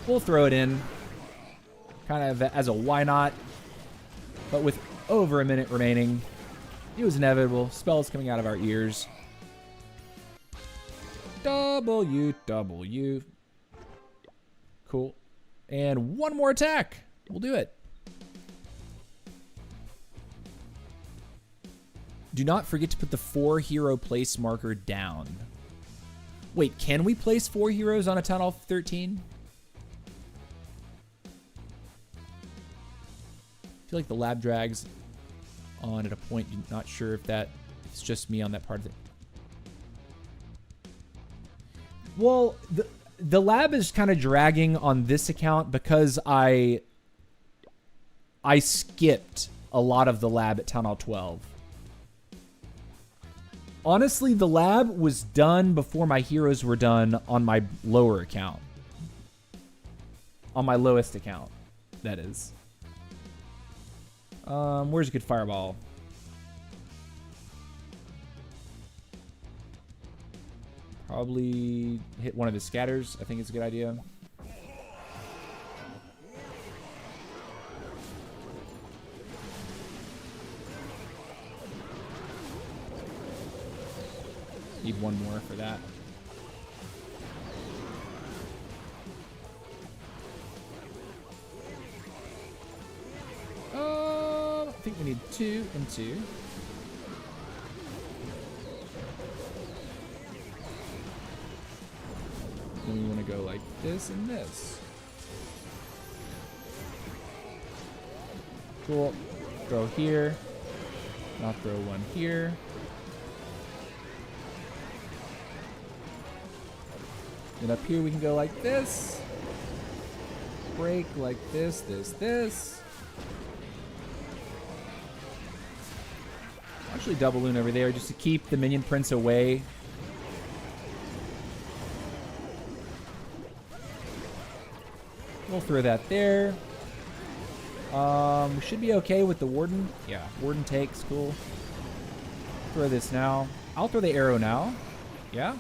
We'll throw it in. Kind of as a why not. But with over a minute remaining, it was inevitable. Spells coming out of our ears. W. Cool. And one more attack. We'll do it. Do not forget to put the 4 hero place marker down. Wait, can we place 4 heroes on a Town Hall 13? I feel like the lab drags on at a point. Not sure if it's just me on that part of it. Well, the lab is kind of dragging on this account because I skipped a lot of the lab at Town Hall 12. Honestly, the lab was done before my heroes were done on my lower account. On my lowest account, that is. Where's a good fireball? Probably hit one of his scatters. I think it's a good idea. Need one more for that. I think we need 2 and 2. Then we want to go like this and this. Cool. Throw here. Not throw one here. And up here we can go like this. Break like this, this. Actually double loon over there just to keep the minion prince away. We'll throw that there. We should be okay with the warden. Yeah, warden takes, cool. Throw this now. I'll throw the arrow now. Yeah.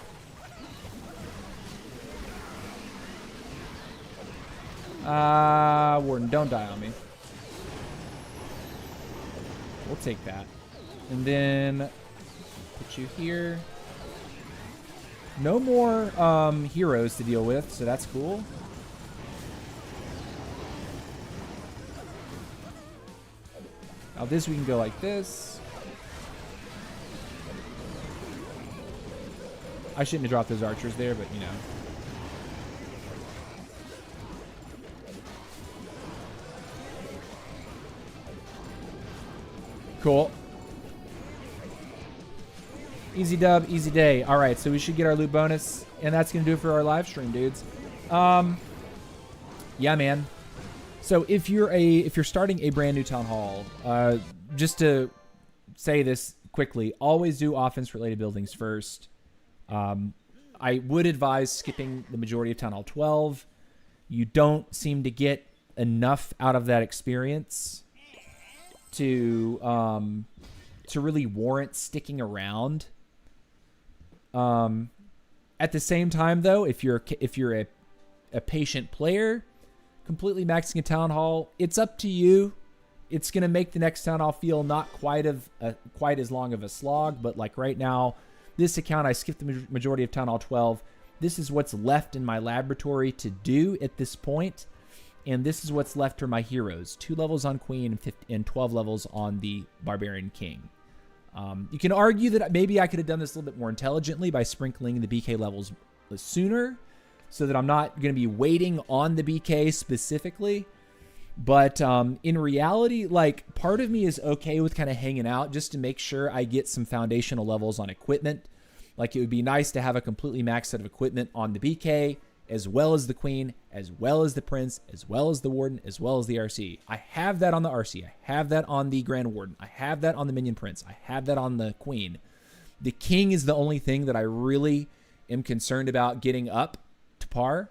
Warden, don't die on me. We'll take that. And then put you here. No more heroes to deal with, so that's cool. Now this we can go like this. I shouldn't have dropped those archers there, but you know. Cool. Easy dub, easy day. All right, so we should get our loot bonus, and that's gonna do it for our live stream, dudes. Yeah, man. So if you're starting a brand new town hall, just to say this quickly, always do offense related buildings first. I would advise skipping the majority of Town Hall 12. You don't seem to get enough out of that experience to really warrant sticking around. At the same time, though, if you're a patient player, completely maxing a town hall, it's up to you. It's gonna make the next town hall feel not quite as long of a slog, but like right now, this account I skipped the majority of Town Hall 12. This is what's left in my laboratory to do at this point, and this is what's left for my heroes: 2 levels on Queen and 12 levels on the Barbarian King. You can argue that maybe I could have done this a little bit more intelligently by sprinkling the BK levels sooner, so that I'm not going to be waiting on the BK specifically. But in reality, like, part of me is okay with kind of hanging out just to make sure I get some foundational levels on equipment. Like, it would be nice to have a completely maxed set of equipment on the BK, as well as the Queen, as well as the Prince, as well as the Warden, as well as the RC. I have that on the RC. I have that on the Grand Warden. I have that on the Minion Prince. I have that on the Queen. The King is the only thing that I really am concerned about getting up to par.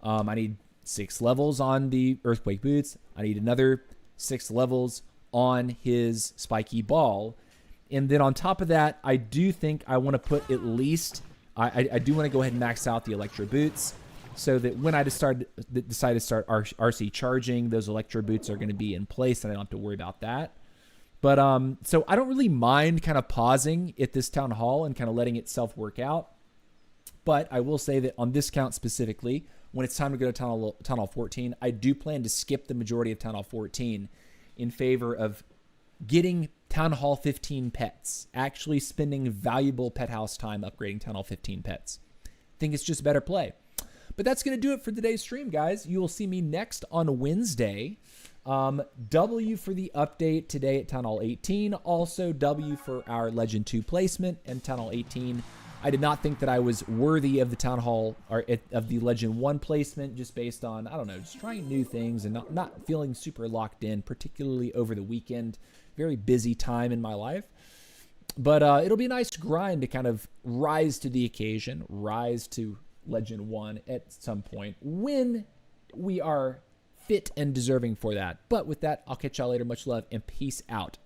I need 6 levels on the Earthquake Boots. I need another 6 levels on his Spiky Ball. And then on top of that, I do think I want to put at least, I do want to go ahead and max out the Electro Boots, so that when I decide to start RC charging, those Electro Boots are going to be in place and I don't have to worry about that. But so I don't really mind kind of pausing at this town hall and kind of letting itself work out. But I will say that on this count specifically, when it's time to go to Town Hall 14, I do plan to skip the majority of Town Hall 14 in favor of getting Town Hall 15 pets, actually spending valuable pet house time upgrading Town Hall 15 pets. I think it's just better play. But that's going to do it for today's stream, guys. You will see me next on Wednesday. W for the update today at Town Hall 18. Also W for our Legend 2 placement and Town Hall 18. I did not think that I was worthy of the Town Hall or of the Legend 1 placement, just based on, I don't know, just trying new things and not feeling super locked in, particularly over the weekend. Very busy time in my life. But it'll be a nice grind to kind of rise to the occasion, rise to Legend 1 at some point when we are fit and deserving for that. But with that, I'll catch y'all later. Much love and peace out.